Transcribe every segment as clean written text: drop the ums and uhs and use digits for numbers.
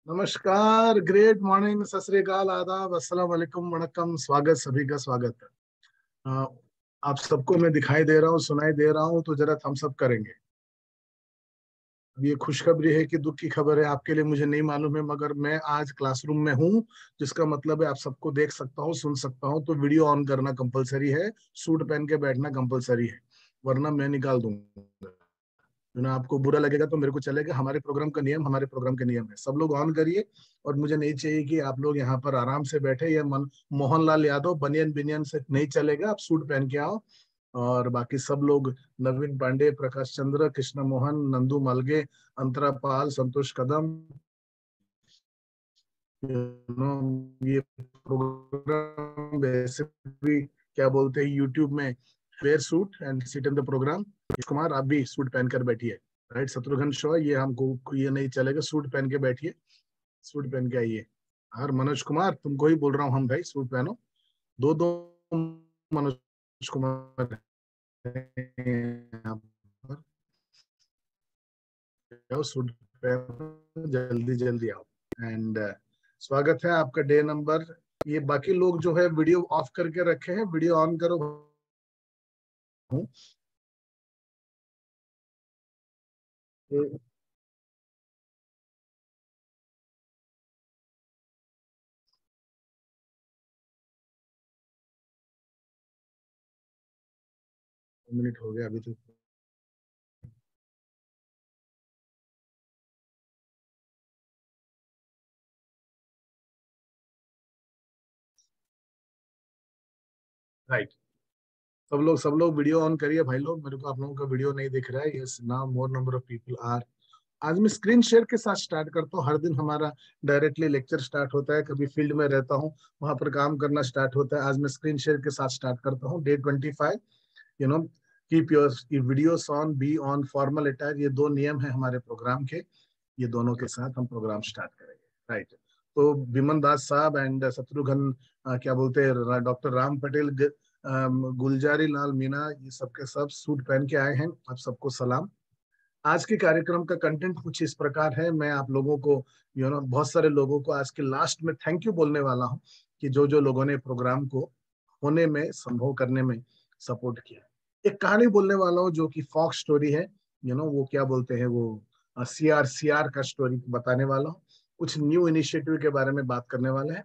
नमस्कार, great morning, सत श्री अकाल, आदाब, अस्सलाम वालेकुम, वणक्कम, स्वागत, सभी का स्वागत है। अ, आप सबको मैं दिखाई दे रहा हूँ, सुनाई दे रहा हूँ, तो जरा थम्स अप करेंगे। अब ये खुशखबरी है कि दुख की खबर है आपके लिए मुझे नहीं मालूम है, मगर मैं आज क्लासरूम में हूँ, जिसका मतलब है आप सबको देख सकता हूँ, सुन सकता हूँ, तो वीडियो ऑन करना कंपलसरी है, सूट पहन के बैठना कंपलसरी है, वरना मैं निकाल दूंगा। आपको बुरा लगेगा तो मेरे को चलेगा, हमारे प्रोग्राम का नियम हमारे प्रोग्राम के नियम है। सब लोग ऑन करिए। और मुझे नहीं चाहिए कि आप लोग यहाँ पर आराम से बैठे, या मोहनलाल यादव बनियन बिनियन से नहीं चलेगा, आप सूट पहन के आओ। और बाकी सब लोग, नवीन पांडे, प्रकाश चंद्र, कृष्ण मोहन, नंदू मालगे, अंतरा पाल, संतोष कदम, ये प्रोग्राम वैसे भी क्या बोलते हैं यूट्यूब में, wear suit and sit in the programme. Kumar, आप भी सूट पहनकर बैठिए। राइट, शत्रुघ्न शॉ, ये हमको ये नहीं चलेगा, सूट पहन के बैठिए, सूट पहन के आइए। और मनोज कुमार, तुमको ही बोल रहा हूँ हम, भाई सूट पहनो। दो दो मनोज कुमार हैं यहाँ पर। आओ, सूट पहनो, जल्दी जल्दी आओ। एंड स्वागत है आपका, डे नंबर। ये बाकी लोग जो है वीडियो ऑफ करके रखे हैं, वीडियो ऑन करो। मिनट हो गया अभी तो। राइट, सब लोग वीडियो ऑन करिए भाई लोग, मेरे को आप लोगों का वीडियो नहीं दिख रहा है। Yes, now more number of people are. आज मैं स्क्रीन शेयर के साथ स्टार्ट करता हूँ। हर दिन हमारा डायरेक्टली लेक्चर स्टार्ट होता है, कभी फील्ड में रहता हूँ, वहां पर काम करना स्टार्ट होता है। आज मैं स्क्रीन शेयर के साथ स्टार्ट करता हूँ। Day 25, you know, keep your videos on, be on formal attire, ये दो नियम है हमारे प्रोग्राम के। ये दोनों के साथ हम प्रोग्राम स्टार्ट करेंगे। राइट, तो विमन दास साहब एंड शत्रुघ्न, क्या बोलते हैं, डॉक्टर राम पटेल, गुलजारी लाल मीना, ये सबके सब सूट पहन के आए हैं। आप सबको सलाम। आज के कार्यक्रम का कंटेंट कुछ इस प्रकार है। मैं आप लोगों को, बहुत सारे लोगों को आज के लास्ट में थैंक यू बोलने वाला हूँ, कि जो जो लोगों ने प्रोग्राम को होने में, संभव करने में सपोर्ट किया। एक कहानी बोलने वाला हूँ जो कि फॉक्स स्टोरी है। वो क्या बोलते हैं, वो सीआर का स्टोरी बताने वाला हूँ। कुछ न्यू इनिशिएटिव के बारे में बात करने वाले हैं।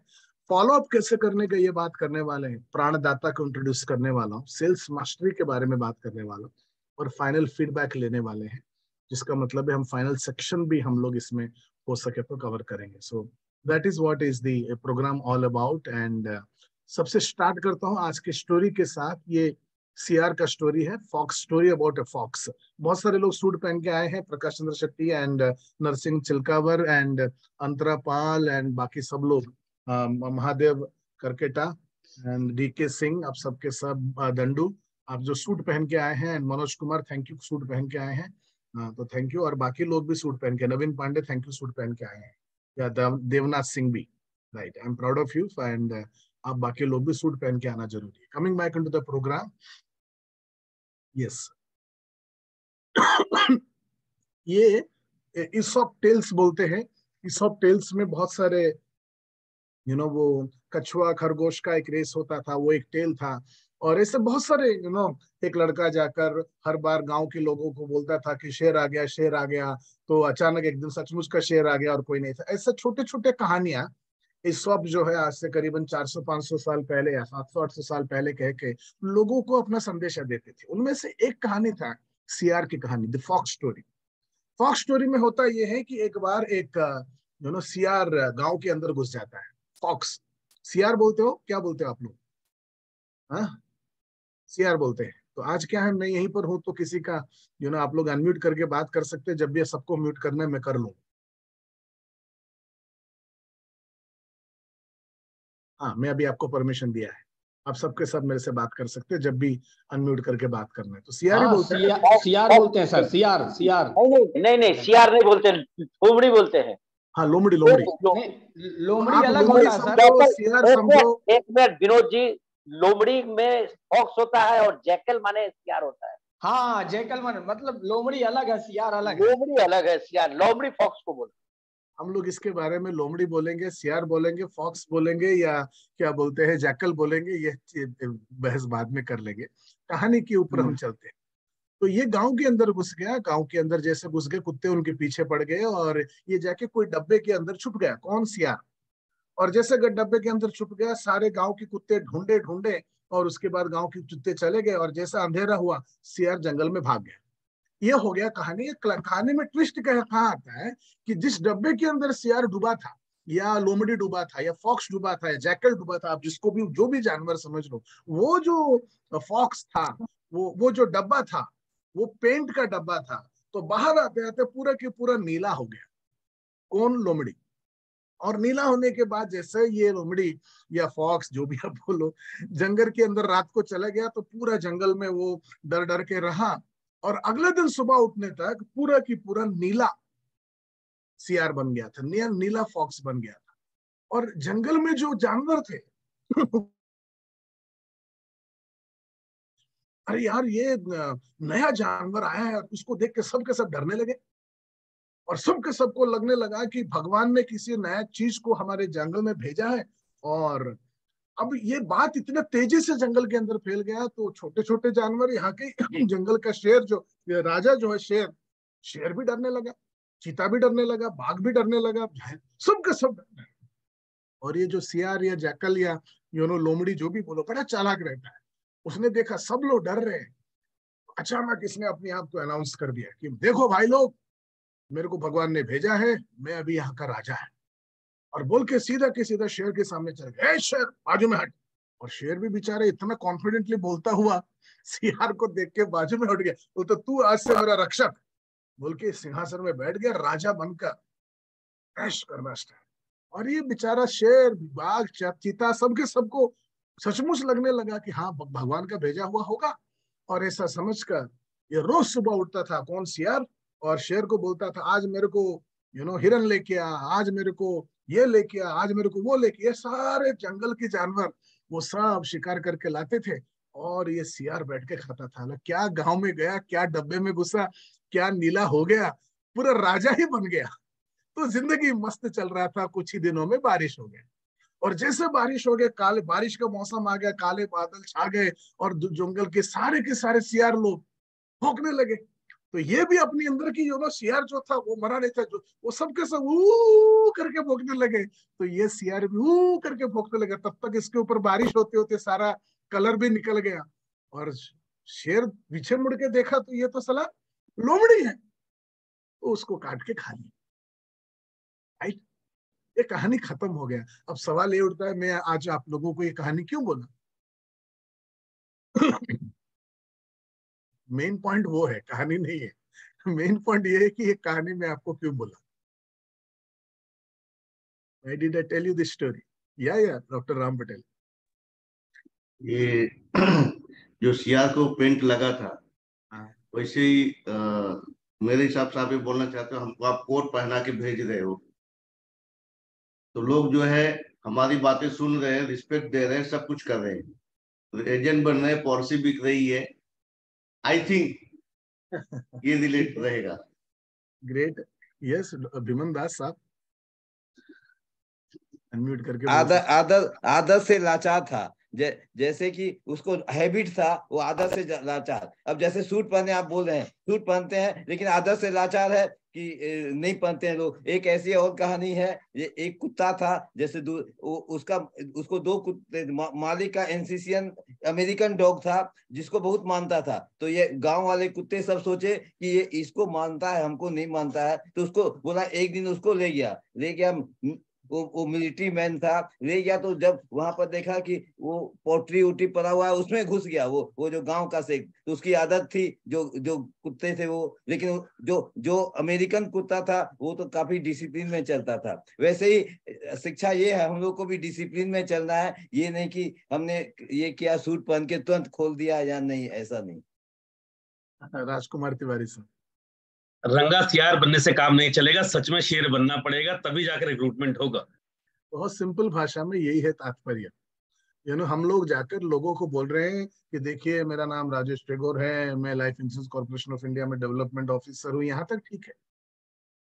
फॉलो अप कैसे करने का ये बात करने वाले हैं। प्राणदाता को इंट्रोड्यूस करने वाला हूँ। सेल्स मास्टरी के बारे में बात करने वाला हूँ। और फाइनल फीडबैक लेने वाले हैं, जिसका मतलब है हम फाइनल सेक्शन भी हम लोग इसमें हो सके तो कवर करेंगे। So that is what is the program all about. And सबसे स्टार्ट करता हूँ आज के स्टोरी के साथ। ये सीआर का स्टोरी है, fox story about a fox. बहुत सारे लोग सूट पहन के आए हैं, Prakash Chandra Shetty and Narsingh Chilkawar and Antara Pal and बाकी सब लोग, महादेव करकेटा एंड डीके सिंह, आप सबके सब, दंडू, आप जो सूट पहन के आए हैं। And Manoj Kumar, thank you, suit पहन के आए हैं। हाँ, तो थैंक यू। और बाकी लोग भी सूट पहन के, नवीन पांडे, थैंक यू, सूट पहन के आए हैं। या देवनाथ सिंह भी। Right, I am proud of you. And आप बाकी लोग भी सूट पहन के आना जरूरी है। Coming back into the programme. Yes, ये ईसॉप टेल्स बोलते हैं। ईसॉप टेल्स में बहुत सारे, वो कछुआ खरगोश का एक रेस होता था, वो एक टेल था। और ऐसे बहुत सारे, एक लड़का जाकर हर बार गांव के लोगों को बोलता था कि शेर आ गया, शेर आ गया। तो अचानक एक दिन सचमुच का शेर आ गया और कोई नहीं था। ऐसे छोटे छोटे कहानियां इस सब जो है, आज से करीबन 400-500 साल पहले या 700-800 साल पहले कह के लोगों को अपना संदेशा देते थे। उनमें से एक कहानी था सीआर की कहानी, the fox story. Fox story में होता यह है कि एक बार एक, सीआर गांव के अंदर घुस जाता है। फॉक्स, सीआर बोलते हो, क्या बोलते हो आप लोग? हाँ, सीआर बोलते हैं। तो आज क्या है, मैं यहीं पर हूं तो किसी का, आप लोग अनम्यूट करके बात कर सकते हैं। जब भी सबको म्यूट करना है मैं कर लूँ। हाँ, मैं अभी आपको परमिशन दिया है। आप सबके सब मेरे से बात कर सकते हैं, जब भी अनम्यूट करके बात करना है तो सीआर ही हाँ, बोलते हैं। सीआर बोलते हैं सर, सीआर सीआर। नहीं, सीआर नहीं बोलते, लोमड़ी बोलते हैं। हाँ, लोमड़ी, लोमड़ी। नहीं, लोमड़ी आप अलग लोमड़ी होता है सर। समझो, सीआर समझो। एक मिनट विनोद जी, लोमड़ी में फॉक्स होता है और जैकल माने सीआर होता है। हाँ, जैकल मन मतलब लोमड़ी अलग है, सीआर अलग है। लोमड़ी अलग है, सीआर लोमड़ी फॉक्स को बोलते हम लोग इसके बारे में लोमड़ी बोलेंगे, सियार बोलेंगे, फॉक्स बोलेंगे, या क्या बोलते हैं जैकल बोलेंगे, ये बहस बाद में कर लेंगे। कहानी के ऊपर हम चलते हैं। तो ये गांव के अंदर घुस गया, गांव के अंदर जैसे घुस गए कुत्ते उनके पीछे पड़ गए, और ये जाके कोई डब्बे के अंदर छुप गया। कौन? सियार। और जैसे डब्बे के अंदर छुप गया, सारे गांव के कुत्ते ढूंढे ढूंढे, और उसके बाद गांव के कुत्ते चले गए, और जैसा अंधेरा हुआ सियार जंगल में भाग गया। ये हो गया कहानी। कहानी में ट्विस्ट कहाँ आता है कि जिस डब्बे के अंदर सियार डूबा था, या लोमड़ी डूबा था, या फॉक्स डूबा था, या जैकल डूबा था, आप जिसको भी जो भी जानवर समझ लो, वो जो फॉक्स था, वो जो डब्बा था, वो पेंट का डब्बा था। तो बाहर आते आते पूरा के पूरा नीला हो गया। कौन? लोमड़ी। और नीला होने के बाद जैसे ये लोमड़ी या फॉक्स जो भी आप बोलो, जंगल के अंदर रात को चला गया, तो पूरा जंगल में वो डर डर के रहा, और अगले दिन सुबह उठने तक पूरा की पूरा नीला सियार बन गया था, नीला फॉक्स बन गया था। और जंगल में जो जानवर थे अरे यार ये नया जानवर आया है, उसको देख के सब डरने लगे, और सबके सबको लगने लगा कि भगवान ने किसी नया चीज को हमारे जंगल में भेजा है। और अब ये बात इतने तेजी से जंगल के अंदर फैल गया, तो छोटे छोटे जानवर, यहाँ के जंगल का शेर जो राजा जो है, शेर भी डरने लगा, चीता भी डरने लगा, बाघ भी डरने लगा, सबके सब डरने लगे। और ये जो सियार या जैकल या लोमड़ी जो भी बोलो, बड़ा चालाक रहता है। उसने देखा सब लोग डर रहे हैं, अचानक इसने अपने आप को अनाउंस कर दिया कि देखो भाई लोग, मेरे को भगवान ने भेजा है, मैं अभी यहाँ का राजा है। और बोल के सीधा के सीधा शेर के सामने चल गया, शेर बाजू में हट। और शेर भी बेचारा इतना कॉन्फिडेंटली बोलता हुआ सियार को देख के बाजू में हट गया। वो तो तू आज से मेरा रक्षक बोल के सिंहासन में बैठ गया, राजा बनकर ऐश करना स्टार्ट। और ये बेचारा शेर, बाघ, चीता, सबके सबको सचमुच लगने लगा कि हाँ भगवान का भेजा हुआ होगा। और ऐसा समझकर ये रोज सुबह उठता था, कौन? सियार, और शेर को बोलता था आज मेरे को हिरन लेके आ, आज मेरे को ये लेके आ, आज मेरे को वो लेके। ये सारे जंगल के जानवर वो सब शिकार करके लाते थे, और ये सियार बैठ के खाता था। क्या गांव में गया, क्या डब्बे में घुसा, क्या नीला हो गया, पूरा राजा ही बन गया। तो जिंदगी मस्त चल रहा था। कुछ ही दिनों में बारिश हो गई, और जैसे बारिश हो गए, काले बारिश का मौसम आ गया, काले बादल छा गए, और जंगल के सारे सियार लोग भौंकने लगे। तो ये भी अपनी अंदर की सियार जो था वो मरा नहीं था, जो वो सबके सब ऊ करके भौंकने लगे। तो ये सियार भी ऊ करके भौंकने लगे। तब तक इसके ऊपर बारिश होते होते सारा कलर भी निकल गया। और शेर पीछे मुड़ के देखा तो ये तो साला लोमड़ी है, तो उसको काट के खा लिया। राइट? ये कहानी खत्म हो गया। अब सवाल ये उठता है, मैं आज आप लोगों को ये कहानी क्यों बोला? मेन पॉइंट वो है, कहानी नहीं है। मेन पॉइंट ये है कि ये कहानी मैं आपको क्यों बोला। Why did I tell you this story? या डॉक्टर राम पटेल। ये जो सियार को पेंट लगा था, हाँ, वैसे ही मेरे हिसाब से आप ये बोलना चाहते हो हमको आप कोट पहना के भेज रहे हो, तो लोग जो है हमारी बातें सुन रहे हैं, रिस्पेक्ट दे रहे हैं, सब कुछ कर रहे हैं, तो एजेंट बन रहे हैं, पॉलिसी बिक रही है। आई थिंक ये रिलेट रहेगा। ग्रेट। यस, विमन दास साहब अनम्यूट करके आदर आदर आदर से लाचार था। जैसे कि उसको हैबिट था, वो आदत से लाचार। अब जैसे सूट पहने, आप बोल रहे हैं सूट पहनते हैं, लेकिन आदत से लाचार है कि नहीं पहनते हैं लोग। एक ऐसी और कहानी है, ये एक कुत्ता था, जैसे उसको दो कुत्ते, मालिक का एनसीसियन अमेरिकन डॉग था जिसको बहुत मानता था। तो ये गांव वाले कुत्ते सब सोचे कि ये इसको मानता है, हमको नहीं मानता है, तो उसको बोला, एक दिन उसको ले गया वो मिलिट्री मैन था, ले गया। तो जब वहां पर देखा कि वो पोट्री उट्री पड़ा हुआ है, उसमें घुस गया वो जो गांव का शेख। तो उसकी आदत थी, जो कुत्ते थे वो, लेकिन जो अमेरिकन कुत्ता था वो तो काफी डिसिप्लिन में चलता था। वैसे ही शिक्षा ये है, हम लोग को भी डिसिप्लिन में चलना है। ये नहीं कि हमने ये किया सूट पहन के तुरंत खोल दिया या नहीं, ऐसा नहीं। राजकुमार तिवारी साहब। रंगा सियार बनने से काम नहीं चलेगा, सच में शेर बनना पड़ेगा, तभी जाकर रिक्रूटमेंट होगा। बहुत सिंपल भाषा में यही है तात्पर्य। हम लोग जाकर लोगों को बोल रहे हैं कि देखिए मेरा नाम राजेश टेगोर है, मैं life Insurance Corporation of India में डेवलपमेंट ऑफिसर हूँ, यहाँ तक ठीक है।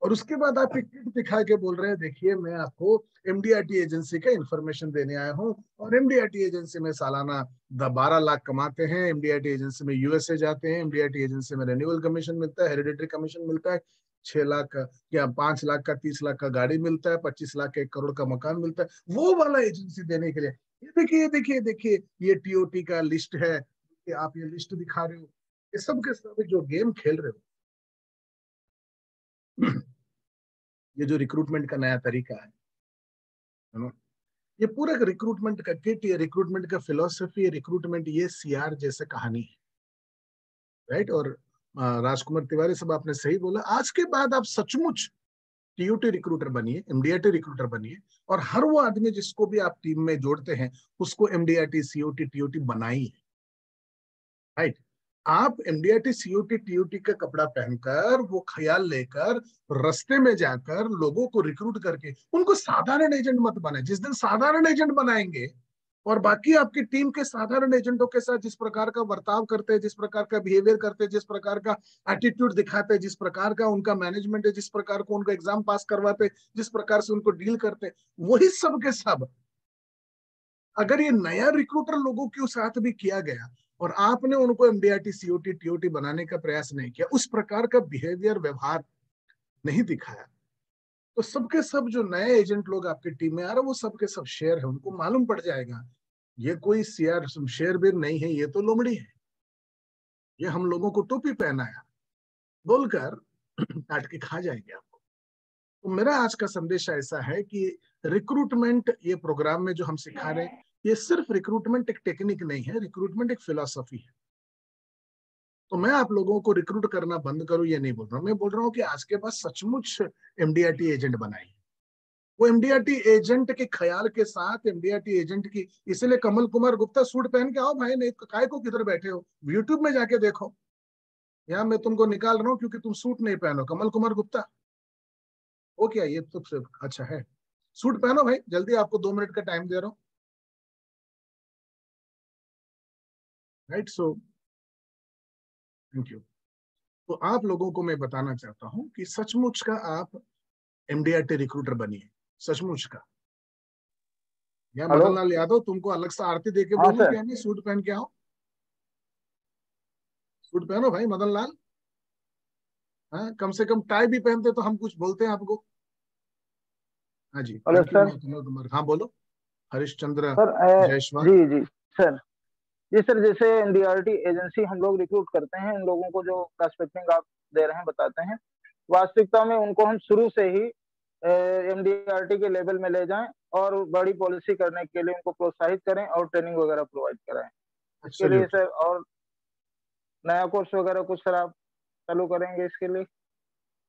और उसके बाद आप एक किट दिखा के बोल रहे हैं देखिए मैं आपको एमडीआरटी एजेंसी का इंफॉर्मेशन देने आया हूँ, और एमडीआरटी एजेंसी में सालाना 12 लाख कमाते हैं, एमडीआरटी एजेंसी में यूएसए जाते हैं, एमडीआरटी एजेंसी में रेन्यूअल कमीशन मिलता है, हेरिडेटरी कमीशन मिलता है, 6 लाख का या 5 लाख का 30 लाख का गाड़ी मिलता है, 25 लाख का 1 करोड़ का मकान मिलता है, वो वाला एजेंसी देने के लिए ये देखिए देखिए देखिए ये टीओटी का लिस्ट है कि आप ये लिस्ट दिखा रहे हो, ये सब के सब जो गेम खेल रहे हो। ये जो रिक्रूटमेंट का नया तरीका है ना, ये पूरा रिक्रूटमेंट का किट, ये रिक्रूटमेंट का फिलोसफी, रिक्रूटमेंट ये सीआर जैसे कहानी है, राइट। और राजकुमार तिवारी साहब आपने सही बोला, आज के बाद आप सचमुच टीओटी रिक्रूटर बनिए, एमडीआरटी रिक्रूटर बनिए, और हर वो आदमी जिसको भी आप टीम में जोड़ते हैं उसको एमडीआरटी सीओटी टीओटी बनाइए, राइट। आप एमडीआरटी सीओटी टीओटी का कपड़ा पहनकर, वो ख्याल लेकर, रास्ते में जाकर लोगों को रिक्रूट करके उनको साधारण एजेंट मत बनाए। जिस दिन साधारण एजेंट बनाएंगे और बाकी आपकी टीम के साधारण एजेंटों के साथ जिस प्रकार का बर्ताव करते हैं, जिस प्रकार का बिहेवियर करते हैं, जिस प्रकार का एटीट्यूड दिखाते हैं, जिस प्रकार का उनका मैनेजमेंट है, जिस प्रकार को उनको एग्जाम पास करवाते, जिस प्रकार से उनको डील करते, वही सब के सब अगर ये नया रिक्रूटर लोगों के साथ भी किया गया और आपने उनको एमडीआरटी सीओटी टीओटी बनाने का प्रयास नहीं किया, उस प्रकार का बिहेवियर व्यवहार नहीं दिखाया, तो सबके सब जो नए एजेंट लोग आपकी टीम में आ रहे हैं वो सबके सब शेर है, उनको मालूम पड़ जाएगा ये कोई सीआर शेरबीर नहीं है, ये तो लोमड़ी है, ये हम लोगों को टोपी पहनाया बोलकर काट के खा जाएंगे आपको। तो मेरा आज का संदेश ऐसा है कि रिक्रूटमेंट ये प्रोग्राम में जो हम सिखा रहे हैं, ये सिर्फ रिक्रूटमेंट एक टेक्निक नहीं है, रिक्रूटमेंट एक फिलॉसफी है। तो मैं आप लोगों को रिक्रूट करना बंद करूं ये नहीं बोल रहा हूं, मैं बोल रहा हूं कि आज के बाद सचमुच एमडीआरटी एजेंट बनाइए, वो एमडीआरटी एजेंट के ख्याल के साथ, एमडीआरटी एजेंट की, इसलिए कमल कुमार गुप्ता सूट पहन के आओ भाई, नहीं काय को किधर बैठे हो, यूट्यूब में जाके देखो, यहाँ मैं तुमको निकाल रहा हूँ क्योंकि तुम सूट नहीं पहनो, कमल कुमार गुप्ता वो क्या, ये तो अच्छा है, सूट पहनो भाई जल्दी, आपको 2 मिनट का टाइम दे रहा हूँ, राइट। So thank you. तो आप लोगों को मैं बताना चाहता हूं कि सचमुच का आप एमडीआरटी रिक्रूटर बनिए, सचमुच का। या मदन लाल यादव तुमको अलग से आरती देके बोलूं कि हमें सूट पहन के आओ, सूट पहनो भाई मदन लाल, हाँ कम से कम टाई भी पहनते तो हम कुछ बोलते हैं आपको। हाँ जी, हेलो सर। हाँ बोलो, हरिश्चंद्र जायसवाल। जी जी सर, जी सर, जैसे एमडीआरटी एजेंसी हम लोग रिक्रूट करते हैं, इन लोगों को जो प्रोस्पेक्टिंग आप दे रहे हैं बताते हैं, वास्तविकता में उनको हम शुरू से ही एमडीआरटी के लेवल में ले जाएं और बड़ी पॉलिसी करने के लिए उनको प्रोत्साहित करें और ट्रेनिंग वगैरह प्रोवाइड कराएं। इसके लिए सर और नया कोर्स वगैरह कुछ सर आप चालू करेंगे इसके लिए?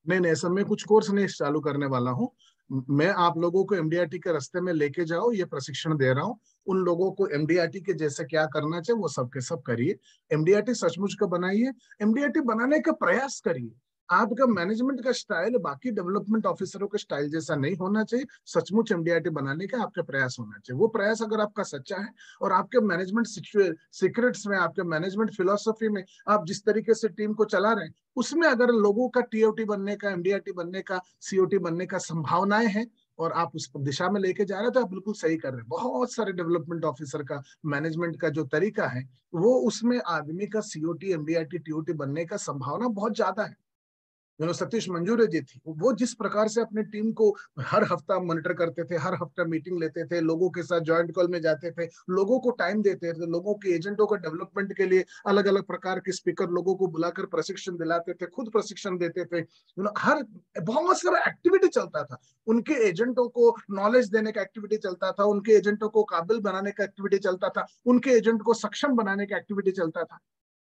नहीं, ऐसा मैं कुछ कोर्स नहीं चालू करने वाला हूँ, मैं आप लोगों को एमडीआरटी के रास्ते में लेके जाओ, ये प्रशिक्षण दे रहा हूँ, उन लोगों को एमडीआरटी के जैसे क्या करना चाहिए वो सब के सब करिए, एमडीआरटी सचमुच का बनाइए, एमडीआरटी बनाने का प्रयास करिए। आपका मैनेजमेंट का स्टाइल बाकी डेवलपमेंट ऑफिसरों के स्टाइल जैसा नहीं होना चाहिए, सचमुच एमडीआरटी बनाने का आपका प्रयास होना चाहिए। वो प्रयास अगर आपका सच्चा है और आपके मैनेजमेंट सीक्रेट्स में, आपके मैनेजमेंट फिलोसफी में आप जिस तरीके से टीम को चला रहे हैं, उसमें अगर लोगों का टीओटी बनने का, एमडीआरटी बनने का, सीओटी बनने का संभावनाएं हैं और आप उस दिशा में लेके जा रहे हैं, तो आप बिल्कुल सही कर रहे हैं। बहुत सारे डेवलपमेंट ऑफिसर का मैनेजमेंट का जो तरीका है वो उसमें आदमी का सीओटी, एमडीआरटी, टीओटी बनने का संभावना बहुत ज्यादा है। सतीश मंजूरे जी थी, वो जिस प्रकार से अपनी टीम को हर हफ्ता मॉनिटर करते थे, हर हफ्ता मीटिंग लेते थे, लोगों के साथ जॉइंट कॉल में जाते थे, लोगों को टाइम देते थे, लोगों के एजेंटों का डेवलपमेंट के लिए अलग अलग प्रकार के स्पीकर लोगों को बुलाकर प्रशिक्षण दिलाते थे, खुद प्रशिक्षण देते थे, हर बहुत सारा एक्टिविटी चलता था, उनके एजेंटों को नॉलेज देने का एक्टिविटी चलता था, उनके एजेंटों को काबिल बनाने का एक्टिविटी चलता था, उनके एजेंट को सक्षम बनाने का एक्टिविटी चलता था।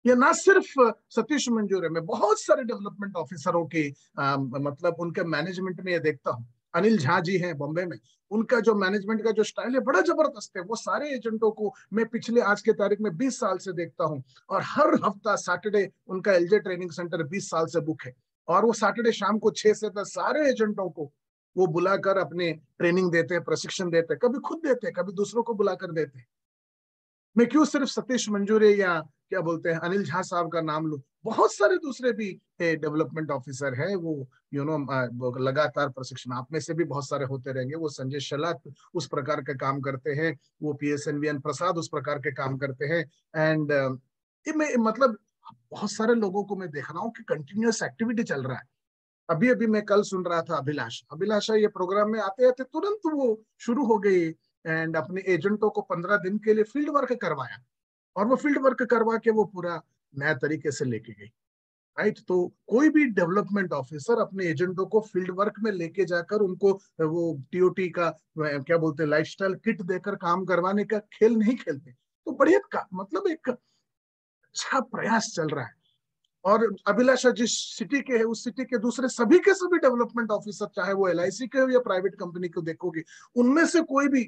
ये ना सिर्फ सतीश मंजूरे में, बहुत सारे डेवलपमेंट ऑफिसरों की मतलब उनके मैनेजमेंट में ये देखता हूँ। अनिल झा जी हैं बॉम्बे में, उनका जो मैनेजमेंट का जो स्टाइल है बड़ा जबरदस्त है। वो सारे एजेंटों को मैं पिछले आज के तारीख में 20 साल से देखता हूँ, और हर हफ्ता सैटरडे उनका एलजे ट्रेनिंग सेंटर 20 साल से बुक है, और वो सैटरडे शाम को 6 से 10 सारे एजेंटों को वो बुलाकर अपने ट्रेनिंग देते हैं, प्रशिक्षण देते हैं, कभी खुद देते हैं, कभी दूसरों को बुलाकर देते हैं। मैं क्यों सिर्फ सतीश मंजूरे या क्या बोलते हैं अनिल झा साहब का नाम लूं, बहुत सारे दूसरे भी डेवलपमेंट ऑफिसर है, वो लगातार प्रशिक्षण, आप में से भी बहुत सारे होते रहेंगे। वो संजय शलत उस प्रकार के काम करते हैं, वो PSNVN प्रसाद उस प्रकार के काम करते हैं। एंड मतलब बहुत सारे लोगों को मैं देख रहा हूँ कि कंटिन्यूअस एक्टिविटी चल रहा है। अभी अभी मैं कल सुन रहा था अभिलाषा ये प्रोग्राम में आते आते तुरंत वो शुरू हो गई एंड अपने एजेंटों को 15 दिन के लिए फील्ड वर्क करवाया, और वो फील्ड वर्क करवा के वो पूरा नया तरीके से लेके गई। राइट, तो कोई भी डेवलपमेंट ऑफिसर अपने एजेंटों को फील्ड वर्क में लेके जाकर उनको वो TOT का क्या बोलते हैं लाइफस्टाइल किट देकर काम करवाने का खेल नहीं खेलते। तो बढ़िया मतलब एक अच्छा प्रयास चल रहा है। और अभिलाषा जिस सिटी के है उस सिटी के दूसरे सभी के सभी डेवलपमेंट ऑफिसर, चाहे वो LIC के हो या प्राइवेट कंपनी को देखोगे, उनमें से कोई भी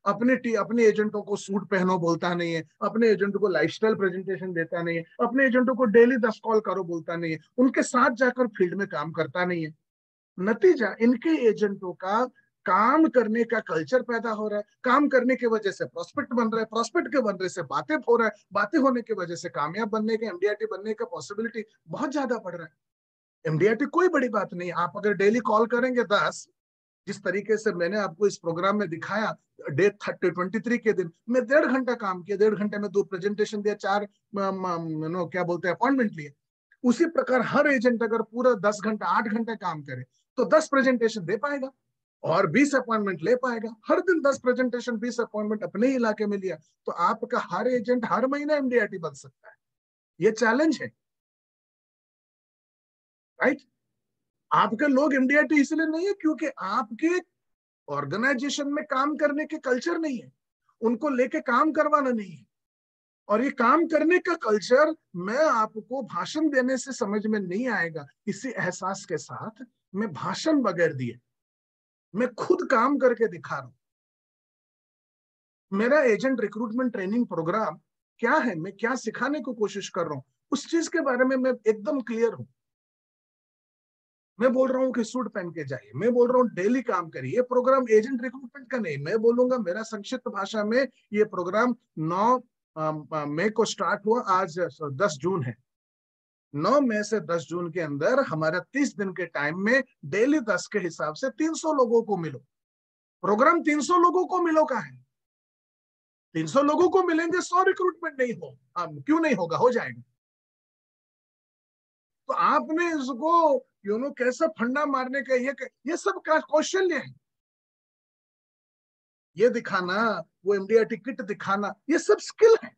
अपने एजेंटों को सूट पहनो बोलता नहीं है, अपने एजेंटों को लाइफस्टाइल प्रेजेंटेशन देता नहीं है, अपने एजेंटों को डेली 10 कॉल करो बोलता नहीं है, उनके साथ जाकर फील्ड में काम करता नहीं है। नतीजा इनके एजेंटों का काम करने का कल्चर पैदा हो रहा है, काम करने की वजह से प्रोस्पेक्ट बन रहा है, प्रोस्पेक्ट के वजह से बातें हो रहा है, बातें होने की वजह से कामयाब बनने के MDRT बनने का पॉसिबिलिटी बहुत ज्यादा बढ़ रहा है। MDRT कोई बड़ी बात नहीं, आप अगर डेली कॉल करेंगे 10, जिस तरीके से मैंने आपको इस प्रोग्राम में दिखाया, डे 23 के दिन मैं 1.5 घंटा काम किया, 1.5 घंटे में 2 प्रेजेंटेशन दिया, 4 क्या बोलते हैं अपॉइंटमेंट लिए। उसी प्रकार हर एजेंट अगर पूरा 10 घंटा 8 घंटे काम करे तो 10 प्रेजेंटेशन दे पाएगा और 20 अपॉइंटमेंट ले पाएगा। हर दिन 10 प्रेजेंटेशन 20 अपॉइंटमेंट अपने ही इलाके में लिया तो आपका हर एजेंट हर महीना MDRT बन सकता है। ये चैलेंज है। राइट, आपके लोग MDRT इसलिए नहीं है क्योंकि आपके ऑर्गेनाइजेशन में काम करने के कल्चर नहीं है, उनको लेके काम करवाना नहीं है। और ये काम करने का कल्चर मैं आपको भाषण देने से समझ में नहीं आएगा। इसी एहसास के साथ मैं भाषण बगैर दिए मैं खुद काम करके दिखा रहा हूं। मेरा एजेंट रिक्रूटमेंट ट्रेनिंग प्रोग्राम क्या है, मैं क्या सिखाने की कोशिश कर रहा हूं, उस चीज के बारे में मैं एकदम क्लियर हूं। मैं बोल रहा हूं कि सूट पहन के जाइए, मैं बोल रहा हूं डेली काम करिए। ये प्रोग्राम एजेंट रिक्रूटमेंट का नहीं, मैं बोलूंगा मेरा संक्षिप्त भाषा में ये प्रोग्राम 9 मई को स्टार्ट हुआ, आज 10 जून है। 9 मई से 10 जून के अंदर हमारा 30 दिन के टाइम में डेली 10 के हिसाब से 300 लोगों को मिलो। प्रोग्राम 300 लोगों को मिलो का है, 300 लोगों को मिलेंगे, 100 रिक्रूटमेंट नहीं हो, क्यों नहीं होगा, हो जाएगा। तो आपने इसको कैसा फंडा मारने का ये सब का कौशल्य है। ये दिखाना, वो MDRT किट दिखाना, ये सब स्किल है।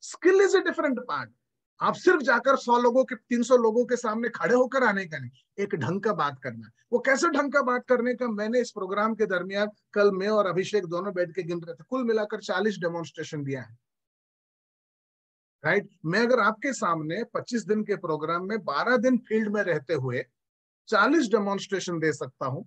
Skill is a different part. आप सिर्फ जाकर 100 लोगों के 300 लोगों के सामने खड़े होकर आने का नहीं, एक ढंग का बात करना। वो कैसे ढंग का बात करने का, मैंने इस प्रोग्राम के दरमियान कल मैं और अभिषेक दोनों बैठ के गिन रहे थे, कुल मिलाकर 40 डेमोन्स्ट्रेशन दिया है। राइट, मैं अगर आपके सामने 25 दिन के प्रोग्राम में 12 दिन फील्ड में रहते हुए 40 डेमोन्स्ट्रेशन दे सकता हूं।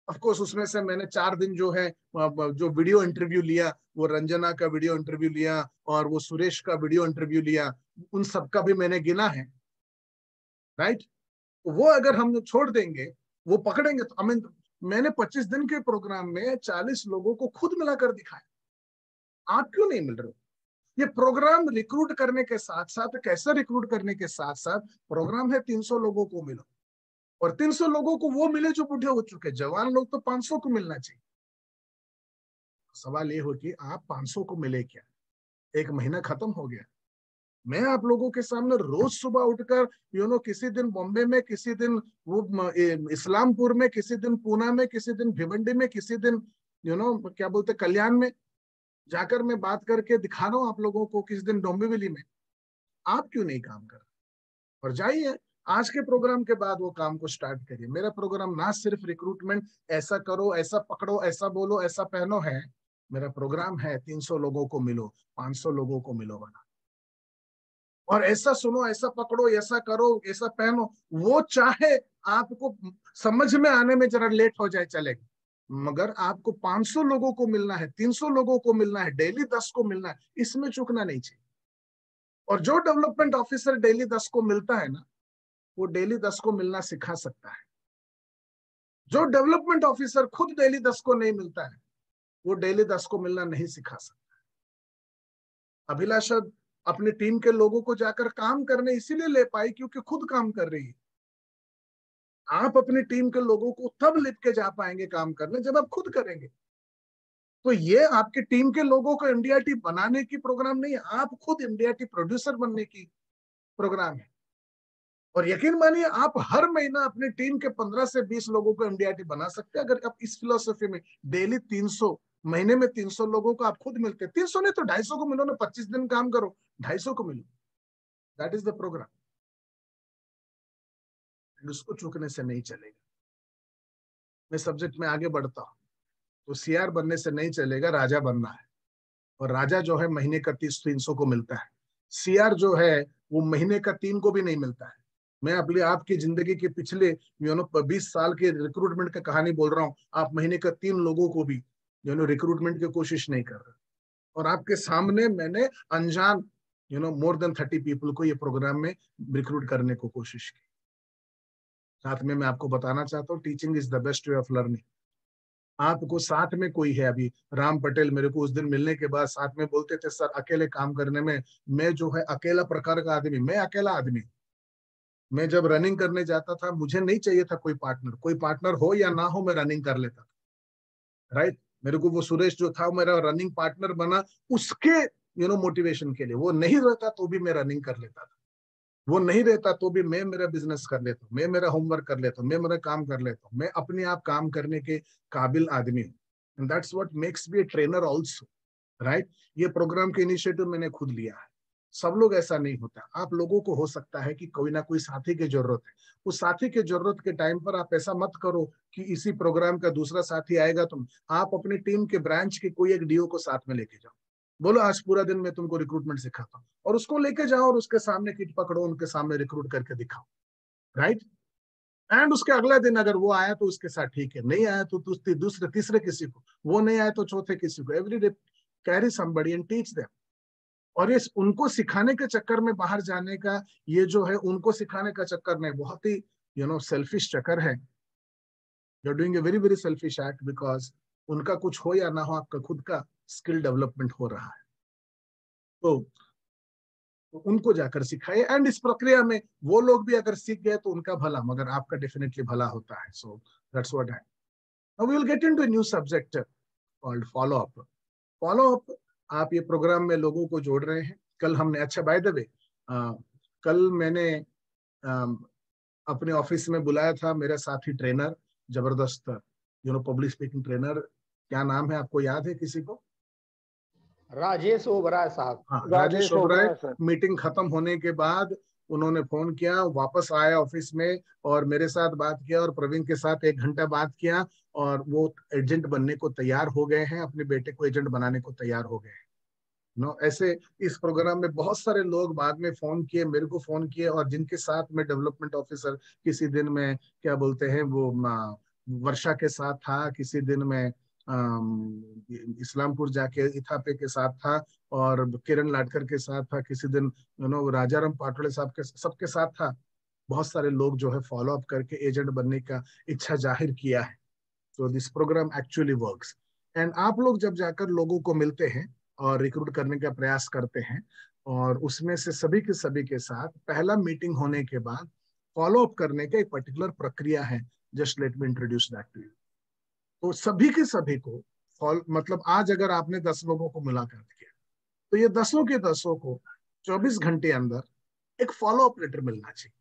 ऑफ कोर्स उसमें से मैंने 4 दिन जो है जो वीडियो इंटरव्यू लिया, वो रंजना का वीडियो इंटरव्यू लिया और वो सुरेश का वीडियो इंटरव्यू लिया, उन सबका भी मैंने गिना है। राइट, वो अगर हम छोड़ देंगे, वो पकड़ेंगे तो मैंने 25 दिन के प्रोग्राम में 40 लोगों को खुद मिलाकर दिखाया। आप क्यों नहीं मिल रहे हो? ये प्रोग्राम रिक्रूट करने के साथ साथ, कैसे रिक्रूट करने के साथ साथ प्रोग्राम है 300 लोगों को मिलो, और 300 लोगों को वो मिले जो बूढ़े हो चुके। जवान लोग तो 500 को मिलना चाहिए। सवाल ये हो कि आप 500 को मिले क्या? एक महीना खत्म हो गया। मैं आप लोगों के सामने रोज सुबह उठकर किसी दिन बॉम्बे में, किसी दिन वो इस्लामपुर में, किसी दिन पूना में, किसी दिन भिवंडी में, किसी दिन क्या बोलते कल्याण में जाकर मैं बात करके दिखा रहा हूं आप लोगों को, किसी दिन डोंबिवली में। आप क्यों नहीं काम कर रहे? और जाइए आज के प्रोग्राम के बाद वो काम को स्टार्ट करिए। मेरा प्रोग्राम ना सिर्फ रिक्रूटमेंट, ऐसा करो, ऐसा पकड़ो, ऐसा बोलो, ऐसा पहनो है। मेरा प्रोग्राम है 300 लोगों को मिलो, 500 लोगों को मिलो बना, और ऐसा सुनो, ऐसा पकड़ो, ऐसा करो, ऐसा पहनो। वो चाहे आपको समझ में आने में जरा लेट हो जाए चलेगा, मगर आपको 500 लोगों को मिलना है, 300 लोगों को मिलना है, डेली 10 को मिलना है, इसमें चूकना नहीं चाहिए। और जो डेवलपमेंट ऑफिसर डेली 10 को मिलता है ना, वो डेली 10 को मिलना सिखा सकता है। जो डेवलपमेंट ऑफिसर खुद डेली 10 को नहीं मिलता है, वो डेली 10 को मिलना नहीं सिखा सकता। अभिलाषा अपनी टीम के लोगों को जाकर काम करने इसीलिए ले पाई क्योंकि खुद काम कर रही है। आप अपनी टीम के लोगों को तब लेके जा पाएंगे काम करने जब आप खुद करेंगे। तो ये आपके टीम के लोगों को एमडीआरटी बनाने की प्रोग्राम नहीं है, आप खुद एमडीआरटी प्रोड्यूसर बनने की प्रोग्राम है। और यकीन मानिए आप हर महीना अपनी टीम के 15 से 20 लोगों को एमडीआरटी बना सकते हैं अगर आप इस फिलोसफी में डेली 300, महीने में 300 लोगों को आप खुद मिलते हैं। 300 नहीं तो 250 को मिलो ना, 25 दिन काम करो 250 को मिलो, दैट इज द प्रोग्राम। उसको चूकने से नहीं चलेगा। मैं सब्जेक्ट में आगे बढ़ता हूं तो सीआर बनने से नहीं चलेगा, राजा बनना है। और राजा जो है महीने का 30-300 को मिलता है, सीआर जो है वो महीने का 3 को भी नहीं मिलता है। मैं अपनी आपकी जिंदगी के पिछले 20 साल के रिक्रूटमेंट की कहानी बोल रहा हूँ। आप महीने का 3 लोगों को भी रिक्रूटमेंट की कोशिश नहीं कर रहे। और आपके सामने मैंने अनजान मोर देन 30 पीपल को ये प्रोग्राम में रिक्रूट करने को कोशिश की। साथ में मैं आपको बताना चाहता हूँ teaching is the best way of learning. आपको साथ में कोई है, अभी राम पटेल मेरे को उस दिन मिलने के बाद साथ में बोलते थे सर अकेले काम करने में मैं जो है अकेला प्रकार का आदमी, मैं अकेला आदमी। मैं जब रनिंग करने जाता था मुझे नहीं चाहिए था कोई पार्टनर हो या ना हो, मैं रनिंग कर लेता था। राइट, मेरे को वो सुरेश जो था मेरा रनिंग पार्टनर बना उसके मोटिवेशन के लिए। वो नहीं रहता तो भी मैं रनिंग कर लेता था, वो नहीं रहता तो भी मैं मेरा बिजनेस कर लेता हूँ, मैं मेरा होमवर्क कर लेता हूँ, मैं मेरा काम कर लेता हूँ। मैं अपने आप काम करने के काबिल आदमी हूँ। And that's what makes me a trainer also, right. ये प्रोग्राम के इनिशिएटिव मैंने खुद लिया है। सब लोग ऐसा नहीं होता। आप लोगों को हो सकता है कि कोई ना कोई साथी की जरूरत है, उस साथी की जरूरत के टाइम पर आप ऐसा मत करो कि इसी प्रोग्राम का दूसरा साथी आएगा। तुम आप अपनी टीम के ब्रांच के कोई एक डीओ को साथ में लेके जाओ, बोलो आज पूरा दिन मैं तुमको रिक्रूटमेंट सिखाता हूँ, और उसको लेके जाओ और उसके सामने किट पकड़ो, उनके सामने रिक्रूट करके दिखाओ, राइट। एंड उसके अगले दिन अगर वो आया तो उसके साथ ठीक है, नहीं आया तो दूसरे तीसरे किसी को, वो नहीं आया तो चौथे किसी को। Every day carry somebody and teach them. और ये उनको सिखाने के चक्कर में बाहर जाने का, ये जो है उनको सिखाने का चक्कर में बहुत ही सेल्फिश चक्कर है। You are doing a very very selfish act, because उनका कुछ हो या ना हो आपका खुद का स्किल डेवलपमेंट हो रहा है। तो उनको जाकर सिखाए, एंड इस प्रक्रिया में वो लोग भी अगर सीख गए तो उनका भला, मगर आपका डेफिनेटली भला होता है। So that's what I, now we will get into a new subject called follow up. Follow up, आप ये प्रोग्राम में लोगों को जोड़ रहे हैं। कल हमने, अच्छा बाय द वे, कल मैंने अपने ऑफिस में बुलाया था मेरा साथी ट्रेनर, जबरदस्त पब्लिक स्पीकिंग ट्रेनर। क्या नाम है आपको याद है किसी को? राजेश ओबराय साहब। हाँ, राजेश ओबराय। मीटिंग खत्म होने के बाद उन्होंने फोन किया, वापस आया ऑफिस में और मेरे साथ बात किया और प्रवीण के साथ 1 घंटा बात किया, और वो एजेंट बनने को तैयार हो गए हैं, अपने बेटे को एजेंट बनाने को तैयार हो गए हैं। ऐसे इस प्रोग्राम में बहुत सारे लोग बाद में फोन किए, मेरे को फोन किए, और जिनके साथ में डेवलपमेंट ऑफिसर, किसी दिन में क्या बोलते हैं वो वर्षा के साथ था, किसी दिन में इस्लामपुर जाके इथापे के साथ था, और किरण लाटकर के साथ था, किसी दिन राजाराम पाटोले साहब के, सबके साथ था। बहुत सारे लोग जो है फॉलो अप करके एजेंट बनने का इच्छा जाहिर किया है। तो this programme actually works. And आप लोग जब जाकर लोगों को मिलते हैं और रिक्रूट करने का प्रयास करते हैं, और उसमें से सभी के साथ पहला मीटिंग होने के बाद फॉलो अप करने का एक पर्टिकुलर प्रक्रिया है। Just let me introduce that to you. तो सभी के सभी को मतलब आज अगर आपने 10 लोगों को मुलाकात किया तो ये 10 के 10 को 24 घंटे अंदर एक फॉलो अप लेटर मिलना चाहिए।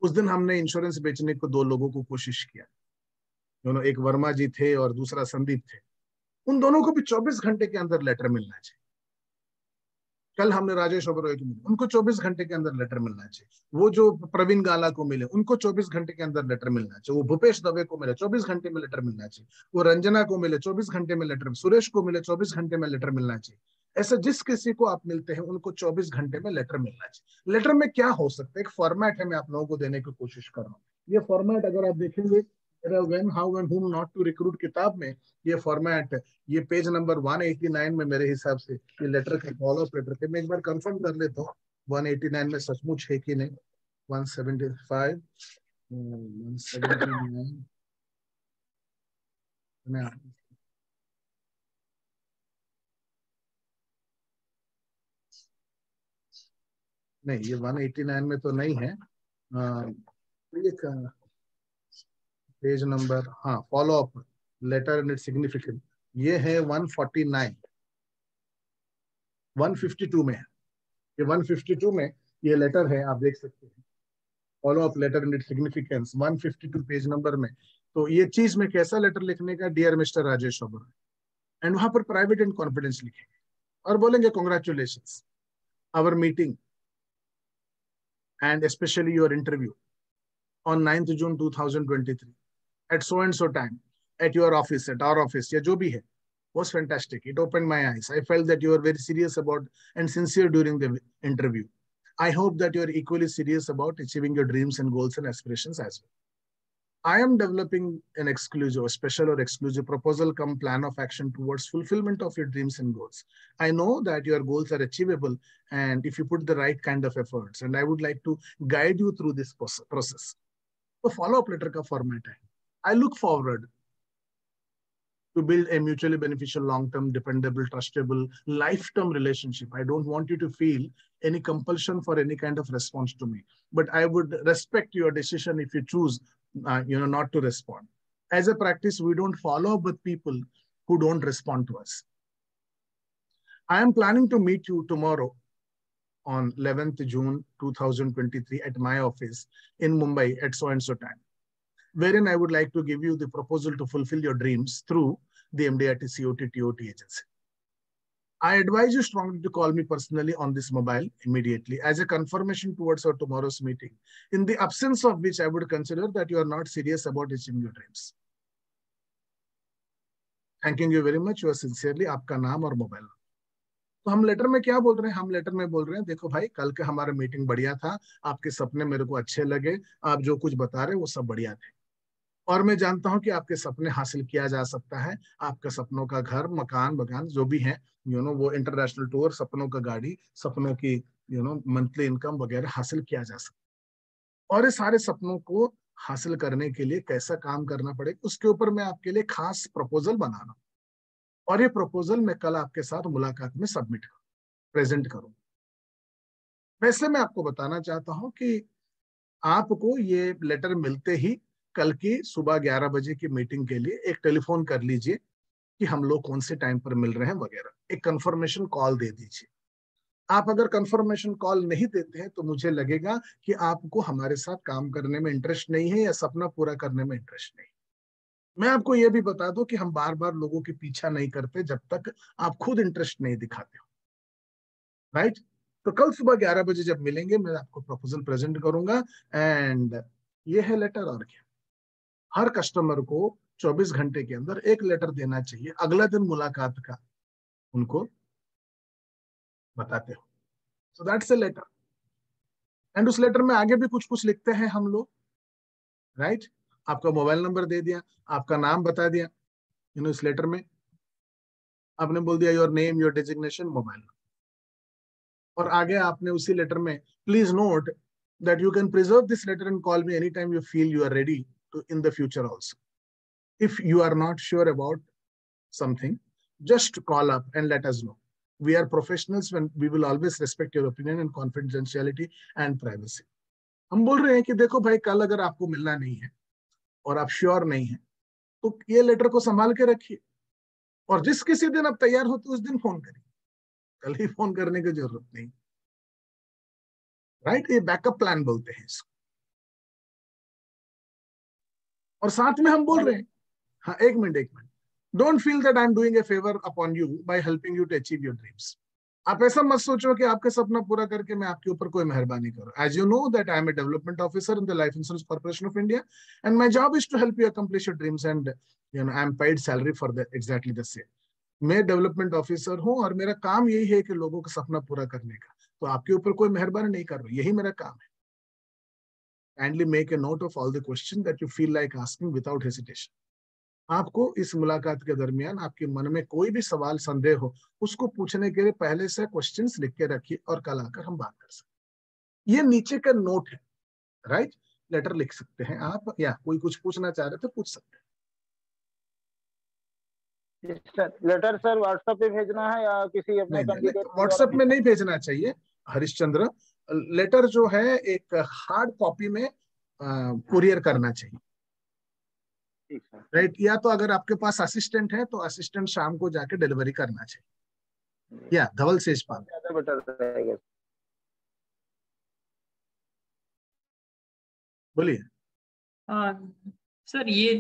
उस दिन हमने इंश्योरेंस बेचने को 2 लोगों को कोशिश किया, एक वर्मा जी थे और दूसरा संदीप थे। उन दोनों को भी 24 घंटे के अंदर लेटर मिलना चाहिए। कल हमने राजेश ओबराय को मिले, उनको 24 घंटे के अंदर लेटर मिलना चाहिए। वो जो प्रवीण गाला को मिले, उनको 24 घंटे के अंदर लेटर मिलना चाहिए। वो भूपेश दवे को मिले, 24 घंटे में लेटर मिलना चाहिए। वो रंजना को मिले, 24 घंटे में लेटर, सुरेश को मिले, 24 घंटे में लेटर मिलना चाहिए। ऐसा जिस किसी को आप मिलते हैं उनको 24 घंटे में लेटर मिलना चाहिए। लेटर में क्या हो सकता है, एक फॉर्मेट है, मैं आप लोगों को देने की कोशिश कर रहा हूँ। ये फॉर्मेट अगर आप देखेंगे when how and whom not to recruit किताब में, ये फॉर्मेट, ये पेज नंबर 189 में मेरे हिसाब से ये लेटर का फॉलो अप लेटर थे। मैं एक बार कंफर्म कर लेता हूँ 189 में सचमुच है कि नहीं। 175 179 में नहीं, ये 189 में तो नहीं है। ये पेज नंबर, हाँ, follow up letter and it's significant, ये है 149, 152 में है। ये 152 में ये लेटर है, आप देख सकते हैं, follow up letter and its significance, 152 page number में। तो ये चीज में कैसा लेटर लिखने का, dear mister Rajesh Oberoi, and वहां पर प्राइवेट एंड कॉन्फिडेंस लिखेंगे और बोलेंगे congratulations, our meeting and specially your interview on 9th June 2023 at so and so time at your office, at our office, या जो भी है, was fantastic. It opened my eyes. I felt that you were very serious about and sincere during the interview. I hope that you are equally serious about achieving your dreams and goals and aspirations as well. I am developing an exclusive, special or exclusive proposal come plan of action towards fulfillment of your dreams and goals. I know that your goals are achievable and if you put the right kind of efforts, and I would like to guide you through this process. तो follow up letter का format है, I look forward to build a mutually beneficial, long-term, dependable, trustable, life-term relationship. I don't want you to feel any compulsion for any kind of response to me, but I would respect your decision if you choose, not to respond. As a practice, we don't follow up with people who don't respond to us. I am planning to meet you tomorrow on 11th June 2023 at my office in Mumbai at so and so time, wherein I would like to give you the proposal to fulfill your dreams through the MDRT COT TOT agency. I advise you strongly to call me personally on this mobile immediately as a confirmation towards our tomorrow's meeting, in the absence of which I would consider that you are not serious about achieving your dreams. Thanking you very much. Yours sincerely, आपका नाम और mobile. तो हम letter में क्या बोल रहे हैं, हम लेटर में बोल रहे हैं, देखो भाई, कल के हमारा मीटिंग बढ़िया था, आपके सपने मेरे को अच्छे लगे, आप जो कुछ बता रहे वो सब बढ़िया थे, और मैं जानता हूं कि आपके सपने हासिल किया जा सकता है, आपका सपनों का घर, मकान, बगान जो भी है, वो इंटरनेशनल टूर, सपनों का गाड़ी, सपनों की मंथली इनकम वगैरह हासिल किया जा सकता है। और ये सारे सपनों को हासिल करने के लिए कैसा काम करना पड़ेगा, उसके ऊपर मैं आपके लिए खास प्रपोजल बना रहा हूँ, और ये प्रपोजल मैं कल आपके साथ मुलाकात में सबमिट करूँ, प्रेजेंट करूँ। वैसे मैं आपको बताना चाहता हूं कि आपको ये लेटर मिलते ही कल की सुबह 11 बजे की मीटिंग के लिए एक टेलीफोन कर लीजिए कि हम लोग कौन से टाइम पर मिल रहे हैं वगैरह, एक कंफर्मेशन कॉल दे दीजिए। आप अगर कंफर्मेशन कॉल नहीं देते हैं तो मुझे लगेगा कि आपको हमारे साथ काम करने में इंटरेस्ट नहीं है या सपना पूरा करने में इंटरेस्ट नहीं। मैं आपको यह भी बता दूं कि हम बार बार लोगों के पीछा नहीं करते जब तक आप खुद इंटरेस्ट नहीं दिखाते हो, राइट? तो कल सुबह 11 बजे जब मिलेंगे मैं आपको प्रपोजल प्रेजेंट करूंगा, एंड ये है लेटर। और क्या, हर कस्टमर को 24 घंटे के अंदर एक लेटर देना चाहिए, अगला दिन मुलाकात का उनको बताते हो। So that's a letter, and उस लेटर में आगे भी कुछ कुछ लिखते हैं हम लोग, राइट? आपका मोबाइल नंबर दे दिया, आपका नाम बता दिया, इस लेटर में आपने बोल दिया your name, your designation, mobile, और आगे आपने उसी लेटर में please note that you can preserve this letter and call me anytime you feel you are ready to in the future also. If you are not sure about something, just call up and let us know. We are professionals when we will always respect your opinion and confidentiality and privacy. हम बोल रहे हैं कि देखो भाई, कल अगर आपको मिलना नहीं है और आप श्योर नहीं है तो ये लेटर को संभाल के रखिए, और जिस किसी दिन आप तैयार होते उस दिन फोन करिए, कल ही फोन करने की जरूरत नहीं, राइट? ये बैकअप प्लान बोलते हैं इसको। और साथ में हम बोल रहे हैं, हाँ एक minute, don't feel that I am doing a favour upon you by helping you to achieve your dreams. आप ऐसा मत सोचो कि आपका सपना पूरा करके मैं आपके ऊपर कोई मेहरबानी करूं। As you know that I am a development officer in the Life Insurance Corporation of India, and my job is to help you accomplish your dreams, and I am paid salary for the exactly the same. मैं development officer हूं और मेरा काम यही है कि लोगों का सपना पूरा करने का, तो आपके ऊपर कोई मेहरबानी नहीं कर रहा, यही मेरा काम है। Kindly make a note of all the questions that you feel like asking without hesitation. आपको इस मुलाकात के दरमियान आपके मन में कोई भी सवाल, संदेह हो, उसको पूछने के लिए पहले से क्वेश्चंस लिख के रखिए और कल आकर हम बात कर सकते। ये नीचे का नोट है, राइट? लेटर लिख सकते हैं आप, या कोई कुछ पूछना चाह रहे थे पूछ सकते हैं। लेटर सर व्हाट्सएप पे भेजना है या किसी अपने कैंडिडेट? व्हाट्सएप में नहीं भेजना चाहिए हरिश्चंद्र, लेटर जो है एक हार्ड कॉपी में कुरियर करना चाहिए, ठीक है। राइट। या तो अगर आपके पास असिस्टेंट है तो असिस्टेंट शाम को जाके डिलीवरी करना चाहिए। या धवल सेजपाल, ज्यादा बेटर रहेगा। बोलिए। हाँ सर, ये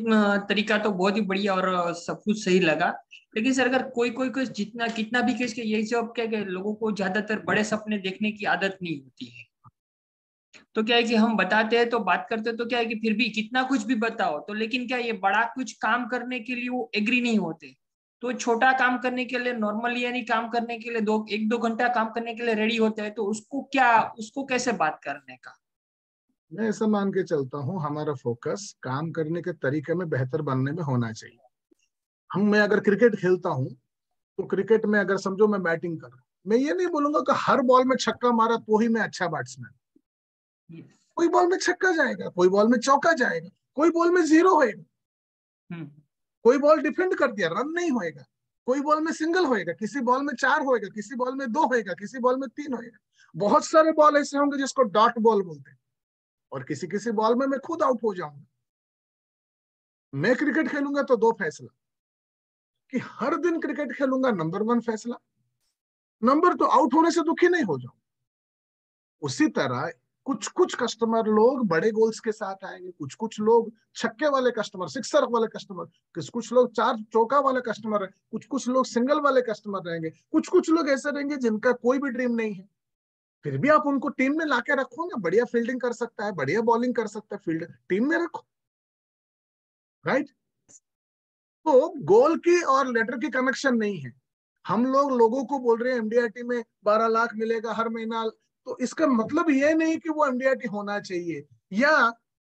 तरीका तो बहुत ही बढ़िया और सब कुछ सही लगा। लेकिन सर अगर कोई कोई कुछ जितना कितना भी केस के यही सब क्या कि लोगों को ज्यादातर बड़े सपने देखने की आदत नहीं होती है, तो क्या है कि हम बताते हैं तो बात करते हैं तो क्या है कि फिर भी कितना कुछ भी बताओ तो लेकिन क्या ये बड़ा कुछ काम करने के लिए वो एग्री नहीं होते, तो छोटा काम करने के लिए नॉर्मली यानी काम करने के लिए 1-2 घंटा काम करने के लिए रेडी होते हैं, तो उसको कैसे बात करने का। मैं ऐसा मान के चलता हूँ हमारा फोकस काम करने के तरीके में बेहतर बनने में होना चाहिए। मैं अगर क्रिकेट खेलता हूँ तो क्रिकेट में अगर समझो मैं बैटिंग कर रहा हूँ, मैं ये नहीं बोलूंगा कि हर बॉल में छक्का मारा तो ही मैं अच्छा बैट्समैन। कोई बॉल में छक्का जाएगा, कोई बॉल में चौका जाएगा, कोई बॉल में 0 होएगा, कोई बॉल डिफेंड कर दिया रन नहीं होएगा, कोई बॉल में सिंगल होएगा, किसी बॉल में 4 होएगा, किसी बॉल में 2 होएगा, किसी बॉल में 3 होएगा। बहुत सारे बॉल ऐसे होंगे जिसको डॉट बॉल बोलते हैं, और किसी किसी बॉल में मैं खुद आउट हो जाऊंगा। मैं क्रिकेट खेलूंगा तो 2 फैसला, कि हर दिन क्रिकेट खेलूंगा नंबर 1 फैसला, नंबर 2 आउट होने से दुखी नहीं हो जाऊं। उसी तरह कुछ कुछ कस्टमर लोग बड़े गोल्स के साथ आएंगे, कुछ कुछ लोग छक्के वाले कस्टमर, सिक्सर वाले कस्टमर, कुछ कुछ लोग 4 चौका वाले कस्टमर, कुछ कुछ लोग सिंगल वाले कस्टमर रहेंगे, कुछ कुछ लोग ऐसे रहेंगे जिनका कोई भी ड्रीम नहीं है, फिर भी आप उनको टीम में लाके रखो ना। बढ़िया फील्डिंग कर सकता है, बढ़िया बॉलिंग कर सकता है, फील्ड टीम में रखो, राइट। तो गोल की और लेटर की कनेक्शन नहीं है। हम लोगों को बोल रहे हैं एमडीआरटी में 12 लाख मिलेगा हर महीना, तो इसका मतलब ये नहीं कि वो एमडीआरटी होना चाहिए। या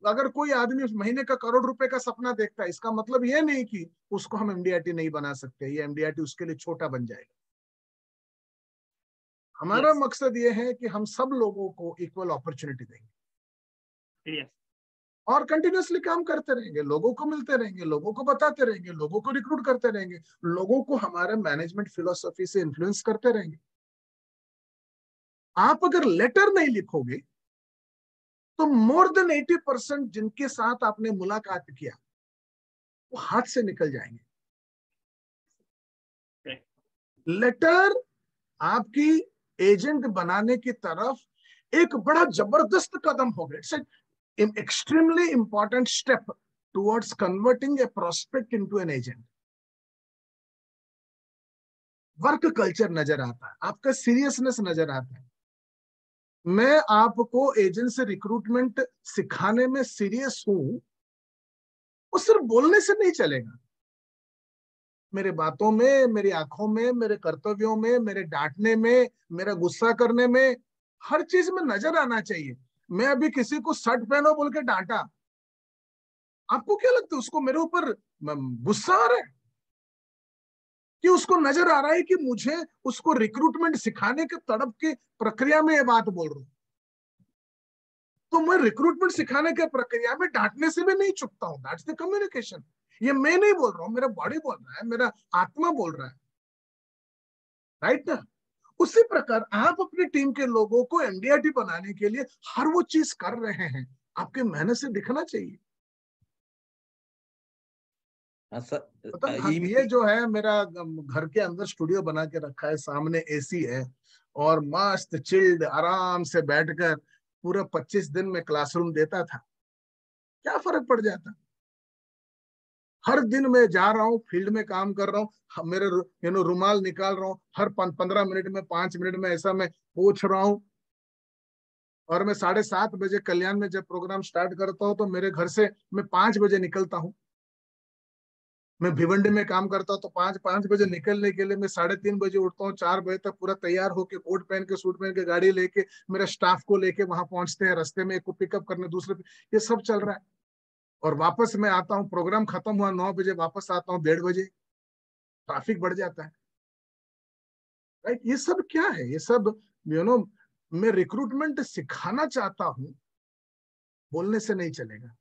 अगर कोई आदमी महीने का करोड़ रुपए का सपना देखता है, इसका मतलब ये नहीं कि उसको हम एमडीआरटी नहीं बना सकते, ये एमडीआरटी उसके लिए छोटा बन जाएगा। हमारा मकसद ये है कि हम सब लोगों को इक्वल अपॉर्चुनिटी देंगे और कंटिन्यूअसली काम करते रहेंगे, लोगों को मिलते रहेंगे, लोगों को बताते रहेंगे, लोगों को रिक्रूट करते रहेंगे, लोगों को हमारे मैनेजमेंट फिलोसफी से इन्फ्लुएंस करते रहेंगे। आप अगर लेटर नहीं लिखोगे तो मोर देन 80% जिनके साथ आपने मुलाकात किया वो हाथ से निकल जाएंगे। लेटर आपकी एजेंट बनाने की तरफ एक बड़ा जबरदस्त कदम होगा। It's an extremely important step towards converting a prospect into an agent. Work culture नजर आता है, आपका सीरियसनेस नजर आता है। मैं आपको एजेंट से रिक्रूटमेंट सिखाने में सीरियस हूं, वो सिर्फ बोलने से नहीं चलेगा। मेरे बातों में, मेरी आंखों में, मेरे कर्तव्यों में, मेरे डांटने में, मेरा गुस्सा करने में, हर चीज में नजर आना चाहिए। मैं अभी किसी को शर्ट पहनो बोल के डांटा, आपको क्या लगता है उसको मेरे ऊपर गुस्सा आ रहा है कि उसको नजर आ रहा है कि मुझे उसको रिक्रूटमेंट सिखाने के तड़प की प्रक्रिया में ये बात बोल रहा हूं? तो मैं रिक्रूटमेंट सिखाने के प्रक्रिया में डांटने से भी नहीं चुकता हूं। That's the communication. ये मैं नहीं बोल रहा हूं, मेरा बॉडी बोल रहा है, मेरा आत्मा बोल रहा है, राइट ना। उसी प्रकार आप अपनी टीम के लोगों को एमडीआरटी बनाने के लिए हर वो चीज कर रहे हैं, आपकी मेहनत से दिखना चाहिए। ये जो है मेरा घर के अंदर स्टूडियो बना के रखा है, सामने एसी है और मस्त चिल्ड आराम से बैठकर पूरा 25 दिन में क्लासरूम देता था, क्या फर्क पड़ जाता। हर दिन मैं जा रहा हूँ, फील्ड में काम कर रहा हूँ, मेरे रुमाल निकाल रहा हूँ, हर 15 मिनट में 5 मिनट में ऐसा मैं पोंछ रहा हूँ। और मैं 7:30 बजे कल्याण में जब प्रोग्राम स्टार्ट करता हूँ तो मेरे घर से मैं 5 बजे निकलता हूँ। मैं भिवंडी में काम करता हूँ तो 5 बजे निकलने के लिए मैं 3:30 बजे उठता हूँ, 4 बजे तक पूरा तैयार होके कोट पहन के सूट पहन के गाड़ी लेके मेरा स्टाफ को लेके वहां पहुंचते हैं, रास्ते में एक को पिकअप करने, दूसरे ये सब चल रहा है। और वापस मैं आता हूँ, प्रोग्राम खत्म हुआ 9 बजे, वापस आता हूँ 1:30 बजे, ट्रैफिक बढ़ जाता है, राइट। ये सब क्या है? ये सब मैं रिक्रूटमेंट सिखाना चाहता हूँ, बोलने से नहीं चलेगा,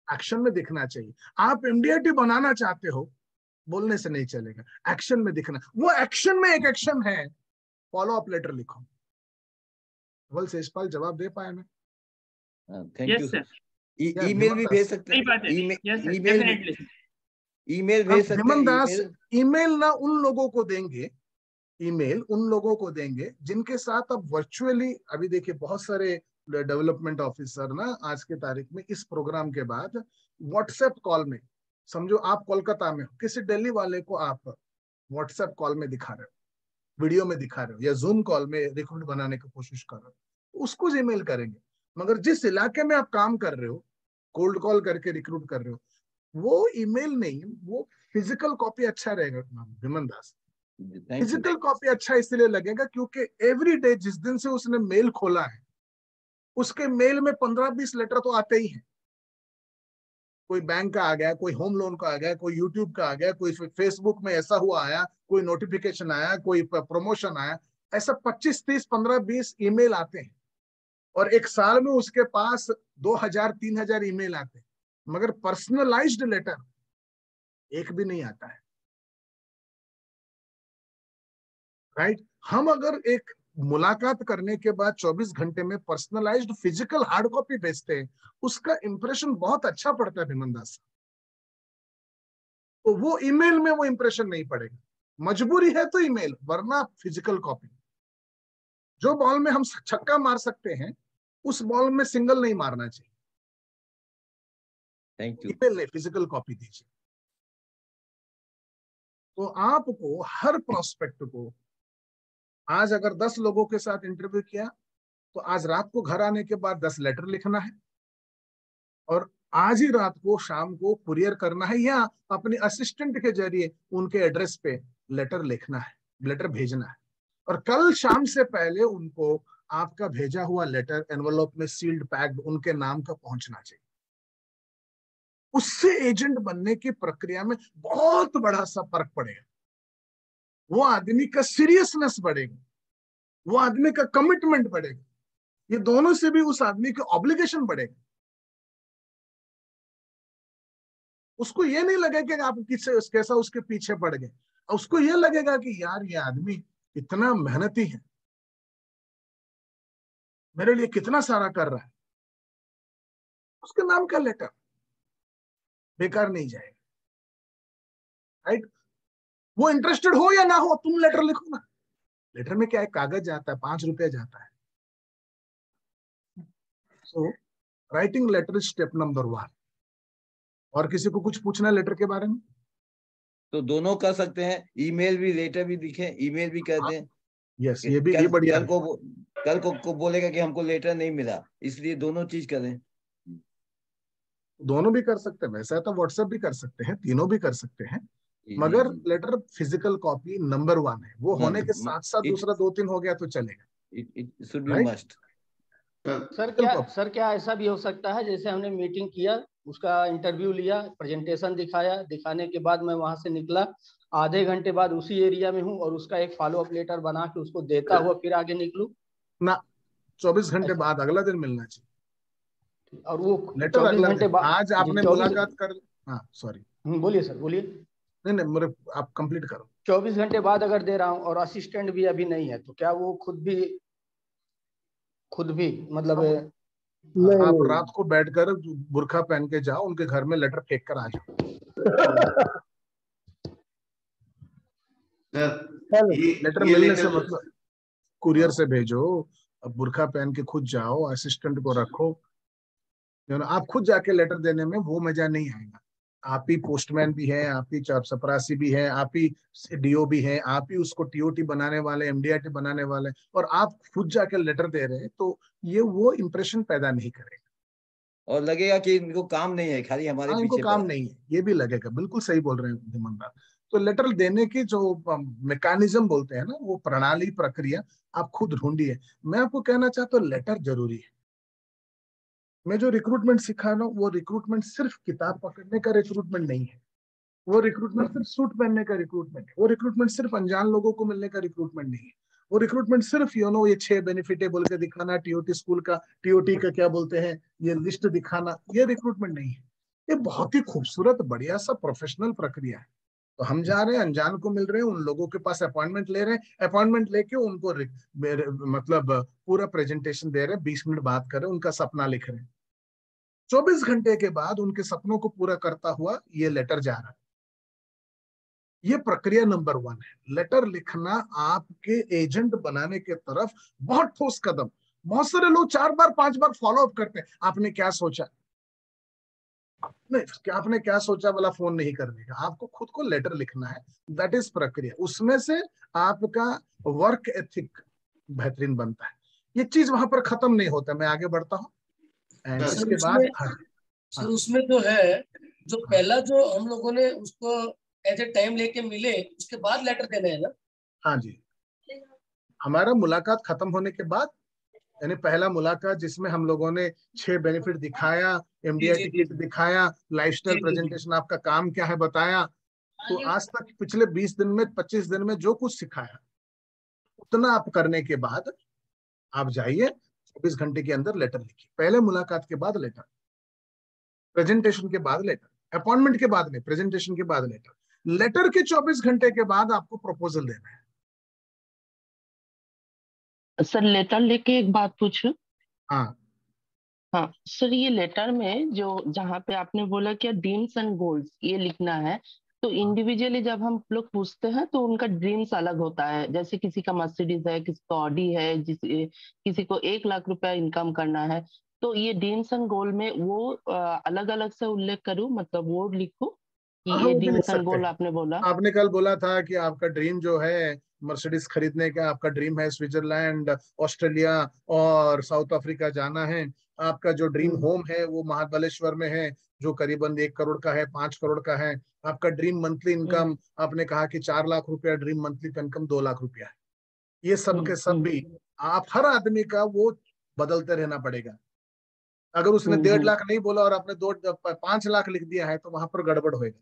एक्शन में दिखना चाहिए। आप एमडीआरटी बनाना चाहते हो, बोलने से नहीं चलेगा, एक्शन में दिखना। वो एक्शन में एक एक्शन है, फॉलो अप लेटर लिखो। धवल शेषपाल जवाब दे पाए मैं? Thank you yes sir, sir. Email भी भेज सकते सही हैं, बात है। Yes sir, definitely. ईमेल भेज सकते हैं। हेमंत दास, ईमेल ना उन लोगों को देंगे, ईमेल उन लोगों को देंगे जिनके साथ अब वर्चुअली, अभी देखिए बहुत सारे डेवलपमेंट ऑफिसर ना आज के तारीख में इस प्रोग्राम के बाद व्हाट्सएप कॉल में, समझो आप कोलकाता में हो, किसी दिल्ली वाले को आप व्हाट्सएप कॉल में दिखा रहे हो, वीडियो में दिखा रहे हो, या जूम कॉल में रिक्रूट बनाने की कोशिश कर रहे हो, उसको ईमेल करेंगे। मगर जिस इलाके में आप काम कर रहे हो, कोल्ड कॉल करके रिक्रूट कर रहे हो, वो ईमेल नहीं, वो फिजिकल कॉपी अच्छा रहेगा। हेमंत दास, फिजिकल कॉपी अच्छा इसलिए लगेगा क्योंकि एवरी डे जिस दिन से उसने मेल खोला है, उसके मेल में 15-20 लेटर तो आते ही हैं। कोई बैंक का आ गया, कोई होम लोन का आ गया, कोई यूट्यूब का आ गया, कोई फेसबुक में ऐसा हुआ आया, कोई नोटिफिकेशन आया, कोई प्रमोशन आया, ऐसा 25, 30, 15, 20 ईमेल आते हैं। और एक साल में उसके पास 2000, 3000 ईमेल आते हैं, मगर पर्सनलाइज्ड लेटर एक भी नहीं आता है। राइट? हम अगर एक मुलाकात करने के बाद 24 घंटे में पर्सनलाइज्ड फिजिकल हार्ड कॉपी भेजते हैं, उसका इंप्रेशन बहुत अच्छा पड़ता है हेमंत दास। तो वो ईमेल में वो इंप्रेशन नहीं पड़ेगा। मजबूरी है तो ईमेल, वरना फिजिकल कॉपी। जो बॉल में हम छक्का मार सकते हैं, उस बॉल में सिंगल नहीं मारना चाहिए। Thank you. ईमेल नहीं, फिजिकल कॉपी दीजिए। तो आपको हर प्रोस्पेक्ट को, आज अगर 10 लोगों के साथ इंटरव्यू किया, तो आज रात को घर आने के बाद 10 लेटर लिखना है, और आज ही रात को शाम को कुरियर करना है, या अपने असिस्टेंट के जरिए उनके एड्रेस पे लेटर लिखना है, लेटर भेजना है। और कल शाम से पहले उनको आपका भेजा हुआ लेटर एनवेलप में सील्ड पैक्ड उनके नाम का पहुंचना चाहिए। उससे एजेंट बनने की प्रक्रिया में बहुत बड़ा सा फर्क पड़ेगा। वो आदमी का सीरियसनेस बढ़ेगा, वो आदमी का कमिटमेंट बढ़ेगा, ये दोनों से भी उस आदमी का ऑब्लिगेशन बढ़ेगा। उसको ये नहीं लगेगा कि आप कैसा उसके पीछे पड़ गए, उसको ये लगेगा कि यार ये आदमी इतना मेहनती है, मेरे लिए कितना सारा कर रहा है। उसके नाम का लेटर बेकार नहीं जाएगा। राइट? वो इंटरेस्टेड हो या ना हो, तुम लेटर लिखो ना। लेटर में क्या है, कागज जाता है, 5 रुपया जाता है। So writing letter is step number 1। और किसी को कुछ पूछना है लेटर के बारे में? तो दोनों कर सकते हैं, ईमेल भी, लेटर भी लिखें, ईमेल भी कर दें। यस, ये भी बढ़िया। कल को बोलेगा कि हमको लेटर नहीं मिला, इसलिए दोनों चीज करें। दोनों भी कर सकते हैं, वैसा है तो व्हाट्सएप भी कर सकते हैं, तीनों भी कर सकते हैं। मगर लेटर फिजिकल कॉपी नंबर 1 है। वो होने के साथ साथ दूसरा 2-3 हो गया तो चलेगा। It should be must. Sir क्या ऐसा भी हो सकता है, जैसे हमने मीटिंग किया, उसका इंटरव्यू लिया, प्रेजेंटेशन दिखाया, दिखाने के बाद मैं वहां से निकला, आधे घंटे बाद उसी एरिया में हूँ और उसका एक फॉलो अप लेटर बना के उसको देता हुआ फिर आगे निकलूं ना? 24 घंटे बाद अगला दिन मिलना चाहिए। और वो लेटर 24 अगला घंटे दिन। बाद आज आपने मुलाकात कर, हाँ सॉरी, बोलिए सर, बोलिए। नहीं मेरे, आप कंप्लीट करो। 24 घंटे बाद अगर दे रहा हूँ और असिस्टेंट भी अभी नहीं है, तो क्या वो खुद भी मतलब आप रात को बैठकर बुरखा पहन के जाओ, उनके घर में लेटर फेंक कर आ जाओ। लेटर मिलने से मतलब कुरियर से भेजो, अब बुरखा पहन के खुद जाओ, असिस्टेंट को रखो। आप खुद जाके लेटर देने में वो मजा नहीं आएगा। आप ही पोस्टमैन भी है, आप ही चपरासी भी है, आप ही डीओ भी है, आप ही उसको टीओटी बनाने वाले, एमडीआरटी बनाने वाले, और आप खुद जाके लेटर दे रहे हैं, तो ये वो इंप्रेशन पैदा नहीं करेगा। और लगेगा कि इनको काम नहीं है, खाली हमारे पीछे इनको काम नहीं है, ये भी लगेगा। बिल्कुल सही बोल रहे हैं ईमानदार। तो लेटर देने की जो मैकेनिज्म बोलते हैं ना, वो प्रणाली, प्रक्रिया आप खुद ढूंढिए। मैं आपको कहना चाहता हूँ लेटर जरूरी है। मैं जो रिक्रूटमेंट सिखा रहा हूँ, वो रिक्रूटमेंट सिर्फ किताब पकड़ने का रिक्रूटमेंट नहीं है। वो रिक्रूटमेंट सिर्फ सूट पहनने का रिक्रूटमेंट है। वो रिक्रूटमेंट सिर्फ अनजान लोगों को मिलने का रिक्रूटमेंट नहीं है। वो रिक्रूटमेंट सिर्फ ये 6 बेनिफिट है बोल के दिखाना, टीओटी स्कूल का, टीओटी का क्या बोलते हैं, ये लिस्ट दिखाना, ये रिक्रूटमेंट नहीं है। ये बहुत ही खूबसूरत, बढ़िया सा प्रोफेशनल प्रक्रिया है। तो हम जा रहे हैं, अनजान को मिल रहे हैं, उन लोगों के पास अपॉइंटमेंट ले रहे हैं, अपॉइंटमेंट लेके उनको मतलब पूरा प्रेजेंटेशन दे रहे हैं, 20 मिनट बात कर रहे हैं, उनका सपना लिख रहे हैं। 24 घंटे के बाद उनके सपनों को पूरा करता हुआ ये लेटर जा रहा है। ये प्रक्रिया नंबर 1 है। लेटर लिखना आपके एजेंट बनाने के तरफ बहुत ठोस कदम। बहुत सारे लोग 4 बार 5 बार फॉलो अप करते हैं, आपने क्या सोचा, नहीं क्या आपने क्या सोचा वाला फोन नहीं करने का, आपको खुद को लेटर लिखना है। दैट इज प्रक्रिया। उसमें से आपका वर्क एथिक बेहतरीन बनता है। ये चीज वहां पर खत्म नहीं होता। मैं आगे बढ़ता हूँ एंड इसके बाद सर उसमें जो है, जो पहला जो हम लोगों ने उसको एज ए टाइम लेके मिले, उसके बाद लेटर देना है ना? हाँ जी, हमारा मुलाकात खत्म होने के बाद, यानी पहला मुलाकात जिसमें हम लोगों ने 6 बेनिफिट दिखाया, एमडीआई टिकट दिखाया, लाइफस्टाइल प्रेजेंटेशन, आपका काम क्या है बताया, तो आज तक पिछले 20 दिन में 25 दिन में जो कुछ सिखाया उतना आप करने के बाद आप जाइए 24 घंटे के अंदर लेटर लिखिए। पहले मुलाकात के बाद लेटर, प्रेजेंटेशन के बाद लेटर, अपॉइंटमेंट के बाद नहीं, प्रेजेंटेशन के बाद लेटर, लेटर के 24 घंटे के बाद आपको प्रपोजल देना है। सर लेटर लेके एक बात पूछूं? हाँ हाँ सर, ये लेटर में जो जहाँ पे आपने बोला कि ड्रीम्स एंड गोल्स ये लिखना है, तो इंडिविजुअली जब हम लोग पूछते हैं तो उनका ड्रीम्स अलग होता है। जैसे किसी का मर्सिडीज है, किसी का ऑडी है, किसी को 1 लाख रुपया इनकम करना है, तो ये ड्रीम्स एंड गोल में वो अलग अलग से उल्लेख करूं, मतलब वो लिखूं कि हाँ, ये वो भी लिख ड्रीम्स एंड सकते गोल हैं। आपने बोला? आपने कल बोला था कि आपका ड्रीम जो है मर्सिडीज खरीदने का, आपका ड्रीम है स्विट्जरलैंड, ऑस्ट्रेलिया और साउथ अफ्रीका जाना है। आपका जो ड्रीम होम है वो महाबलेश्वर में है, जो करीबन 1 करोड़ का है, 5 करोड़ का है। आपका ड्रीम मंथली इनकम, आपने कहा कि 4 लाख रुपया ड्रीम मंथली इनकम 2 लाख रुपया है। ये सब के सब भी आप, हर आदमी का वो बदलते रहना पड़ेगा। अगर उसने 1.5 लाख नहीं बोला और आपने 5 लाख लिख दिया है तो वहां पर गड़बड़ होएगा।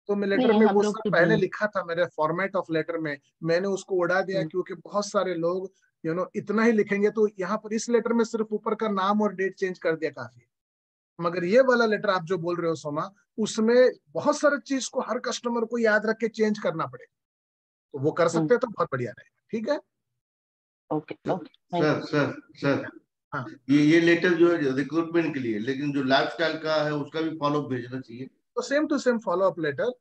तो मैं लेटर नहीं, में हम वो लोग सब तो पहले लिखा था, मेरे फॉर्मेट ऑफ लेटर में मैंने उसको उड़ा दिया, क्योंकि बहुत सारे लोग इतना ही लिखेंगे। तो यहाँ पर इस लेटर में सिर्फ ऊपर का नाम और डेट चेंज कर दिया काफी। मगर ये वाला लेटर आप जो बोल रहे हो सोमा, उसमें बहुत सारे चीज को हर कस्टमर को याद रख के चेंज करना पड़ेगा। तो वो कर सकते हैं तो बहुत बढ़िया रहेगा। ठीक है, ओके ओके। सर हाँ ये लेटर जो है रिक्रूटमेंट के लिए, लेकिन जो लाइफस्टाइल का है उसका भी फॉलो भेजना चाहिए। तो same to same follow up letter.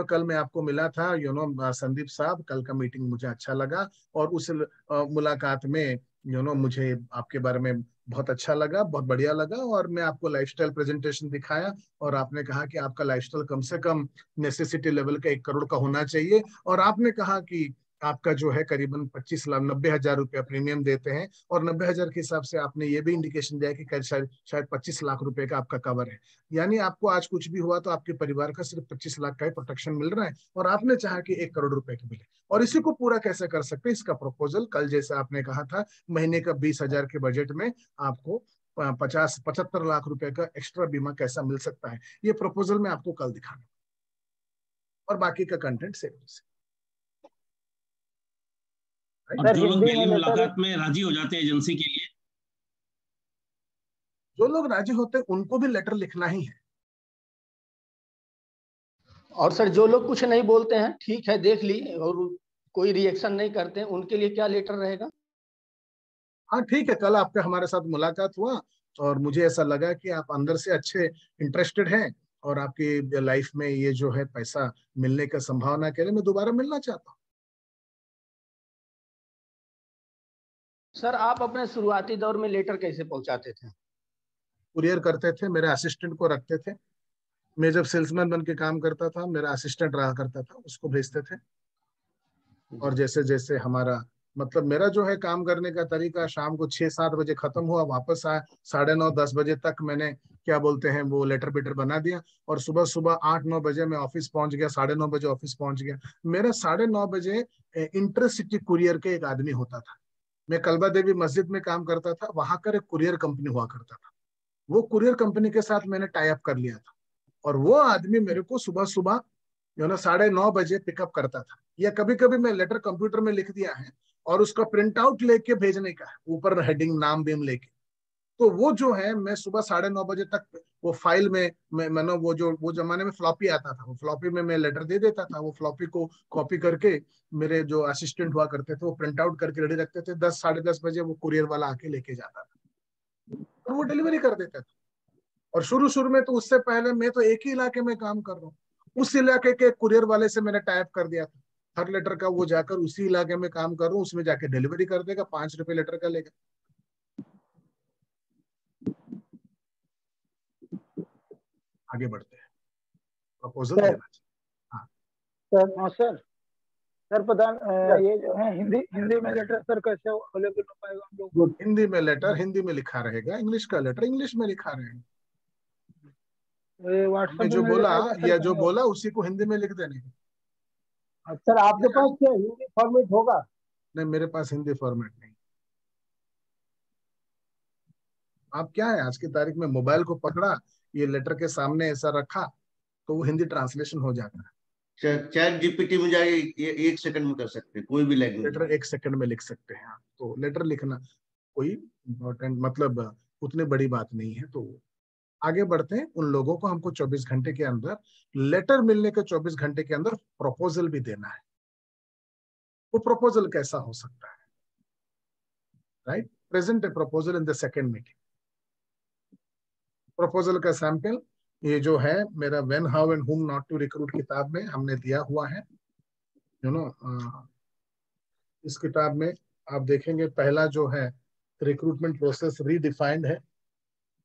कल मैं आपको मिला था संदीप साहब, कल का मीटिंग मुझे अच्छा लगा और उस मुलाकात में मुझे आपके बारे में बहुत अच्छा लगा, बहुत बढ़िया लगा। और मैं आपको लाइफस्टाइल प्रेजेंटेशन दिखाया और आपने कहा कि आपका लाइफस्टाइल कम से कम नेसेसिटी लेवल का 1 करोड़ का होना चाहिए। और आपने कहा कि आपका जो है करीबन 25 लाख 90,000 रुपया प्रीमियम देते हैं, और 90,000 के हिसाब से आपने ये भी इंडिकेशन दिया कि शायद 25 लाख रुपए का आपका कवर है। यानी आपको आज कुछ भी हुआ तो आपके परिवार का सिर्फ 25 लाख का ही प्रोटेक्शन मिल रहा है, और आपने चाहा कि 1 करोड़ रुपए की मिले। और इसी को पूरा कैसे कर सकते हैं, इसका प्रपोजल कल जैसे आपने कहा था, महीने का 20,000 के बजट में आपको 75 लाख रुपए का एक्स्ट्रा बीमा कैसा मिल सकता है, ये प्रपोजल मैं आपको कल दिखाना, और बाकी का कंटेंट सेम। और जो लोग पहली मुलाकात में राजी हो जाते हैं एजेंसी के लिए, जो लोग राजी होते हैं उनको भी लेटर लिखना ही है। और सर जो लोग कुछ नहीं बोलते हैं, ठीक है देख ली, और कोई रिएक्शन नहीं करते हैं, उनके लिए क्या लेटर रहेगा? हाँ ठीक है, कल आपका हमारे साथ मुलाकात हुआ और मुझे ऐसा लगा कि आप अंदर से अच्छे इंटरेस्टेड हैं, और आपकी लाइफ में ये जो है पैसा मिलने का संभावना के लिए मैं दोबारा मिलना चाहता हूँ। सर आप अपने शुरुआती दौर में लेटर कैसे पहुंचाते थे? कुरियर करते थे, मेरे असिस्टेंट को रखते थे। मैं जब सेल्समैन बन के काम करता था, मेरा असिस्टेंट रहा करता था, उसको भेजते थे। और जैसे जैसे हमारा मतलब मेरा जो है काम करने का तरीका, शाम को 6-7 बजे खत्म हुआ, वापस आया 9:30-10 बजे तक मैंने क्या बोलते हैं वो लेटर बेटर बना दिया, और सुबह सुबह 8-9 बजे मैं ऑफिस पहुंच गया, 9:30 बजे ऑफिस पहुंच गया। मेरा 9:30 बजे इंटरसिटी कुरियर के एक आदमी होता था, मैं कलबा देवी मस्जिद में काम करता था, वहां कर एक कुरियर कंपनी हुआ करता था। वो कुरियर कंपनी के साथ मैंने टाई अप कर लिया था, और वो आदमी मेरे को सुबह सुबह 9:30 बजे पिकअप करता था। या कभी कभी मैं लेटर कंप्यूटर में लिख दिया है और उसका प्रिंट आउट लेके भेजने का है, ऊपर हेडिंग नाम बीम लेके, तो वो जो है मैं सुबह 9:30 बजे तक वो फाइल में मैंने वो जमाने में फ्लॉपी आता था, वो फ्लॉपी में मैं लेटर दे देता था, वो फ्लॉपी को कॉपी करके मेरे जो असिस्टेंट हुआ करते थे वो प्रिंट आउट करके रेडी रखते थे। 10 साढ़े 10 बजे वो कुरियर वाला आके लेके जाता था और वो डिलीवरी कर देता था। और शुरू शुरू में तो उससे पहले मैं तो एक ही इलाके में काम कर रहा हूँ, उस इलाके के कुरियर वाले से मैंने टाइप कर दिया था, हर लेटर का वो जाकर उसी इलाके में काम कर रहा हूँ, उसमें जाके डिलीवरी कर देगा, 5 रुपए लेटर का लेगा। आगे बढ़ते हैं, प्रपोजल देना चाहिए। हाँ सर, सर प्रधान ये जो है हिंदी में लेटर सर कैसे अवेलेबल हो पाएगा हम लोग? हिंदी में लेटर हिंदी में लिखा रहेगा, इंग्लिश का लेटर इंग्लिश में लिखा रहेगा। व्हाट्सएप जो में बोला या जो कहीं बोला उसी को हिंदी में लिख देने का। सर आपके पास क्या हिंदी फॉर्मेट होगा? नहीं, मेरे पास हिंदी फॉर्मेट नहीं। आप क्या है, आज की तारीख में मोबाइल को पकड़ा, ये लेटर के सामने ऐसा रखा तो वो हिंदी ट्रांसलेशन हो जाता है। चैट जीपीटी में जाके 1 सेकंड में कर सकते हैं, कोई भी लैंग्वेज लेटर 1 सेकंड में लिख सकते हैं आप। तो लेटर लिखना कोई इम्पोर्टेंट मतलब उतनी बड़ी बात नहीं है। तो आगे बढ़ते हैं, उन लोगों को हमको 24 घंटे के अंदर, लेटर मिलने के 24 घंटे के अंदर प्रपोजल भी देना है। वो प्रपोजल कैसा हो सकता है? Right, present a proposal in the second meeting. Proposal का सैंपल ये जो है मेरा when how and whom not to recruit किताब में हमने दिया हुआ है। यू नो इस किताब में आप देखेंगे पहला जो है रिक्रूटमेंट प्रोसेस रीडिफाइंड है।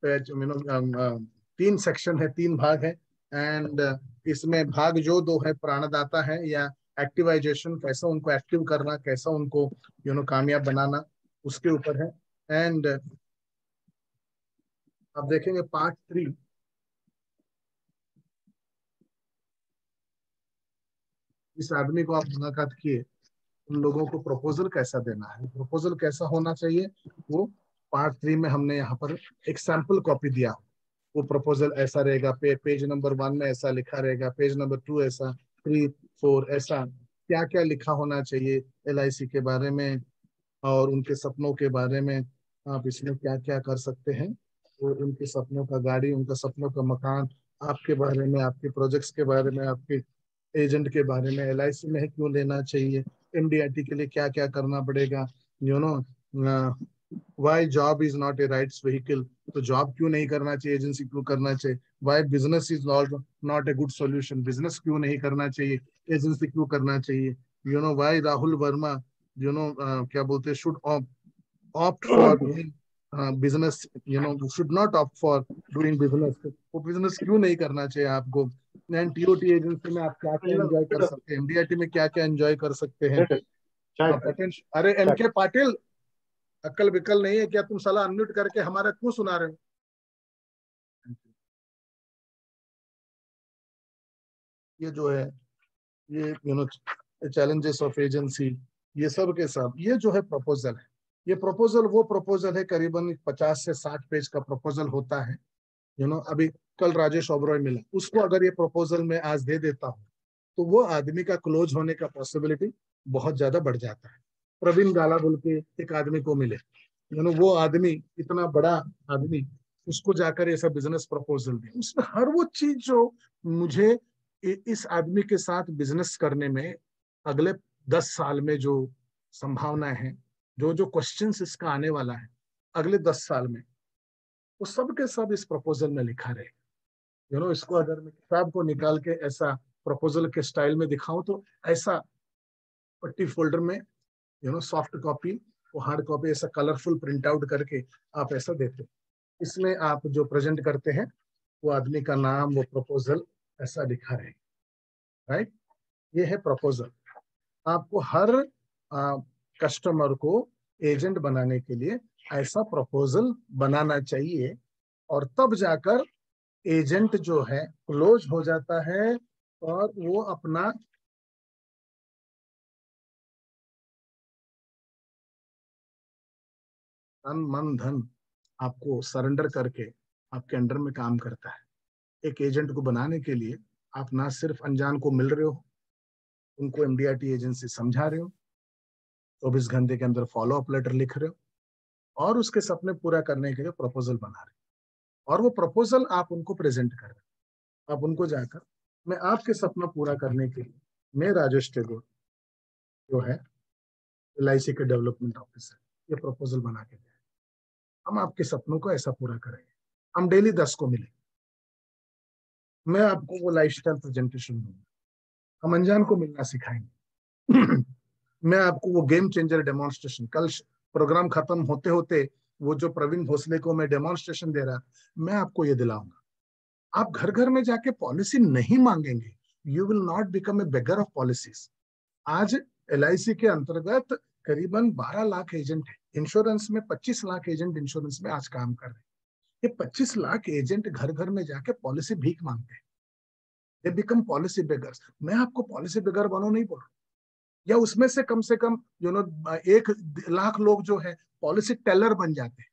3 सेक्शन है, 3 भाग है। एंड इसमें भाग जो 2 है प्राणदाता है या एक्टिवाइजेशन, कैसा उनको एक्टिव करना, कैसा उनको कामयाब बनाना, उसके ऊपर है। एंड आप देखेंगे पार्ट 3 इस आदमी को आप मुलाकात किए, उन लोगों को प्रपोजल कैसा देना है, प्रपोजल कैसा होना चाहिए, वो पार्ट 3 में हमने यहाँ पर एक सैंपल कॉपी दिया। वो प्रपोजल ऐसा रहेगा, पेज नंबर 1 में ऐसा लिखा रहेगा, पेज नंबर 2 ऐसा, 3, 4 ऐसा, क्या क्या लिखा होना चाहिए LIC के बारे में और उनके सपनों के बारे में, आप इसमें क्या क्या कर सकते हैं, और उनके सपनों का गाड़ी, उनका सपनों का मकान, आपके बारे में, आपके प्रोजेक्ट्स के बारे में, आपके एजेंट के बारे में, LIC में क्यों लेना चाहिए, MDRT के लिए क्या क्या करना पड़ेगा, why job is not a rights vehicle, तो जॉब क्यों नहीं करना चाहिए, एजेंसी क्यों करना चाहिए, why business is not a good solution, business क्यों नहीं करना चाहिए, एजेंसी क्यों करना चाहिए, वाई राहुल वर्मा क्या बोलते हैं should opt for doing business, should not opt for doing business, वो बिजनेस क्यों नहीं करना चाहिए आपको। एंड TOT एजेंसी में आप क्या क्या एंजॉय कर सकते हैं, MDRT में क्या क्या एंजॉय कर सकते हैं। अरे MK पाटिल, अक्ल विकल नहीं है क्या? तुम साला अनम्यूट करके हमारा क्यों सुना रहे हो? ये जो है ये चैलेंजेस ऑफ एजेंसी, ये सब के सब ये जो है प्रपोजल है। ये प्रपोजल वो प्रपोजल है करीबन 50 से 60 पेज का प्रपोजल होता है। अभी कल राजेश ओबरॉय मिला, उसको अगर ये प्रपोजल में आज दे देता हूँ तो वो आदमी का क्लोज होने का पॉसिबिलिटी बहुत ज्यादा बढ़ जाता है। प्रवीण गाला बोल के एक आदमी को मिले, वो आदमी इतना बड़ा आदमी, उसको जाकर ऐसा बिजनेस प्रपोजल दिया, उसमें हर वो चीज जो मुझे इस आदमी के साथ बिजनेस करने में अगले 10 साल में जो संभावना है, जो जो क्वेश्चंस इसका आने वाला है अगले 10 साल में, वो सब के सब इस प्रपोजल में लिखा रहे। इसको अगर मैं किताब को निकाल के ऐसा प्रपोजल के स्टाइल में दिखाऊं तो ऐसा पट्टी फोल्डर में सॉफ्ट कॉपी, वो हार्ड कॉपी, ऐसा कलरफुल प्रिंट आउट करके आप ऐसा देते, इसमें आप जो प्रेजेंट करते हैं वो आदमी का नाम, वो प्रपोजल ऐसा लिखा रहे। राइट, ये है प्रपोजल। आपको हर कस्टमर को एजेंट बनाने के लिए ऐसा प्रपोजल बनाना चाहिए, और तब जाकर एजेंट जो है क्लोज हो जाता है और वो अपना तन मन धन आपको सरेंडर करके आपके अंडर में काम करता है। एक एजेंट को बनाने के लिए आप ना सिर्फ अनजान को मिल रहे हो, उनको MDRT एजेंसी समझा रहे हो, 24 घंटे के अंदर फॉलो अप लेटर लिख रहे हो, और उसके सपने पूरा करने के लिए प्रपोजल बना रहे हैं और वो प्रपोजल आप उनको प्रेजेंट कर रहे हैं। आप उनको जाकर मैं आपके सपना पूरा करने के लिए, मैं राजेश टेगोर जो है LIC के डेवलपमेंट ऑफिसर, ये प्रपोजल बना के दे, हम आपके सपनों को ऐसा पूरा करेंगे। हम डेली 10 को मिलेंगे, मैं आपको वो लाइफस्टाइल प्रेजेंटेशन दूंगा, हम अनजान को मिलना सिखाएंगे मैं आपको वो गेम चेंजर डेमोन्स्ट्रेशन, कल प्रोग्राम खत्म होते होते वो जो प्रवीण भोसले को मैं डेमोन्स्ट्रेशन दे रहा, मैं आपको ये दिलाऊंगा। आप घर घर में जाके पॉलिसी नहीं मांगेंगे, you will not become a beggar of policies. आज LIC के अंतर्गत करीबन 12 लाख एजेंट है, इंश्योरेंस में 25 लाख एजेंट इंश्योरेंस में आज काम कर रहे हैं। ये 25 लाख एजेंट घर घर में जाके पॉलिसी भीख मांगते हैं, दे बिकम पॉलिसी बेगर्स। मैं आपको पॉलिसी बेगर बनो नहीं बोल रहा, या उसमें से कम 1 लाख लोग जो है पॉलिसी टेलर बन जाते हैं।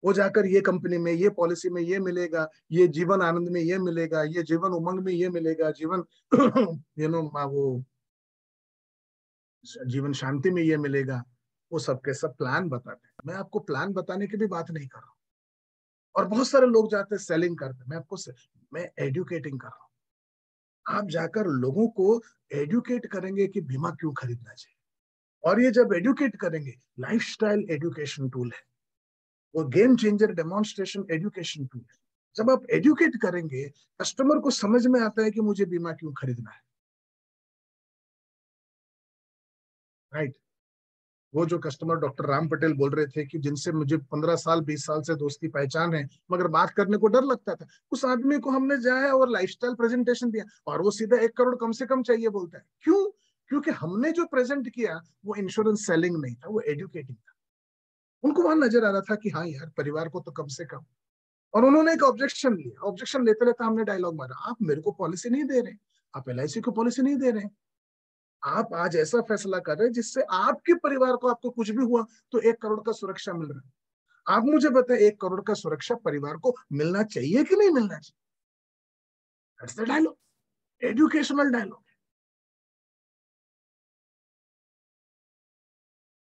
वो जाकर ये कंपनी में, ये पॉलिसी में ये मिलेगा, ये जीवन आनंद में ये मिलेगा, ये जीवन उमंग में ये मिलेगा, जीवन वो जीवन शांति में ये मिलेगा, वो सबके सब प्लान बताते हैं। मैं आपको प्लान बताने की भी बात नहीं कर रहा हूँ। और बहुत सारे लोग जाते हैं सेलिंग करते, मैं एडुकेटिंग कर रहा हूँ। आप जाकर लोगों को एडुकेट करेंगे कि बीमा क्यों खरीदना चाहिए, और ये जब एडुकेट करेंगे, लाइफस्टाइल एडुकेशन टूल है वो, game changer demonstration education tool है। जब आप एडुकेट करेंगे, कस्टमर को समझ में आता है कि मुझे बीमा क्यों खरीदना है, राइट। वो जो कस्टमर डॉक्टर राम पटेल बोल रहे थे कि जिनसे मुझे 15 साल 20 साल से दोस्ती पहचान है, मगर बात करने को डर लगता था, उस आदमी को हमने जाया और लाइफस्टाइल प्रेजेंटेशन दिया और वो सीधा 1 करोड़ कम से कम चाहिए बोलता है। क्यों? क्योंकि हमने जो प्रेजेंट किया वो इंश्योरेंस सेलिंग नहीं था, वो एडुकेटिंग था। उनको वहां नजर आ रहा था कि हाँ यार, परिवार को तो कम से कम। और उन्होंने एक ऑब्जेक्शन लिया, ऑब्जेक्शन लेते लेते हमने डायलॉग मारा, आप मेरे को पॉलिसी नहीं दे रहे, आप LIC को पॉलिसी नहीं दे रहे, आप आज ऐसा फैसला कर रहे हैं जिससे आपके परिवार को, आपको कुछ भी हुआ तो 1 करोड़ का सुरक्षा मिल रहा है। आप मुझे बताएं, 1 करोड़ का सुरक्षा परिवार को मिलना चाहिए कि नहीं मिलना चाहिए? That's the dialogue, educational dialogue,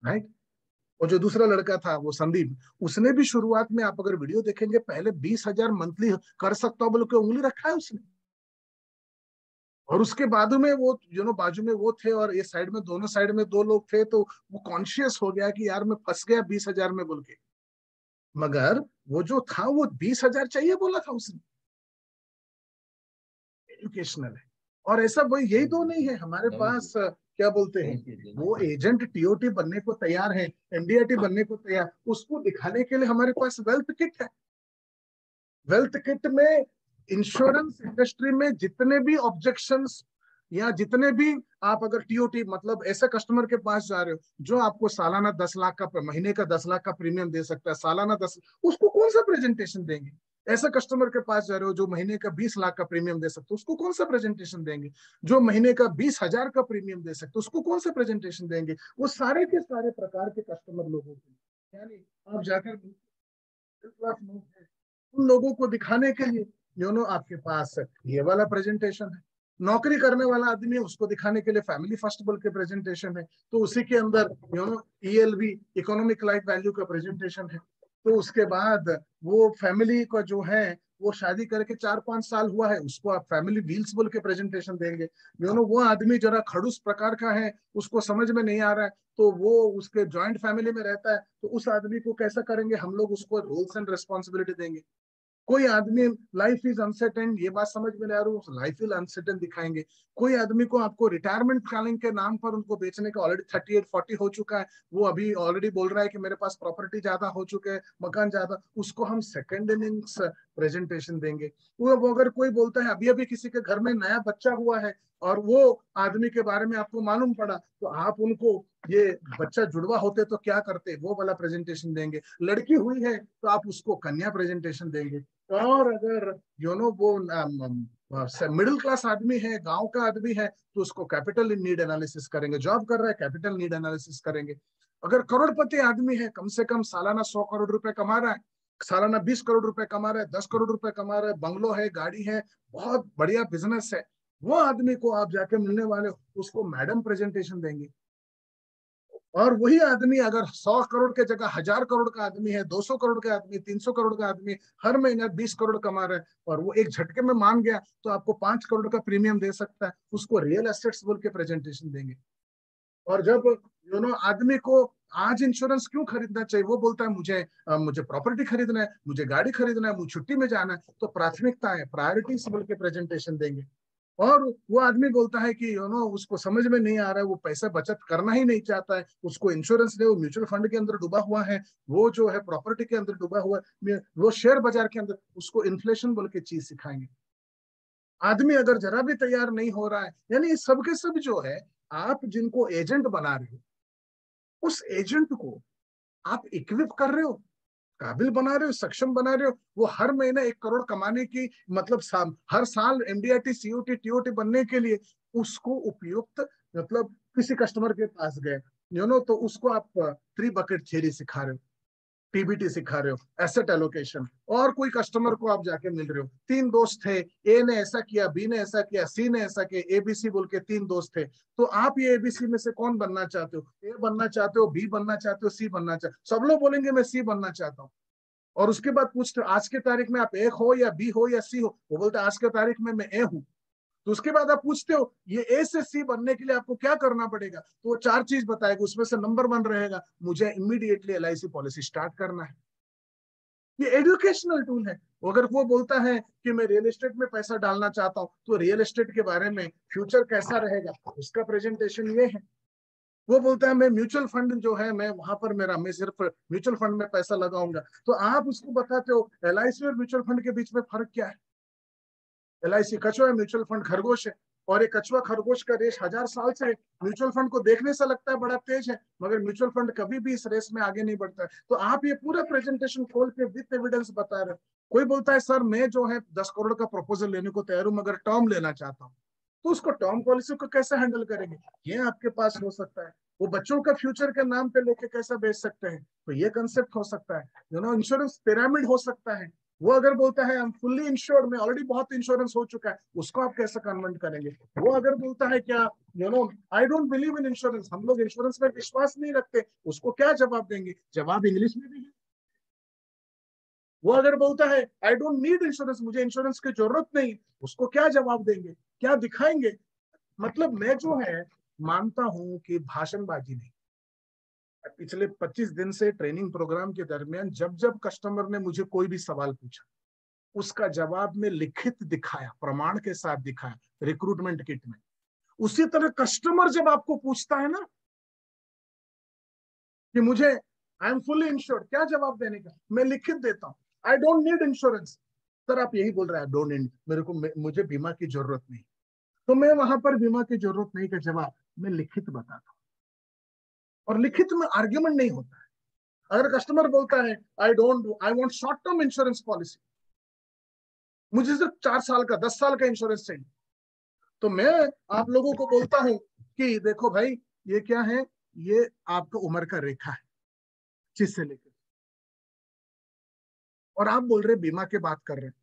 right. और जो दूसरा लड़का था वो संदीप, उसने भी शुरुआत में, आप अगर वीडियो देखेंगे, पहले 20,000 मंथली कर सकता हूं बोल के उंगली रखा है उसने, और उसके बाद में वो बाजू में वो थे और ये साइड में, दोनों साइड में 2 लोग थे, तो वो कॉन्शियस हो गया कि यार मैं फंस गया 20,000 में बोल के। मगर वो जो था वो 20,000 चाहिए बोला था उसने। एजुकेशनल है। और ऐसा वो यही तो नहीं है हमारे पास, क्या बोलते हैं, वो एजेंट TOT बनने को तैयार है, MDRT बनने को तैयार, उसको दिखाने के लिए हमारे पास वेल्थ किट है। वेल्थ किट में इंश्योरेंस इंडस्ट्री में जितने भी ऑब्जेक्शंस या जितने भी आप अगर TOT, मतलब ऐसे कस्टमर के पास जा रहे हो जो आपको सालाना 10 लाख का, महीने का 10 लाख का प्रीमियम दे सकता है, सालाना 10, उसको कौन सा प्रेजेंटेशन देंगे? ऐसा कस्टमर के पास जा रहे हो जो महीने का 20 लाख का प्रीमियम दे सकते हो, उसको कौन सा प्रेजेंटेशन देंगे? जो महीने का 20,000 का प्रीमियम दे सकते हो, उसको कौन सा प्रेजेंटेशन देंगे? वो सारे के सारे प्रकार के कस्टमर लोगों के, यानी आप जाकर उन लोगों को दिखाने के लिए आपके पास ये वाला प्रेजेंटेशन है। नौकरी करने वाला आदमी है, उसको दिखाने के लिए फैमिली फर्स्ट बोल के प्रेजेंटेशन है, तो उसी के अंदर ELV, इकोनॉमिक लाइफ वैल्यू का प्रेजेंटेशन है। तो उसके बाद वो फैमिली का जो है, वो शादी करके 4-5 साल हुआ है, उसको आप फैमिली व्हील्स बोल के प्रेजेंटेशन देंगे। वो आदमी जरा खड़ूस प्रकार का है, उसको समझ में नहीं आ रहा है, तो वो उसके जॉइंट फैमिली में रहता है, तो उस आदमी को कैसा करेंगे हम लोग, उसको रोल्स एंड रिस्पॉन्सिबिलिटी देंगे। कोई आदमी लाइफ इज अनसर्टेन, ये बात समझ में नहीं आ रही, लाइफ इज अनसर्टेन दिखाएंगे। कोई आदमी को आपको रिटायरमेंट प्लानिंग के नाम पर उनको बेचने का ऑलरेडी 38-40 हो चुका है, वो अभी ऑलरेडी बोल रहा है कि मेरे पास प्रॉपर्टी ज्यादा हो चुके हैं, मकान ज्यादा, उसको हम सेकंड इनिंग्स प्रेजेंटेशन देंगे। वो अगर कोई बोलता है अभी अभी किसी के घर में नया बच्चा हुआ है और वो आदमी के बारे में आपको मालूम पड़ा, तो आप उनको ये बच्चा जुड़वा होते तो क्या करते, वो वाला प्रेजेंटेशन देंगे। लड़की हुई है तो आप उसको कन्या प्रेजेंटेशन देंगे। और अगर वो मिडिल क्लास आदमी है, गांव का आदमी है, तो उसको कैपिटल नीड एनालिसिस करेंगे। जॉब कर रहा है, कैपिटल नीड एनालिसिस करेंगे। अगर करोड़पति आदमी है, कम से कम सालाना 100 करोड़ रुपए कमा रहा है, सालाना 20 करोड़ रुपए कमा रहा है, 10 करोड़ रुपए कमा रहा है, बंगलो है, गाड़ी है, बहुत बढ़िया बिजनेस है, वो आदमी को आप जाके मिलने वाले, उसको मैडम प्रेजेंटेशन देंगे। और वही आदमी अगर 100 करोड़ के जगह 1000 करोड़ का आदमी है, 200 करोड़ का आदमी, 300 करोड़ का आदमी हर महीने 20 करोड़ कमा रहा है और वो एक झटके में मान गया तो आपको 5 करोड़ का प्रीमियम दे सकता है, उसको रियल एसेट्स बोल के प्रेजेंटेशन देंगे। और जब आदमी को आज इंश्योरेंस क्यों खरीदना चाहिए, वो बोलता है मुझे प्रॉपर्टी खरीदना है, मुझे गाड़ी खरीदना है, मुझे छुट्टी में जाना है, तो प्राथमिकता है प्रायोरिटीज बोल के प्रेजेंटेशन देंगे। और वो आदमी बोलता है कि उसको समझ में नहीं आ रहा है, वो पैसा बचत करना ही नहीं चाहता है, उसको इंश्योरेंस नहीं, वो म्यूचुअल फंड के अंदर डूबा हुआ है, वो जो है प्रॉपर्टी के अंदर डूबा हुआ है, वो शेयर बाजार के अंदर, उसको इन्फ्लेशन बोल के चीज सिखाएंगे। आदमी अगर जरा भी तैयार नहीं हो रहा है, यानी सबके सब जो है, आप जिनको एजेंट बना रहे हो, उस एजेंट को आप इक्विप कर रहे हो, काबिल बना रहे हो, सक्षम बना रहे हो, वो हर महीने 1 करोड़ कमाने की मतलब हर साल MDRT COT TOT बनने के लिए उसको उपयुक्त मतलब किसी कस्टमर के पास गए तो उसको आप 3 बकेट थ्योरी सिखा रहे हो, TBT सिखा रहे हो, एसेट एलोकेशन। और कोई कस्टमर को आप जाके मिल रहे हो, 3 दोस्त थे, ए ने ऐसा किया, बी ने ऐसा किया, सी ने ऐसा किया, ABC बोल के 3 दोस्त थे, तो आप ये ABC में से कौन बनना चाहते हो, ए बनना चाहते हो, बी बनना चाहते हो, सी बनना चाहते हो? सब लोग बोलेंगे मैं सी बनना चाहता हूँ। और उसके बाद पूछते हो आज के तारीख में आप ए हो या बी हो या सी हो, वो बोलते आज के तारीख में मैं ए हूँ। तो उसके बाद आप पूछते हो ये ए से सी बनने के लिए आपको क्या करना पड़ेगा, तो वो 4 चीज बताएगा, उसमें से नंबर 1 रहेगा मुझे इमीडिएटली LIC पॉलिसी स्टार्ट करना है। ये एजुकेशनल टूल है। अगर वो बोलता है कि मैं रियल एस्टेट में पैसा डालना चाहता हूँ, तो रियल एस्टेट के बारे में फ्यूचर कैसा रहेगा उसका प्रेजेंटेशन ये है। वो बोलता है मैं म्यूचुअल फंड जो है मैं वहां पर मैं सिर्फ म्यूचुअल फंड में पैसा लगाऊंगा, तो आप उसको बताते हो LIC और म्यूचुअल फंड के बीच में फर्क क्या है। LIC कछुआ है, म्यूचुअल फंड खरगोश है, और एक कछुआ खरगोश का रेस 1000 साल से म्यूचुअल फंड को देखने से लगता है बड़ा तेज है, मगर म्यूचुअल फंड कभी भी इस रेस में आगे नहीं बढ़ता है। तो आप ये पूरा प्रेजेंटेशन खोल के विद एविडेंस बता रहे हो। कोई बोलता है सर मैं जो है 10 करोड़ का प्रपोजल लेने को तैयार हूं मगर टर्म लेना चाहता हूँ, तो उसको टर्म पॉलिसी को कैसे हैंडल करेंगे, ये आपके पास हो सकता है। वो बच्चों का फ्यूचर के नाम पे लेके कैसा बेच सकते हैं, तो ये कंसेप्ट हो सकता है। इंश्योरेंस पिरामिड हो सकता है। वो अगर बोलता है आई एम फुल्ली इंश्योर्ड, में ऑलरेडी बहुत इंश्योरेंस हो चुका है, उसको आप कैसे कन्वर्ट करेंगे। वो अगर बोलता है क्या I don't believe in insurance, हम लोग इंश्योरेंस में विश्वास नहीं रखते, उसको क्या जवाब देंगे, जवाब इंग्लिश में भी है। वो अगर बोलता है आई डोंट नीड इंश्योरेंस, मुझे इंश्योरेंस की जरूरत नहीं, उसको क्या जवाब देंगे, क्या दिखाएंगे। मतलब मैं जो है मानता हूं कि भाषणबाजी नहीं। पिछले 25 दिन से ट्रेनिंग प्रोग्राम के दरमियान जब जब कस्टमर ने मुझे कोई भी सवाल पूछा, उसका जवाब में लिखित दिखाया, प्रमाण के साथ दिखाया रिक्रूटमेंट किट में। उसी तरह कस्टमर जब आपको पूछता है ना कि मुझे आई एम फुली इंश्योर्ड, क्या जवाब देने का, मैं लिखित देता हूं I don't need insurance. Sir आप यही बोल रहे हैं डोंट नीड, मुझे बीमा की जरूरत नहीं, तो मैं वहां पर बीमा की जरूरत नहीं का जवाब मैं लिखित बताता हूं, और लिखित में आर्ग्यूमेंट नहीं होता है। अगर कस्टमर बोलता है I want short term insurance policy, मुझे सिर्फ 4 साल का 10 साल का इंश्योरेंस चाहिए, तो मैं आप लोगों को बोलता हूं कि देखो भाई ये क्या है, ये आपका उम्र का रेखा है 25 से लेकर, और आप बोल रहे बीमा की बात कर रहे हैं।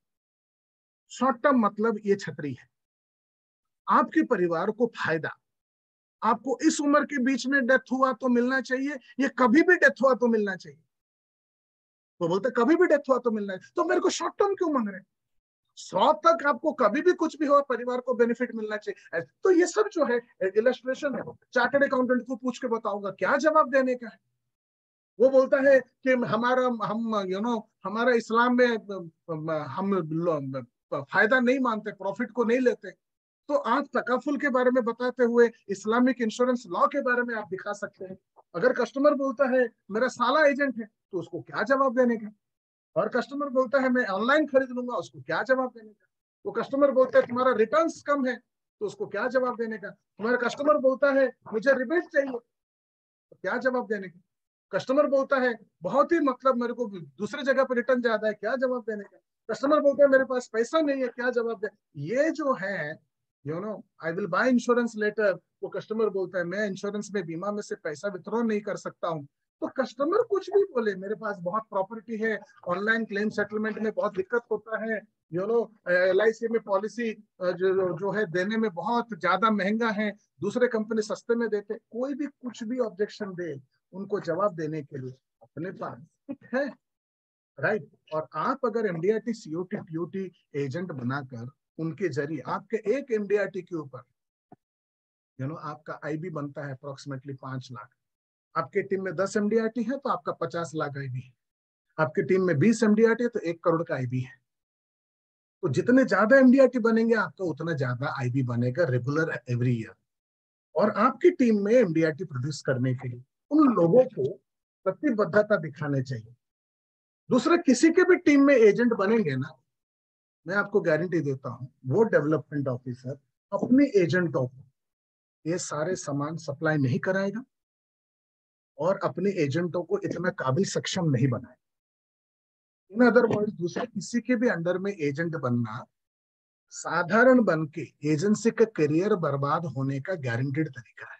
शॉर्ट टर्म मतलब ये छतरी है, आपके परिवार को फायदा, आपको इस उम्र के बीच में डेथ हुआ तो मिलना चाहिए, ये कभी भी डेथ हुआ तो मिलना चाहिए। वो बोलते कभी भी डेथ हुआ तो मिलना चाहिए, तो मेरे को शॉर्ट टर्म क्यों मांग रहे हैं। 100 तक आपको कभी भी कुछ भी हो परिवार को बेनिफिट मिलना चाहिए। तो ये सब जो है इलस्ट्रेशन है, चार्टर्ड अकाउंटेंट को पूछ के बताऊंगा क्या जवाब देने का है। वो बोलता है कि हमारा इस्लाम में हम फायदा नहीं मानते, प्रॉफिट को नहीं लेते, तो आप तकाफुल के बारे में बताते हुए इस्लामिक इंश्योरेंस लॉ के बारे में आप दिखा सकते हैं। अगर कस्टमर बोलता है मेरा साला एजेंट है, तो उसको क्या जवाब देने का। और कस्टमर बोलता है मैं ऑनलाइन खरीद लूंगा, उसको क्या जवाब देने का। वो कस्टमर बोलता है तुम्हारा रिटर्न्स कम है, तो उसको क्या जवाब देने का। तुम्हारा कस्टमर बोलता है मुझे रिबेट चाहिए, तो क्या जवाब देने का। कस्टमर बोलता है बहुत ही मतलब मेरे को दूसरी जगह पर रिटर्न ज्यादा है, क्या जवाब देने का। कस्टमर बोलता है मेरे पास पैसा नहीं है, क्या जवाब दे। ये जो है I will buy insurance letter, वो कस्टमर बोलता है मैं इंश्योरेंस में बीमा में से पैसा वितरण नहीं कर सकता हूँ, तो कस्टमर कुछ भी बोले, मेरे पास बहुत प्रॉपर्टी है, ऑनलाइन क्लेम सेटलमेंट में बहुत दिक्कत होता है, LIC में पॉलिसी जो है देने में बहुत ज्यादा महंगा है, दूसरे कंपनी सस्ते में देते, कोई भी कुछ भी ऑब्जेक्शन दे, उनको जवाब देने के लिए अपने पास है, राइट। और आप अगर MDRT COT TOT एजेंट बनाकर उनके जरिए आपके एक MDRT के ऊपर आपका IB बनता है अप्रोक्सीमेटली 5 लाख, आपके टीम में 10 MDRT है तो आपका 50 लाख IB है, आपकी टीम में 20 MDRT है तो 1 करोड़ का IB है। तो जितने ज्यादा MDRT बनेंगे आपका उतना ज्यादा IB बनेगा रेगुलर एवरी ईयर। और आपकी टीम में MDRT प्रोड्यूस करने के लिए उन लोगों को प्रतिबद्धता दिखाने चाहिए। दूसरा, किसी के भी टीम में एजेंट बनेंगे ना, मैं आपको गारंटी देता हूं वो डेवलपमेंट ऑफिसर अपने एजेंटों को ये सारे सामान सप्लाई नहीं कराएगा और अपने एजेंटों को इतना काबिल सक्षम नहीं बनाएगा। इन अदर वर्ड्स, दूसरे किसी के भी अंडर में एजेंट बनना साधारण बन के एजेंसी का करियर बर्बाद होने का गारंटेड तरीका है।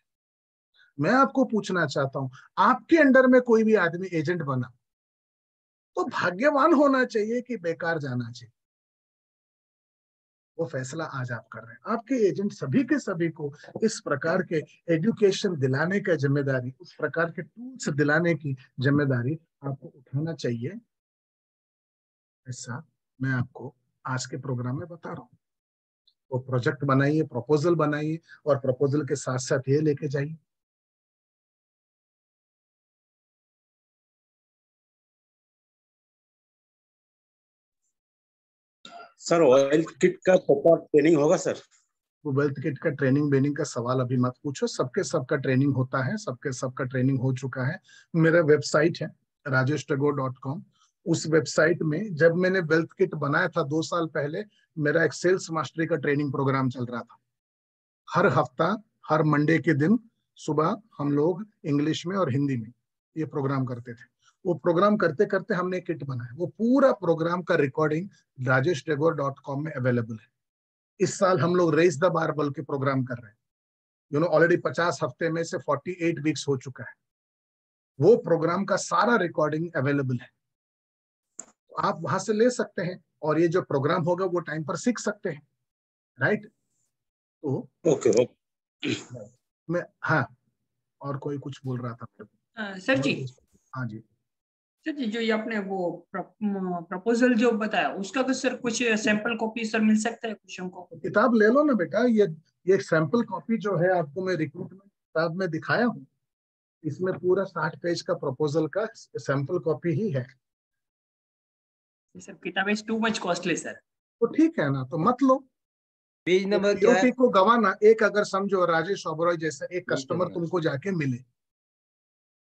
मैं आपको पूछना चाहता हूं, आपके अंडर में कोई भी आदमी एजेंट बना तो भाग्यवान होना चाहिए कि बेकार जाना चाहिए? वो फैसला आज आप कर रहे हैं। आपके एजेंट सभी के सभी को इस प्रकार के एजुकेशन दिलाने का जिम्मेदारी, उस प्रकार के टूल्स दिलाने की जिम्मेदारी आपको उठाना चाहिए। ऐसा मैं आपको आज के प्रोग्राम में बता रहा हूँ। वो प्रोजेक्ट बनाइए, प्रपोजल बनाइए और प्रपोजल के साथ साथ ये लेके जाइए। सर वेल्थ किट का प्रॉपर ट्रेनिंग होगा सर? वो वेल्थ किट का ट्रेनिंग का सवाल अभी मत पूछो, सबका ट्रेनिंग होता है, सबका ट्रेनिंग हो चुका है। मेरा वेबसाइट है rajeshtagoe.com। उस वेबसाइट में जब मैंने वेल्थ किट बनाया था 2 साल पहले, मेरा एक सेल्स मास्टरी का ट्रेनिंग प्रोग्राम चल रहा था। हर हफ्ता, हर मंडे के दिन सुबह हम लोग इंग्लिश में और हिंदी में ये प्रोग्राम करते थे। वो प्रोग्राम करते करते हमने किट बनाया। वो पूरा प्रोग्राम का रिकॉर्डिंग rajeshtagoe.com में अवेलेबल है। इस साल हम लोग रेस द बार बोल के प्रोग्राम कर रहे हैं। ऑलरेडी 50 हफ्ते में से 48 वीक्स हो चुका है। वो प्रोग्राम का सारा रिकॉर्डिंग अवेलेबल है, तो आप वहां से ले सकते हैं और ये जो प्रोग्राम होगा वो टाइम पर सीख सकते हैं, राइट। तो ओके। मैं, हाँ, और कोई कुछ बोल रहा था सर जी। हाँ जी सर जी, जो ये आपने वो प्रपोजल जो बताया उसका कुछ सर कुछ सैंपल कॉपी सर मिल सकता है कुछ हमको? किताब ले लो ना बेटा। ये सैंपल कॉपी जो है आपको मैं रिक्रूटमेंट किताब में दिखाया हूँ। इसमें पूरा 60 पेज का प्रपोजल का सैंपल कॉपी ही है। सर किताब is too much costly sir. तो ठीक है ना, तो मत लो। पेज नंबर क्या है? को गवाना, एक अगर समझो राजेश ओबरॉय जैसा एक कस्टमर तुमको जाके मिले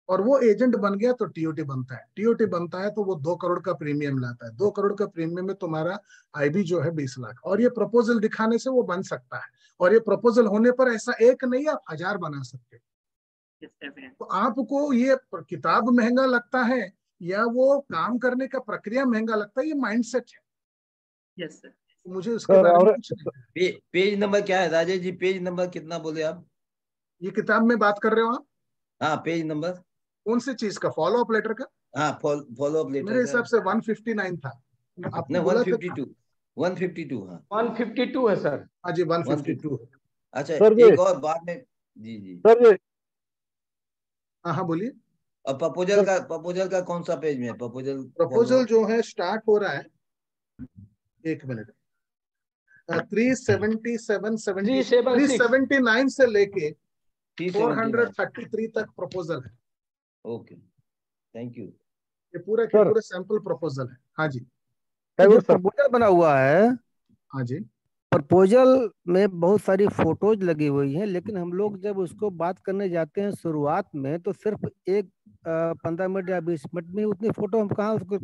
और वो एजेंट बन गया तो TOT बनता है। TOT बनता है तो वो 2 करोड़ का प्रीमियम लाता है। 2 करोड़ का प्रीमियम में तुम्हारा IB जो है 20 लाख। और ये प्रपोजल दिखाने से वो बन सकता है। और ये प्रपोजल होने पर ऐसा एक नहीं, आप 1000 बना सकते हो। तो आपको ये किताब महंगा लगता है या वो काम करने का प्रक्रिया महंगा लगता है, ये माइंडसेट है। Yes sir. मुझे उसके बारे में कुछ नहीं। पेज नंबर क्या है राजेश जी? पेज नंबर कितना बोले आप? ये किताब में बात कर रहे हो आप? हाँ, पेज नंबर कौन सी चीज का? फॉलो अप लेटर का? हाँ, फॉलो अप लेटर मेरे हिसाब से 159 था। आपने 152 हाँ 152 है सर। हाँ जी 152 है। अच्छा, एक और बात में जी सर हाँ बोलिए। और प्रपोजल का कौन सा पेज में है? प्रपोजल जो है स्टार्ट हो रहा है, एक मिनट, 379 से लेके 433 तक प्रपोजल है। Okay, thank you. ये पूरा के पूरा सैंपल प्रपोजल है। हाँ जी। जो प्रपोजल बना हुआ है, हाँ जी, प्रपोजल में बहुत सारी फोटोज लगी हुई हैं, लेकिन हम लोग जब उसको बात करने जाते हैं शुरुआत में तो सिर्फ 15 मिनट या 20 मिनट में उतनी फोटो हम कहाँ उसको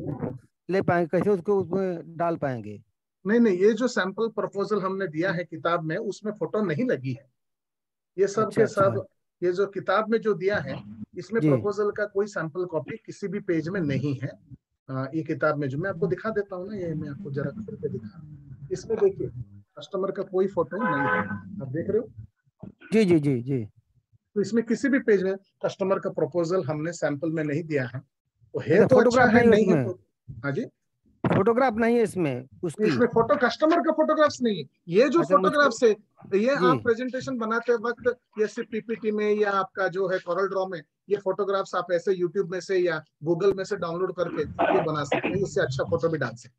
ले पाएंगे, कैसे उसको उसमें डाल पाएंगे? नहीं, ये जो सैंपल प्रपोजल हमने दिया है किताब में, उसमें फोटो नहीं लगी है। ये सब के सब, ये जो किताब में जो दिया है इसमें प्रपोजल का कोई सैंपल कॉपी किसी भी पेज में नहीं है। ये किताब में जो मैं आपको दिखा देता हूँ ना, ये मैं आपको जरा खोल के दिखा, इसमें देखिए कस्टमर का कोई फोटो नहीं है। आप देख रहे हो? जी जी जी जी। तो तो इसमें किसी भी पेज में कस्टमर का प्रपोजल हमने सैंपल में नहीं दिया है, तो है तो अच्छा है, नहीं है तो हाँ जी फोटोग्राफ नहीं है इसमें उसकी, इसमें फोटो कस्टमर का फोटोग्राफ्स नहीं है। ये जो फोटोग्राफ्स है ये आप प्रेजेंटेशन बनाते वक्त ये सिर्फ पीपीटी में या आपका जो है कॉरल ड्रॉ में ये फोटोग्राफ्स आप ऐसे यूट्यूब में से या गूगल में से डाउनलोड करके ये बना सकते हैं, इससे अच्छा फोटो भी डाल सकते हैं।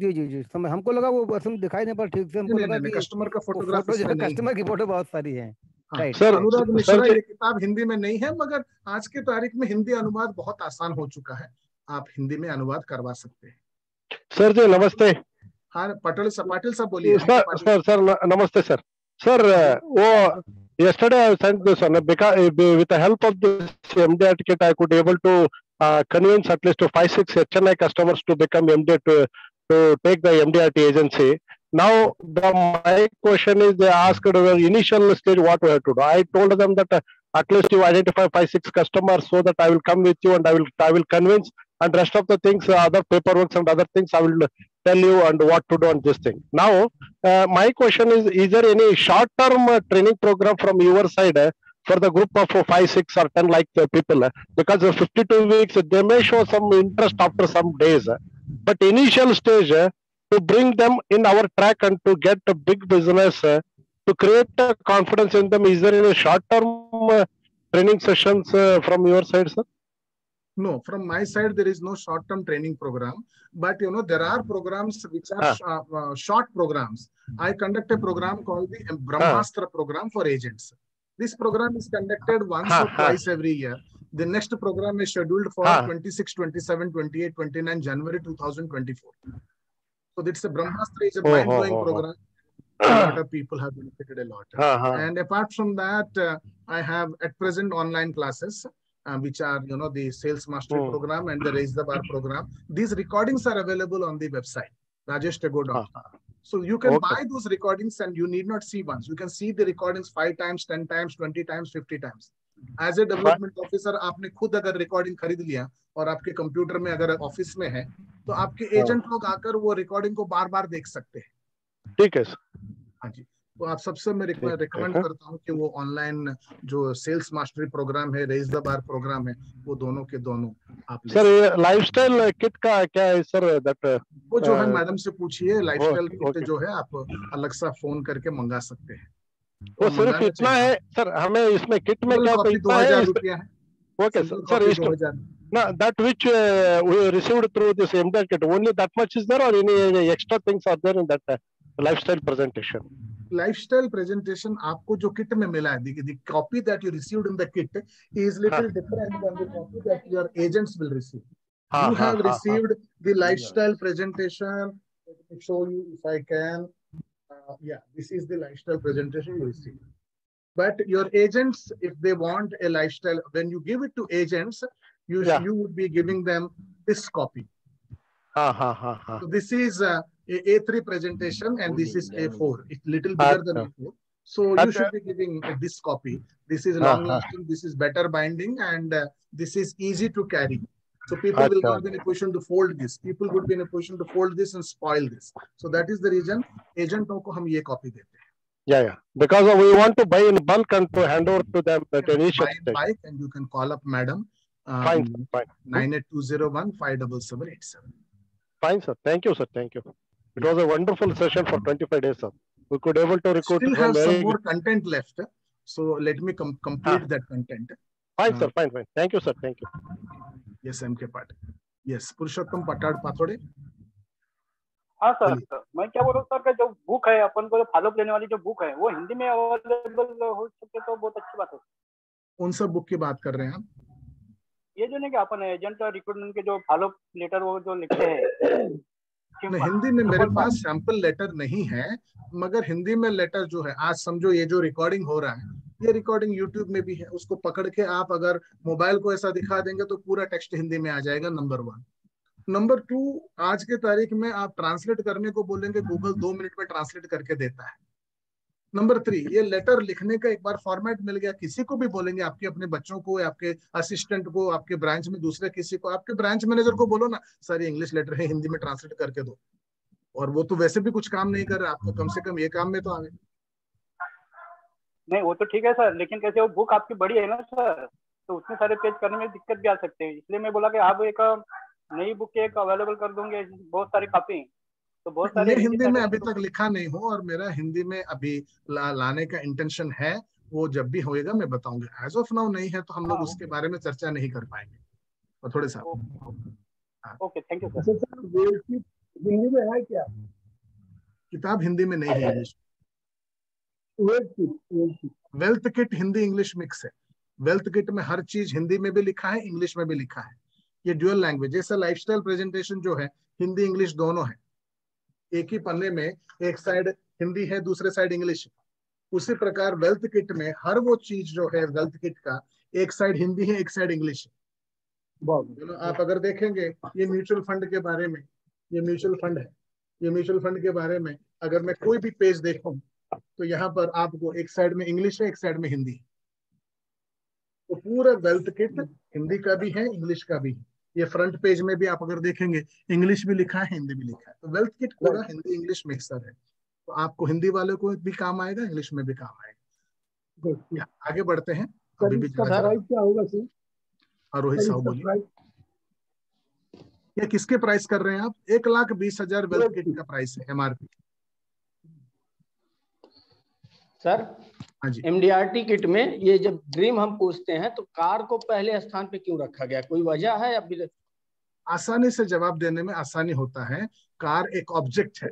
जी जी जी समझ, हमको लगा वो दिखाई नहीं पड़ा ठीक से, हमको लगा कि कस्टमर का फोटोग्राफ कस्टमर की फोटो बहुत सारी है। सर अनुराग मिश्रा ये किताब हिंदी में नहीं है, मगर आज के तारीख में हिंदी अनुवाद बहुत आसान हो चुका है, आप हिंदी में अनुवाद करवा सकते हैं। सर जी नमस्ते। हाँ पाटिल साहब बोलिए। सर नमस्ते सर। सर वो yesterday I sent this one because with the help of this MDR ticket I could able to convince at least 5-6 HNI customers to become MD to take the MDRT agency. Now my question is, they asked the initial stage what we have to do. I told them that at least you identify 5-6 customers so that I will come with you and I will convince, and rest of the things, other paperwork and other things I will tell you and what to do on this thing. Now my question is there any short term training program from your side for the group of 5, 6 or 10 like people? Because 52 weeks they may show some interest after some days, but initial stage to bring them in our track and to get a big business, to create confidence in them, is there any short term training sessions from your side, sir? No, from my side there is no short term training program, but you know there are programs which are short programs. I conduct a program called the Brahmastra program for agents. This program is conducted once or twice every year. The next program is scheduled for 26, 27, 28, 29 January 2024. So it's a Brahmastra is a mind-blowing program. A lot of people have benefited a lot. And apart from that, I have at present online classes, which are, you know, the Sales Mastery program and the Raise the Bar program. These recordings are available on the website, rajeshtago.com. So you can buy those recordings and you need not see once. You can see the recordings 5 times, 10 times, 20 times, 50 times. As a development officer, आपने खुद अगर recording खरीद लिया और आपके computer में अगर office में है, तो आपके एजेंट लोग आकर वो रिकॉर्डिंग को बार बार देख सकते हैं। ठीक है हाँ जी, तो आप सबसे मैं रिकमेंड करता हूँ कि वो ऑनलाइन जो सेल्स मास्टरी प्रोग्राम है, रेज द बार प्रोग्राम है, वो दोनों के दोनों आप ले। सर लाइफस्टाइल किट का क्या है सर? दैट वो जो है मैडम से पूछिए, लाइफस्टाइल किट जो है आप अलग सा फोन करके मंगा सकते हैं। वो सिर्फ इतना है सर, हमें इसमें किट में क्या 2000 रुपया है। Okay sir, now that which we received through this MDR kit, only that much is there or any extra things are there in that lifestyle presentation? Lifestyle presentation आपको जो किट में मिला है, the copy that you received in the kit is little different than the copy that your agents will receive. You have received the lifestyle presentation. Let me show you if I can. Yeah, this is the lifestyle presentation you receive. But your agents, if they want a lifestyle, when you give it to agents, you would be giving them this copy. So this is a A3 presentation and this is A4. It's little bigger than A4. So you should be giving this copy. This is long lasting, this is better binding, and this is easy to carry. So people will not be in a position to fold this. People would be in a position to fold this and spoil this. So that is the reason agentों को हम ये copy देते हैं. Yeah. Because we want to buy in bulk and to hand over to them at initial stage. Buy and you can call up Madam. Fine. 98201-57787. Fine, sir. Thank you, sir. Thank you. It was a wonderful session for 25 days, sir. We could able to recruit. Still have some more content left. So let me complete that content. Fine, sir. Fine. Thank you, sir. Thank you. Yes, MK Pathode. Yes, Purushottam Pathode. हाँ sir, मैं क्या बोल रहा हूँ sir का जो book है अपन को, जो फॉलो लेने वाली जो बुक है वो हिंदी में अवेलेबल हो सके तो बहुत अच्छी बात है। कौन सा बुक की बात कर रहे हैं आप? ये जो नहीं कि अपन एजेंट और रिक्रूटमेंट के जो फॉलो लेटर वो जो लिखते हैं। हिंदी में मेरे पास सैंपल लेटर नहीं है, मगर हिंदी में लेटर जो है, आज समझो ये जो रिकॉर्डिंग हो रहा है, ये रिकॉर्डिंग यूट्यूब में भी है। उसको पकड़ के आप अगर मोबाइल को ऐसा दिखा देंगे तो पूरा टेक्स्ट हिंदी में आ जाएगा, नंबर 1। नंबर 2, आज के तारीख में आप ट्रांसलेट करने को बोलेंगे, गूगल 2 मिनट में ट्रांसलेट करके देता है। नंबर 3, ये लेटर लिखने का एक बार फॉर्मेट मिल गया, किसी को भी बोलेंगे, आपके अपने बच्चों को, आपके असिस्टेंट को, आपके ब्रांच में दूसरे किसी को, आपके ब्रांच मैनेजर को बोलो ना, सर ये इंग्लिश लेटर है, हिंदी में ट्रांसलेट करके दो। और वो तो वैसे भी कुछ काम नहीं कर रहा, आपको कम से कम ये काम में तो आवे। नहीं वो तो ठीक है सर, लेकिन कैसे वो बुक आपकी बड़ी है ना सर, तो उतने सारे पेज करने में दिक्कत भी आ सकते हैं, इसलिए मैं बोला कि आप एक नई बुक एक अवेलेबल कर दूंगे, बहुत सारी कॉपी, तो बहुत सारे मैं हिंदी में साइड अभी तक लिखा नहीं हूँ, और मेरा हिंदी में अभी लाने का इंटेंशन है। वो जब भी होएगा मैं बताऊंगा, एज ऑफ नाउ नहीं है तो हम लोग उसके बारे में चर्चा नहीं कर पाएंगे, और थोड़े सा। Okay, thank you sir. Sir Hindi में है क्या? किताब हिंदी में नहीं है, English. Wealth kit Hindi English mix है। वेल्थ किट में हर चीज हिंदी में भी लिखा है, इंग्लिश में भी लिखा है। ये ड्यूअल लैंग्वेज, जैसे लाइफस्टाइल प्रेजेंटेशन जो है हिंदी इंग्लिश दोनों है, एक ही पन्ने में एक साइड हिंदी है, दूसरे साइड इंग्लिश है। उसी प्रकार वेल्थ किट में हर वो चीज जो है वेल्थ किट का, एक साइड हिंदी है, एक साइड इंग्लिश है। आप अगर देखेंगे ये म्यूचुअल फंड के बारे में, ये म्यूचुअल फंड है, ये म्यूचुअल फंड के बारे में अगर मैं कोई भी पेज देखूं तो यहाँ पर आपको एक साइड में इंग्लिश है, एक साइड में हिंदी है। तो पूरा वेल्थ किट हिंदी का भी है, इंग्लिश का भी है। ये फ्रंट पेज में भी आप अगर देखेंगे इंग्लिश भी लिखा है, हिंदी भी लिखा है। तो वेल्थ किट पूरा हिंदी इंग्लिश मिक्सर है, तो आपको हिंदी वाले को भी काम आएगा, इंग्लिश में भी काम आएगा। आगे बढ़ते हैं। अभी भी प्राइस क्या होगा सर? रोहित साहब बोलिए, ये किसके प्राइस कर रहे हैं आप? 1,20,000 वेल्थ किट का प्राइस है, MRP। सर हाँ जी, MDRT किट में ये जब ड्रीम हम पूछते हैं तो कार को पहले स्थान पे क्यों रखा गया, कोई वजह है? अभी आसानी से जवाब देने में आसानी होता है। कार एक ऑब्जेक्ट है,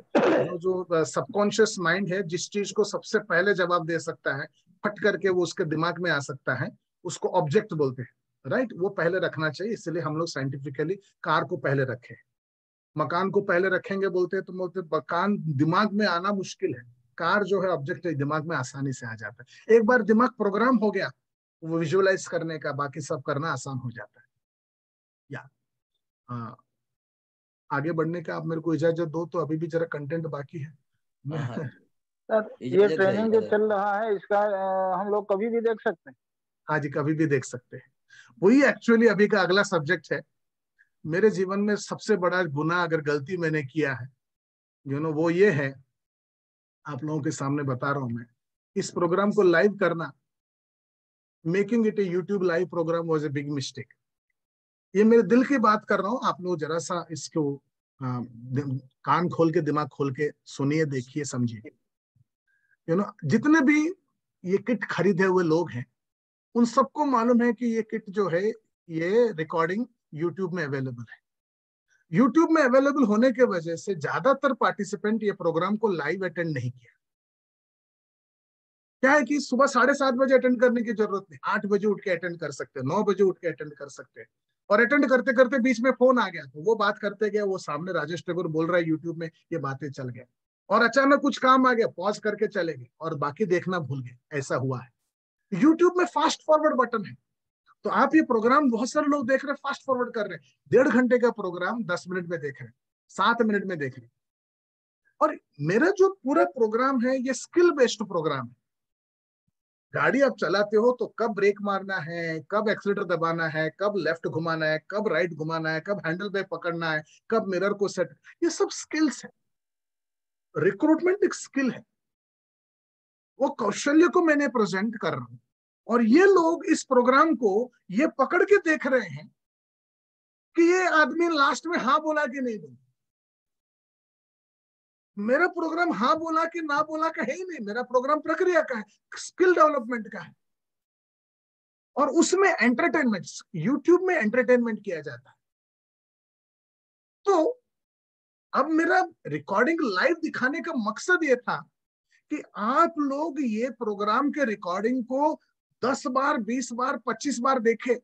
जो सबकॉन्शियस माइंड है, जिस चीज को सबसे पहले जवाब दे सकता है, फट करके वो उसके दिमाग में आ सकता है, उसको ऑब्जेक्ट बोलते हैं, राइट। वो पहले रखना चाहिए, इसलिए हम लोग साइंटिफिकली कार को पहले रखे। मकान को पहले रखेंगे बोलते हैं, तो बोलते मकान दिमाग में आना मुश्किल है, कार जो है ऑब्जेक्ट है, दिमाग में आसानी से आ जाता है। एक बार दिमाग प्रोग्राम हो गया वो विजुअलाइज करने का, बाकी सब करना आसान हो जाता है। या आगे बढ़ने का आप मेरे को इजाजत दो, तो अभी भी जरा कंटेंट बाकी है। सर ये ट्रेनिंग जो चल रहा है इसका हम लोग कभी भी देख सकते हैं? हाँ जी, कभी भी देख सकते हैं। वही एक्चुअली अभी का अगला सब्जेक्ट है। मेरे जीवन में सबसे बड़ा गुनाह अगर गलती मैंने किया है, वो ये है, आप लोगों के सामने बता रहा हूं मैं, इस प्रोग्राम को लाइव करना, making it a YouTube live programme was a big mistake. ये मेरे दिल की बात कर रहा हूँ, आप लोग जरा सा इसको कान खोल के दिमाग खोल के सुनिए, देखिए, समझिए। जितने भी ये किट खरीदे हुए लोग हैं उन सबको मालूम है कि ये किट जो है ये रिकॉर्डिंग यूट्यूब में अवेलेबल है। यूट्यूब में अवेलेबल होने के वजह से ज्यादातर पार्टिसिपेंट ये प्रोग्राम को लाइव अटेंड नहीं किया। क्या है कि सुबह 7:30 बजे अटेंड करने की जरूरत नहीं, 8 बजे उठ के अटेंड कर सकते हैं, 9 बजे उठ के अटेंड कर सकते हैं। और अटेंड करते करते बीच में फोन आ गया तो वो बात करते गए, वो सामने राजेश ठाकुर बोल रहा है यूट्यूब में, ये बातें चल गए, और अचानक कुछ काम आ गया, पॉज करके चले गए और बाकी देखना भूल गए। ऐसा हुआ है। यूट्यूब में फास्ट फॉरवर्ड बटन है, तो आप ये प्रोग्राम बहुत सारे लोग देख रहे हैं, फास्ट फॉरवर्ड कर रहे हैं। 1.5 घंटे का प्रोग्राम 10 मिनट में देख रहे हैं, 7 मिनट में देख रहे हैं। और मेरा जो पूरा प्रोग्राम है ये स्किल बेस्ड प्रोग्राम है। गाड़ी आप चलाते हो तो कब ब्रेक मारना है, कब एक्सीलरेटर दबाना है, कब लेफ्ट घुमाना है, कब राइट घुमाना है, कब हैंडल पे पकड़ना है, कब मिरर को सेट, ये सब स्किल्स है। रिक्रूटमेंट एक स्किल है, वो कौशल्य को मैंने प्रेजेंट कर रहा हूं, और ये लोग इस प्रोग्राम को ये पकड़ के देख रहे हैं कि ये आदमी लास्ट में हाँ बोला कि नहीं बोला। मेरा प्रोग्राम हाँ बोला कि ना बोला का है ही नहीं, मेरा प्रोग्राम प्रक्रिया का है, स्किल डेवलपमेंट का है। और उसमें एंटरटेनमेंट, यूट्यूब में एंटरटेनमेंट किया जाता है। तो अब मेरा रिकॉर्डिंग लाइव दिखाने का मकसद ये था कि आप लोग ये प्रोग्राम के रिकॉर्डिंग को 10 बार, 20 बार, 25 बार देखे।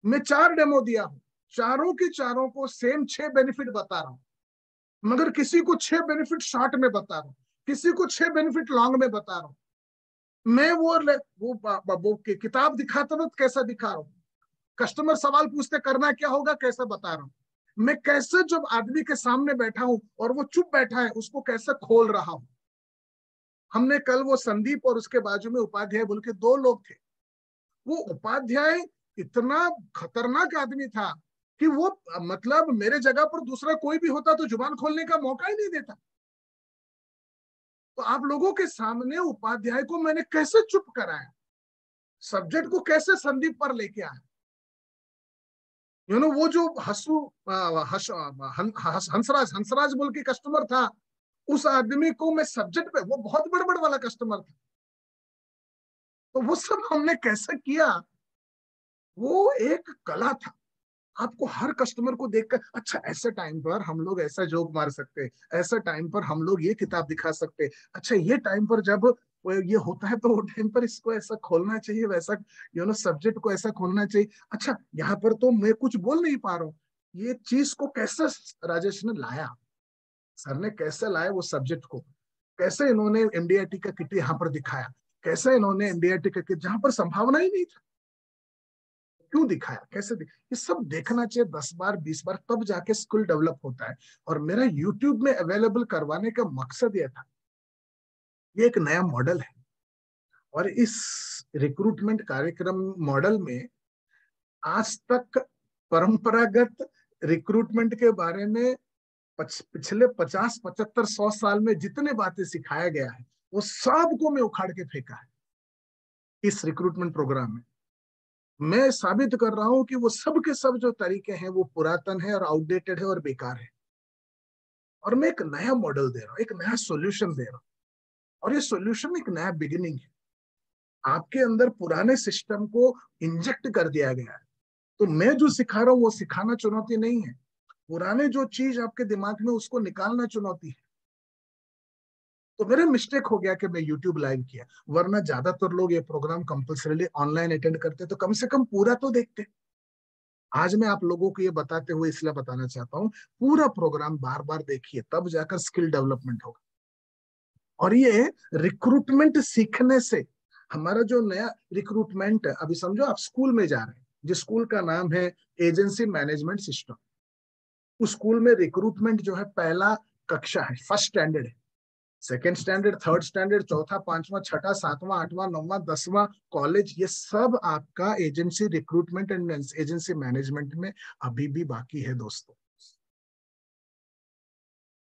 मैं 4 डेमो दिया हूं, चारों के चारों को सेम 6 बेनिफिट बता रहा हूं, मगर किसी को 6 बेनिफिट शॉर्ट में बता रहा हूं, किसी को 6 बेनिफिट लॉन्ग में बता रहा हूं। मैं वो किताब दिखाता हूं कैसा दिखा रहा हूं, कस्टमर सवाल पूछते करना क्या होगा कैसा बता रहा हूं, मैं कैसे जब आदमी के सामने बैठा हूं और वो चुप बैठा है उसको कैसे खोल रहा हूं। हमने कल वो संदीप और उसके बाजू में उपाध्याय बोल के 2 लोग थे। वो उपाध्याय इतना खतरनाक आदमी था कि वो मतलब मेरे जगह पर दूसरा कोई भी होता तो जुबान खोलने का मौका ही नहीं देता। तो आप लोगों के सामने उपाध्याय को मैंने कैसे चुप कराया, सब्जेक्ट को कैसे संदीप पर लेके आया। वो जो हंसराज बोल के कस्टमर था, उस आदमी को मैं सब्जेक्ट पे, वो बहुत बड़बड़ वाला कस्टमर था, तो वो सब हमने कैसे किया, वो एक कला था। आपको हर कस्टमर को देखकर, अच्छा ऐसे टाइम पर हम लोग ऐसा जोक मार सकते, ऐसा टाइम पर हम लोग ये किताब दिखा सकते, अच्छा ये टाइम पर जब ये होता है तो वो टाइम पर इसको ऐसा खोलना चाहिए, वैसा सब्जेक्ट को ऐसा खोलना चाहिए। अच्छा यहाँ पर तो मैं कुछ बोल नहीं पा रहा हूँ, ये चीज को कैसे राजेश ने लाया, सर ने कैसे लाया वो सब्जेक्ट को, कैसे इन्होंने एमडीआईटी का किट यहाँ पर दिखाया, कैसे इन्होंने एमडीआईटी का किट जहां पर संभावना ही नहीं था क्यों दिखाया, कैसे ये सब देखना चाहिए 10 बार 20 बार, तब जाके स्किल डेवलप होता है। और मेरा यूट्यूब में अवेलेबल करवाने का मकसद यह था, ये एक नया मॉडल है और इस रिक्रूटमेंट कार्यक्रम मॉडल में आज तक परंपरागत रिक्रूटमेंट के बारे में पिछले 50, 75, 100 साल में जितने बातें सिखाया गया है वो सब को मैं उखाड़ के फेंका है इस रिक्रूटमेंट प्रोग्राम में। मैं साबित कर रहा हूं कि वो सब के सब जो तरीके हैं वो पुरातन है और आउटडेटेड है और बेकार है, और मैं एक नया मॉडल दे रहा हूं, एक नया सॉल्यूशन दे रहा हूं, और ये सॉल्यूशन एक नया बिगिनिंग है। आपके अंदर पुराने सिस्टम को इंजेक्ट कर दिया गया है, तो मैं जो सिखा रहा हूं वो सिखाना चुनौती नहीं है, पुराने जो चीज आपके दिमाग में उसको निकालना चुनौती है। तो मेरा मिस्टेक हो गया कि मैं YouTube लाइव किया, वरना ज्यादातर लोग ये प्रोग्राम कंपल्सरीली ऑनलाइन अटेंड करते, तो कम से कम पूरा तो देखते। आज मैं आप लोगों को ये बताते हुए इसलिए बताना चाहता हूँ, पूरा प्रोग्राम बार बार देखिए, तब जाकर स्किल डेवलपमेंट होगा। और ये रिक्रूटमेंट सीखने से हमारा जो नया रिक्रूटमेंट है, अभी समझो आप स्कूल में जा रहे हैं, जिस स्कूल का नाम है एजेंसी मैनेजमेंट सिस्टम, उस स्कूल में रिक्रूटमेंट जो है पहला कक्षा है, फर्स्ट स्टैंडर्ड है, सेकेंड स्टैंडर्ड, थर्ड स्टैंडर्ड, चौथा, पांचवा, छठा, सातवां, आठवां, नौवां, 10वां कॉलेज, ये सब आपका agency recruitment and agency management में अभी भी बाकी है दोस्तों।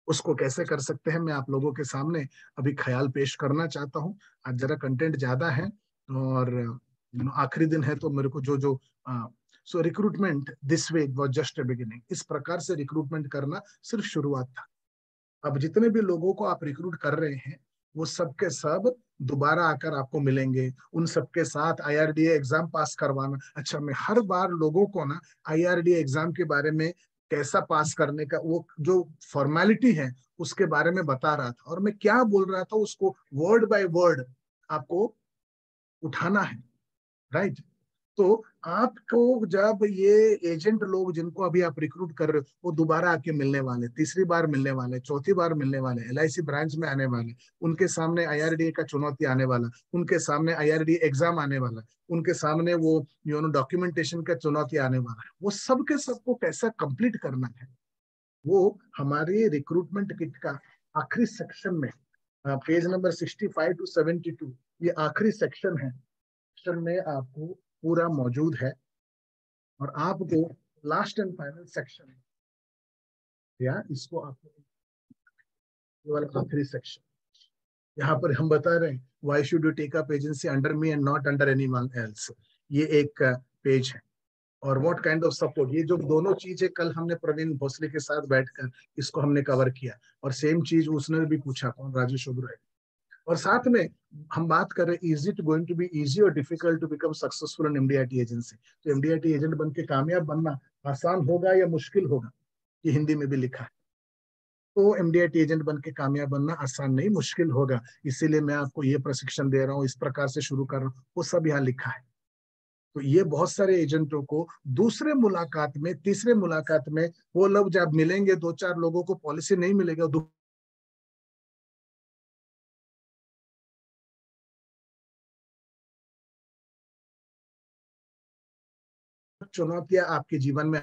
उसको कैसे कर सकते हैं मैं आप लोगों के सामने अभी ख्याल पेश करना चाहता हूं। आज जरा कंटेंट ज्यादा है और आखिरी दिन है, तो मेरे को जो so recruitment this way was just a beginning. इस प्रकार से रिक्रूटमेंट करना सिर्फ शुरुआत था। अब जितने भी लोगों को आप रिक्रूट कर रहे हैं वो सबके सब दोबारा आकर आपको मिलेंगे, उन सबके साथ IRDA एग्जाम पास करवाना। अच्छा, मैं हर बार लोगों को ना IRDA एग्जाम के बारे में कैसा पास करने का वो जो फॉर्मेलिटी है उसके बारे में बता रहा था, और मैं क्या बोल रहा था उसको वर्ड बाय वर्ड आपको उठाना है, राइट। तो आपको जब ये एजेंट लोग जिनको अभी आप रिक्रूट कर रहे हो वो दोबारा आके मिलने वाले, तीसरी बार मिलने वाले, चौथी बार मिलने वाले, LIC ब्रांच में आने वाले, उनके सामने IRDA का चुनौती आने वाला, उनके सामने IRDA एग्जाम आने वाला, उनके सामने वो डॉक्यूमेंटेशन का चुनौती आने वाला है। वो सबके सबको कैसा कंप्लीट करना है, वो हमारे रिक्रूटमेंट किट का आखिरी सेक्शन में, पेज नंबर 65 to 72, ये आखिरी सेक्शन है, सेक्शन में आपको पूरा मौजूद है। और आपको लास्ट एंड फाइनल सेक्शन या इसको आपको ये वाला आखिरी सेक्शन, यहाँ पर हम बता रहे हैं why should you take up agency under me and not under anyone else, ये एक पेज है। और व्हाट काइंड ऑफ सपोर्ट, ये जो दोनों चीजें कल हमने प्रवीण भोसले के साथ बैठकर इसको हमने कवर किया, और सेम चीज उसने भी पूछा, कौन, राजेश ओबराय। और साथ में हम बात कर रहे हैं, is it going to be easy और difficult to become successful in MDRT agency. तो MDRT एजेंट बन के कामयाब बनना आसान होगा या मुश्किल होगा, ये हिंदी में भी लिखा है। तो MDRT एजेंट बन के कामयाब बनना आसान नहीं, मुश्किल होगा, इसीलिए मैं आपको ये प्रशिक्षण दे रहा हूँ, इस प्रकार से शुरू कर रहा हूँ, वो सब यहाँ लिखा है। तो ये बहुत सारे एजेंटों को दूसरे मुलाकात में, तीसरे मुलाकात में, वो लोग जब मिलेंगे, 2-4 लोगों को पॉलिसी नहीं मिलेगा, चुनौतियां आपके जीवन में।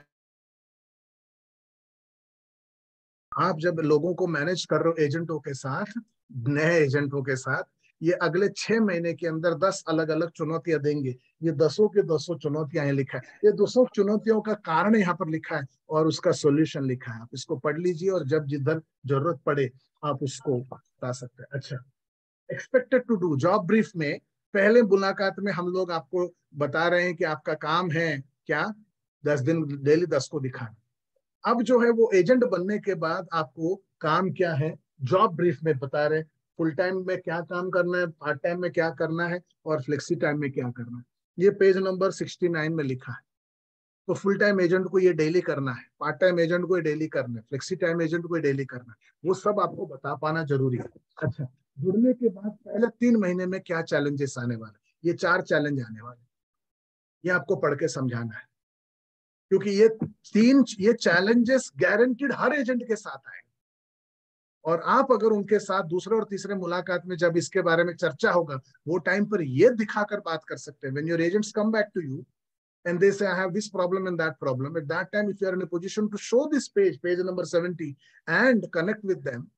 आप जब लोगों को मैनेज कर रहे हो एजेंटों के साथ, नए एजेंटों के साथ, ये अगले 6 महीने के अंदर 10 अलग अलग चुनौतियां देंगे। ये 10 के 10 चुनौतियां यहाँ लिखा है, ये 200 चुनौतियों का कारण यहाँ पर लिखा है और उसका सॉल्यूशन लिखा है। आप इसको पढ़ लीजिए और जब जिधर जरूरत पड़े आप उसको बता सकते हैं। अच्छा, expected to do job brief में पहले मुलाकात में हम लोग आपको बता रहे हैं कि आपका काम है क्या, 10 दिन डेली 10 को दिखाना। अब जो है वो एजेंट बनने के बाद आपको काम क्या है जॉब ब्रीफ में बता रहे, फुल टाइम में क्या काम करना है, पार्ट टाइम में क्या करना है और फ्लेक्सी टाइम में क्या करना है। ये पेज नंबर 69 में लिखा है। तो फुल टाइम एजेंट को ये डेली करना है, पार्ट टाइम एजेंट को ये डेली करना है, फ्लेक्सी टाइम एजेंट को ये डेली करना है, वो सब आपको बता पाना जरूरी है। अच्छा, जुड़ने के बाद पहले 3 महीने में क्या चैलेंजेस आने वाले, ये 4 चैलेंज आने वाले, ये आपको पढ़ के समझाना है, क्योंकि ये चैलेंजेस गारंटीड हर एजेंट के साथ आए। और आप अगर उनके साथ दूसरे और तीसरे मुलाकात में जब इसके बारे में चर्चा होगा, वो टाइम पर ये दिखाकर बात कर सकते हैं। When your agents come back to you and they say I have this problem and that problem, at that time if you are in a position to show this page number 70 and connect with them,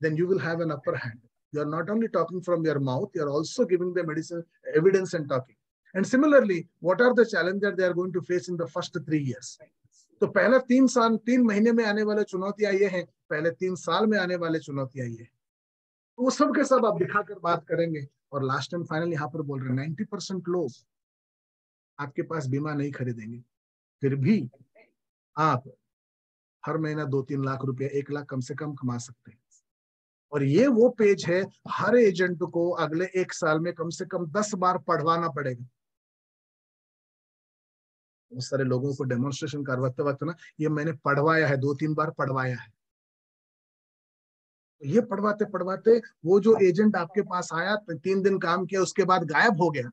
then you will have an upper hand. You are not only talking from your mouth, you are also giving them evidence and talking. And similarly, what are the challenges they are going to face in the first 3 years? तो पहला 3 महीने में आने वाले चुनौतियां ये हैं, पहले 3 साल में आने वाले चुनौतियां ये हैं। वो सब के सब आप दिखाकर बात करेंगे। और लास्ट एंड फाइनल यहाँ पर बोल रहे हैं 90% लोग आपके पास बीमा नहीं खरीदेंगे, फिर भी आप हर महीना 2-3 लाख रुपया, 1 लाख कम से कम कमा सकते हैं। और ये वो पेज है हर एजेंट को अगले 1 साल में कम से कम 10 बार पढ़वाना पड़ेगा। बहुत सारे लोगों को डेमोन्स्ट्रेशन करवाते वक्त ना, ये मैंने पढ़वाया है, 2-3 बार पढ़वाया है। ये पढ़वाते पढ़वाते वो जो एजेंट आपके पास आया, 3 दिन काम किया, उसके बाद गायब हो गया,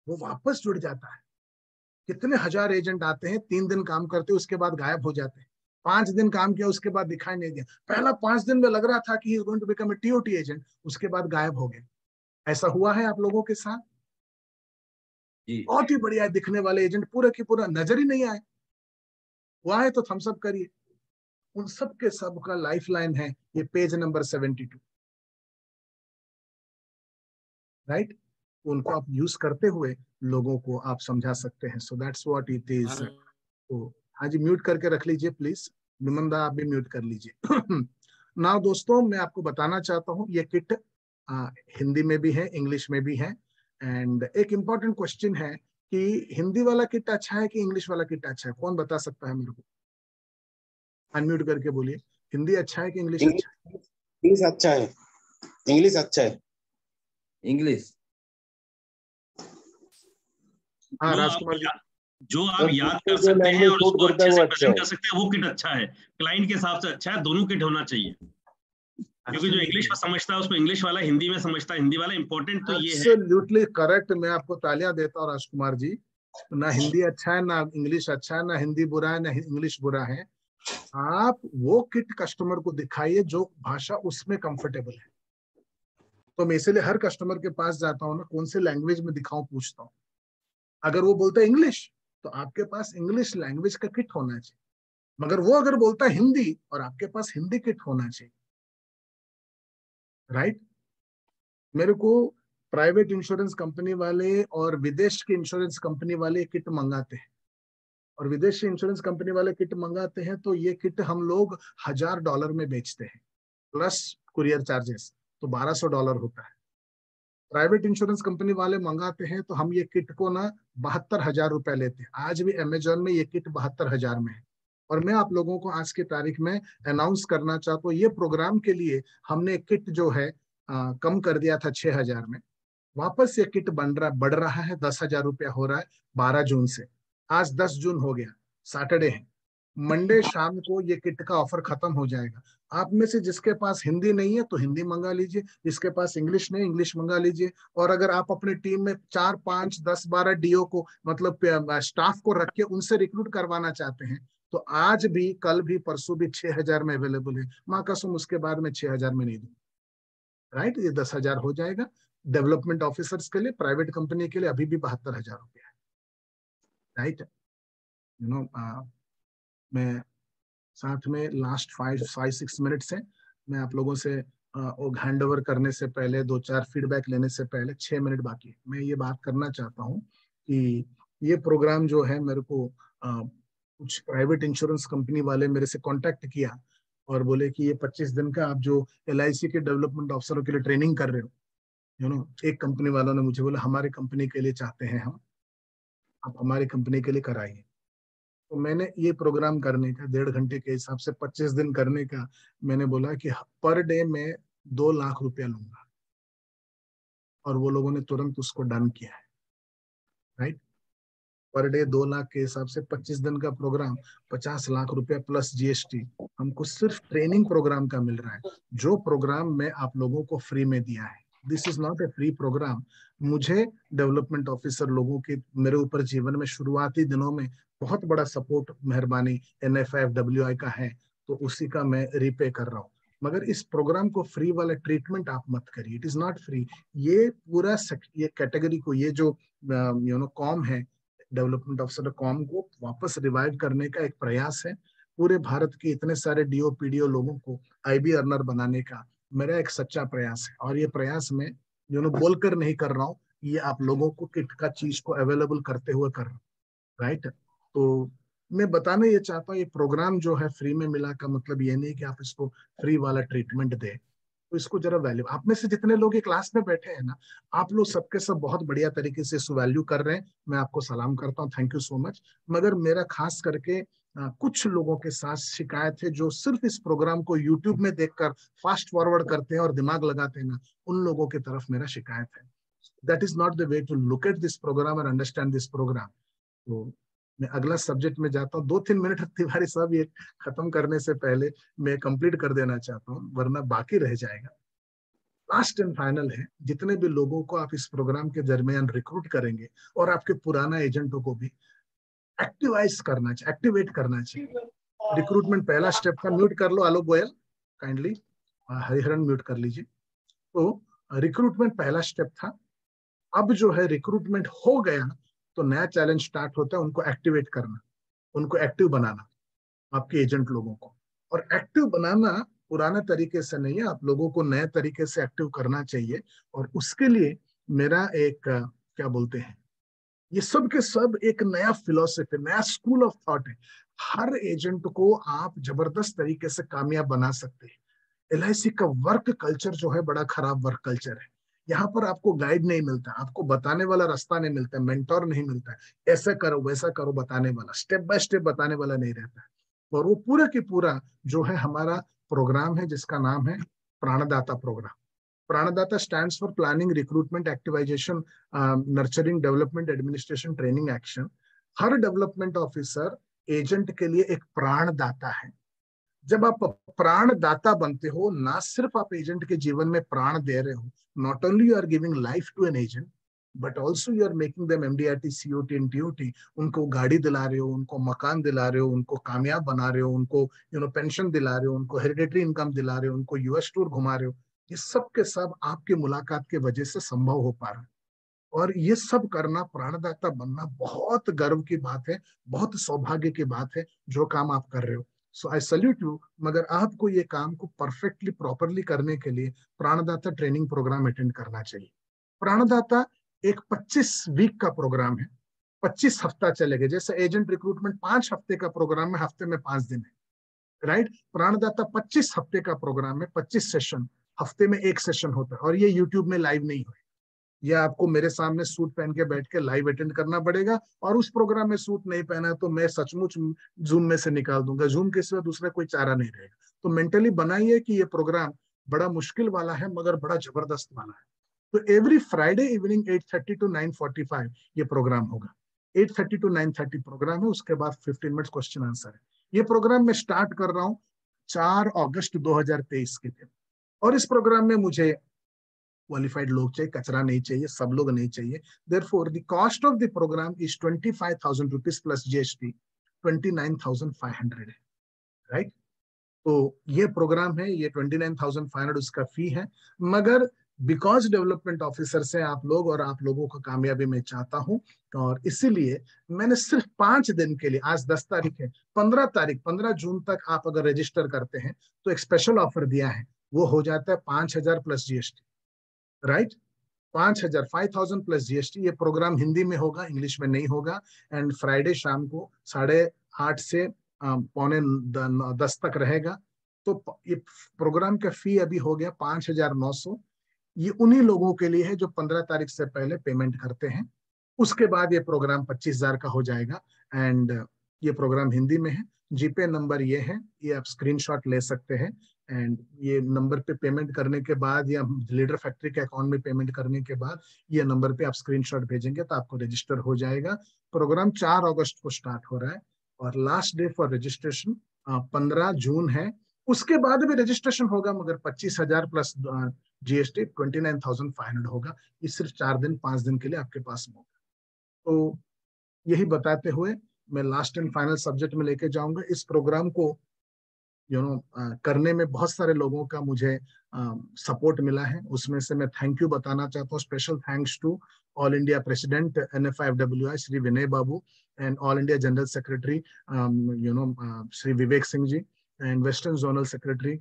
वो वापस जुड़ जाता है। कितने हजार एजेंट आते हैं, 3 दिन काम करते उसके बाद गायब हो जाते हैं, 5 दिन काम किया उसके बाद दिखाई नहीं दिया। पहला 5 दिन में लग रहा था कि he is going to become a TOT agent, उसके बाद गायब हो गए। ऐसा हुआ है आप लोगों के साथ? बहुत ही बढ़िया दिखने वाले एजेंट पूरे की पूरा नजर ही नहीं आए, वो आए तो थम्स अप करिए। उन सब के सब का लाइफ लाइन है ये पेज नंबर 72, राइट? उनको आप यूज करते हुए लोगों को आप समझा सकते हैं। सो दैट्स व्हाट इट इज। तो हाँ जी, म्यूट करके रख लीजिए प्लीज। विमंदा आप भी म्यूट कर लीजिए। ना दोस्तों, मैं आपको बताना चाहता हूँ ये किट हिंदी में भी है, इंग्लिश में भी है। एंड एक इम्पॉर्टेंट क्वेश्चन है कि हिंदी वाला किट अच्छा है कि इंग्लिश वाला किट अच्छा है? कौन बता सकता है मेरे को? अनम्यूट करके बोलिए, हिंदी अच्छा है कि इंग्लिश अच्छा है? इंग्लिश अच्छा है, इंग्लिश अच्छा है। इंग्लिश। हाँ राजकुमार जी, जो आप याद कर सकते हैं और उसको अच्छे से प्रेजेंट कर सकते हैं वो किट अच्छा है, क्लाइंट के हिसाब से अच्छा है। दोनों किट होना चाहिए, क्योंकि जो इंग्लिश में समझता है उसको इंग्लिश वाला हिंदी में समझता है, हिंदी वाला इंपॉर्टेंट तो ये है। एब्सोल्युटली करेक्ट, मैं आपको तालियां देता हूँ राजकुमार जी। ना हिंदी अच्छा है, ना इंग्लिश अच्छा है, ना हिंदी बुरा है, ना इंग्लिश बुरा है। आप वो किट कस्टमर को दिखाइए जो भाषा उसमें कंफर्टेबल है। तो मैं इसलिए हर कस्टमर के पास जाता हूँ ना, कौन से लैंग्वेज में दिखाऊं पूछता हूँ। अगर वो बोलता है इंग्लिश, तो आपके पास इंग्लिश लैंग्वेज का किट होना चाहिए। मगर वो अगर बोलता है हिंदी, और आपके पास हिंदी किट होना चाहिए, राइट? मेरे को प्राइवेट इंश्योरेंस कंपनी वाले और विदेश के इंश्योरेंस कंपनी वाले किट मंगाते हैं, और विदेशी इंश्योरेंस कंपनी वाले किट मंगाते हैं तो ये किट हम लोग $1000 में बेचते हैं, प्लस कुरियर चार्जेस, तो $1200 होता है। प्राइवेट इंश्योरेंस कंपनी वाले मंगाते हैं तो हम ये किट को ना 72,000 रुपए लेते हैं। आज भी अमेजोन में ये किट 72,000 में है। और मैं आप लोगों को आज की तारीख में अनाउंस करना चाहता हूँ, ये प्रोग्राम के लिए हमने किट जो है कम कर दिया था 6,000 में, वापस ये किट बढ़ रहा है, 10,000 रुपया हो रहा है 12 जून से। आज 10 जून हो गया, सैटरडे है, मंडे शाम को ये किट का ऑफर खत्म हो जाएगा। आप में से जिसके पास हिंदी नहीं है तो हिंदी मंगा लीजिए, जिसके पास इंग्लिश नहीं इंग्लिश मंगा लीजिए। और अगर आप अपनी टीम में 4, 5, 10, 12 डीओ को मतलब स्टाफ को रख के उनसे रिक्रूट करवाना चाहते हैं तो आज भी, कल भी, परसों भी 6,000 में अवेलेबल है। माँ कसम उसके बाद में 6,000 में नहीं दूँ, राइट? ये 10,000 हो जाएगा। डेवलपमेंट ऑफिसर्स के लिए, प्राइवेट कंपनी के लिए अभी भी 72,000 रुपया है, राइट? यू नो, मैं साथ में लास्ट 5-6 मिनट से मैं आप लोगों से वो हैंड ओवर करने से पहले, 2-4 फीडबैक लेने से पहले 6 मिनट बाकी है। मैं ये बात करना चाहता हूँ कि ये प्रोग्राम जो है, मेरे को कुछ प्राइवेट इंश्योरेंस कंपनी वाले मेरे से कांटेक्ट किया और बोले कि ये 25 दिन का आप जो LIC के डेवलपमेंट ऑफिसरों के लिए ट्रेनिंग कर रहे हो, एक कंपनी वालों ने मुझे बोला हमारे कंपनी के लिए चाहते हैं हम, आप हमारी कंपनी के लिए कराइए। तो मैंने ये प्रोग्राम करने का 1.5 घंटे के हिसाब से 25 दिन करने का, मैंने बोला कि पर डे में 2 लाख रुपया लूंगा, और वो लोगों ने तुरंत उसको डन किया है। राइट, पर डे 2 लाख के हिसाब से 25 दिन का प्रोग्राम 50 लाख रुपया प्लस GST हमको सिर्फ ट्रेनिंग प्रोग्राम का मिल रहा है, जो प्रोग्राम मैं आप लोगों को फ्री में दिया है। This is not a free programme. मुझे डेवलपमेंट ऑफिसर लोगों के मेरे ऊपर जीवन में शुरुआती दिनों में बहुत बड़ा सपोर्ट, मेहरबानी NFIFWI का है, तो उसी का मैं रिपे कर रहा हूँ। मगर इस प्रोग्राम को फ्री वाला ट्रीटमेंट आप मत करिए, इट इज नॉट फ्री। ये पूरा ये कैटेगरी को, ये जो कॉम है, डेवलपमेंट ऑफिसर कॉम को वापस रिवाइव करने का एक प्रयास है। पूरे भारत के इतने सारे DO PDO लोगों को IB अर्नर बनाने का मेरा एक सच्चा प्रयास है, और ये प्रयास में बोलकर नहीं कर रहा हूँ, ये आप लोगों को किट का चीज को अवेलेबल करते हुए कर रहा हूँ। राइट, तो मैं बताना ये चाहता हूँ, ये प्रोग्राम जो है फ्री में मिला का मतलब ये नहीं कि आप इसको फ्री वाला ट्रीटमेंट दे, तो इसको जरा वैल्यू, आप में से जितने लोग ये क्लास में बैठे हैं ना, आप लोग सबके सब बहुत बढ़िया तरीके से इसको वैल्यू कर रहे हैं, मैं आपको सलाम करता हूँ, थैंक यू सो मच। मगर मेरा खास करके कुछ लोगों के साथ शिकायत है जो सिर्फ इस प्रोग्राम को यूट्यूब में देखकर फास्ट फॉरवर्ड करते हैं और दिमाग लगाते हैं ना, उन लोगों की तरफ मेरा शिकायत है। That is not the way to look at this programme और अंडरस्टैंड दिस प्रोग्राम। तो मैं अगला सब्जेक्ट में जाता हूँ। 2-3 मिनट तिवारी साहब ये खत्म करने से पहले मैं कंप्लीट कर देना चाहता हूँ, वरना बाकी रह जाएगा। लास्ट एंड फाइनल है, जितने भी लोगों को आप इस प्रोग्राम के दरमियान रिक्रूट करेंगे और आपके पुराना एजेंटों को भी एक्टिवेट करना चाहिए। रिक्रूटमेंट पहला स्टेप था, म्यूट कर लो आलोक गोयल काइंडली, हरिहरन म्यूट कर लीजिए। तो रिक्रूटमेंट पहला स्टेप था। अब जो है रिक्रूटमेंट हो गया तो नया चैलेंज स्टार्ट होता है, उनको एक्टिवेट करना, उनको एक्टिव बनाना, आपके एजेंट लोगों को। और एक्टिव बनाना पुराने तरीके से नहीं है, आप लोगों को नए तरीके से एक्टिव करना चाहिए। और उसके लिए मेरा एक क्या बोलते हैं, ये सब के सब एक नया फिलॉसफी, नया स्कूल ऑफ थॉट है। हर एजेंट को आप जबरदस्त तरीके से कामयाब बना सकते हैं। LIC का वर्क कल्चर जो है बड़ा खराब वर्क कल्चर है। यहाँ पर आपको गाइड नहीं मिलता, आपको बताने वाला रास्ता नहीं मिलता, मेंटोर नहीं मिलता है, ऐसा करो वैसा करो बताने वाला, स्टेप बाय स्टेप बताने वाला नहीं रहता है। और वो पूरा की पूरा जो है हमारा प्रोग्राम है जिसका नाम है Pranadata program. Pranadata stands for planning, recruitment, activisation, nurturing, development, administration, training, action. हर डेवलपमेंट ऑफिसर एजेंट के लिए एक प्राणदाता है। जब आप प्राणदाता बनते हो, ना सिर्फ आप एजेंट के जीवन में प्राण दे रहे हो, not only you are giving life to an agent, but also you are making them MDRT, COT and TOT। उनको गाड़ी दिला रहे हो, उनको मकान दिला रहे हो, उनको कामयाब बना रहे हो, उनको पेंशन दिला रहे हो, उनको हेरिडेटरी इनकम दिला रहे हो, उनको US टूर घुमा रहे हो। ये सब के सब आपके मुलाकात के वजह से संभव हो पा रहा है। और ये सब करना, प्राणदाता बनना बहुत गर्व की बात है, बहुत सौभाग्य की बात है जो काम आप कर रहे हो। सो आई सल्यूट यू। मगर आपको ये काम को परफेक्टली प्रॉपरली करने के लिए प्राणदाता ट्रेनिंग प्रोग्राम अटेंड करना चाहिए। प्राणदाता एक 25 वीक का प्रोग्राम है, 25 हफ्ता चलेगा। जैसे एजेंट रिक्रूटमेंट 5 हफ्ते का प्रोग्राम है, हफ्ते में 5 दिन है। राइट, प्राणदाता 25 हफ्ते का प्रोग्राम है, 25 सेशन, हफ्ते में 1 सेशन होता है। और ये यूट्यूब में लाइव नहीं हो, या आपको मेरे सामने सूट पहन के बैठ के लाइव अटेंड करना पड़ेगा। और उस प्रोग्राम में सूट नहीं पहना तो मैं सचमुच जूम में से निकाल दूंगा। जूम के सिवा दूसरा कोई चारा नहीं रहेगा। तो मेंटली बनाइए कि ये प्रोग्राम बड़ा मुश्किल वाला है मगर बड़ा जबरदस्त वाला है। तो एवरी फ्राइडे इवनिंग 8:30 to 9:45 ये प्रोग्राम होगा। 8:30 to 9:30 प्रोग्राम है, उसके बाद 15 मिनट क्वेश्चन आंसर है। ये प्रोग्राम मैं स्टार्ट कर रहा हूँ 4 अगस्त 2023 के दिन। और इस प्रोग्राम में मुझे क्वालिफाइड लोग चाहिए, कचरा नहीं चाहिए, सब लोग नहीं चाहिए। Therefore, the cost of the program is 25,000 rupees plus GST, 29,500 है। राइट, तो ये प्रोग्राम है, ये 29,500 उसका फी है। मगर बिकॉज डेवलपमेंट ऑफिसर से आप लोग और आप लोगों को कामयाबी मैं चाहता हूं, और इसीलिए मैंने सिर्फ 5 दिन के लिए, आज 10 तारीख है, 15 जून तक आप अगर रजिस्टर करते हैं तो एक स्पेशल ऑफर दिया है। वो हो जाता है 5,000 plus GST, right. 5,000, 5,000 plus GST. ये प्रोग्राम हिंदी में होगा, इंग्लिश में नहीं होगा। एंड फ्राइडे शाम को 8:30 से 9:45 तक रहेगा। तो ये प्रोग्राम का फी अभी हो गया 5,900। ये उन्हीं लोगों के लिए है जो 15 तारीख से पहले पेमेंट करते हैं। उसके बाद ये प्रोग्राम 25,000 का हो जाएगा। एंड ये प्रोग्राम हिंदी में है। जीपे नंबर ये है, ये आप स्क्रीनशॉट ले सकते हैं। एंड ये नंबर पे पेमेंट करने के बाद या लीडर फैक्ट्री के अकाउंट में पेमेंट करने के बाद ये नंबर पे आप स्क्रीनशॉट भेजेंगे तो आपको रजिस्टर हो जाएगा। प्रोग्राम 4 अगस्त को स्टार्ट हो रहा है और लास्ट डे फॉर रजिस्ट्रेशन 15 जून है। उसके बाद भी रजिस्ट्रेशन होगा, मगर 25,000 प्लस जीएसटी 29,500 होगा। ये सिर्फ 4 दिन 5 दिन के लिए आपके पास होगा। तो यही बताते हुए मैं लास्ट एंड फाइनल सब्जेक्ट में लेके जाऊंगा। इस प्रोग्राम को करने में बहुत सारे लोगों का मुझे सपोर्ट मिला है। उसमें से मैं थैंक यू बताना चाहता हूँ। Special thanks to all India president NFIFWI Shri Vinay Babu and all India general secretary Shri Vivek Singh ji and western zonal secretary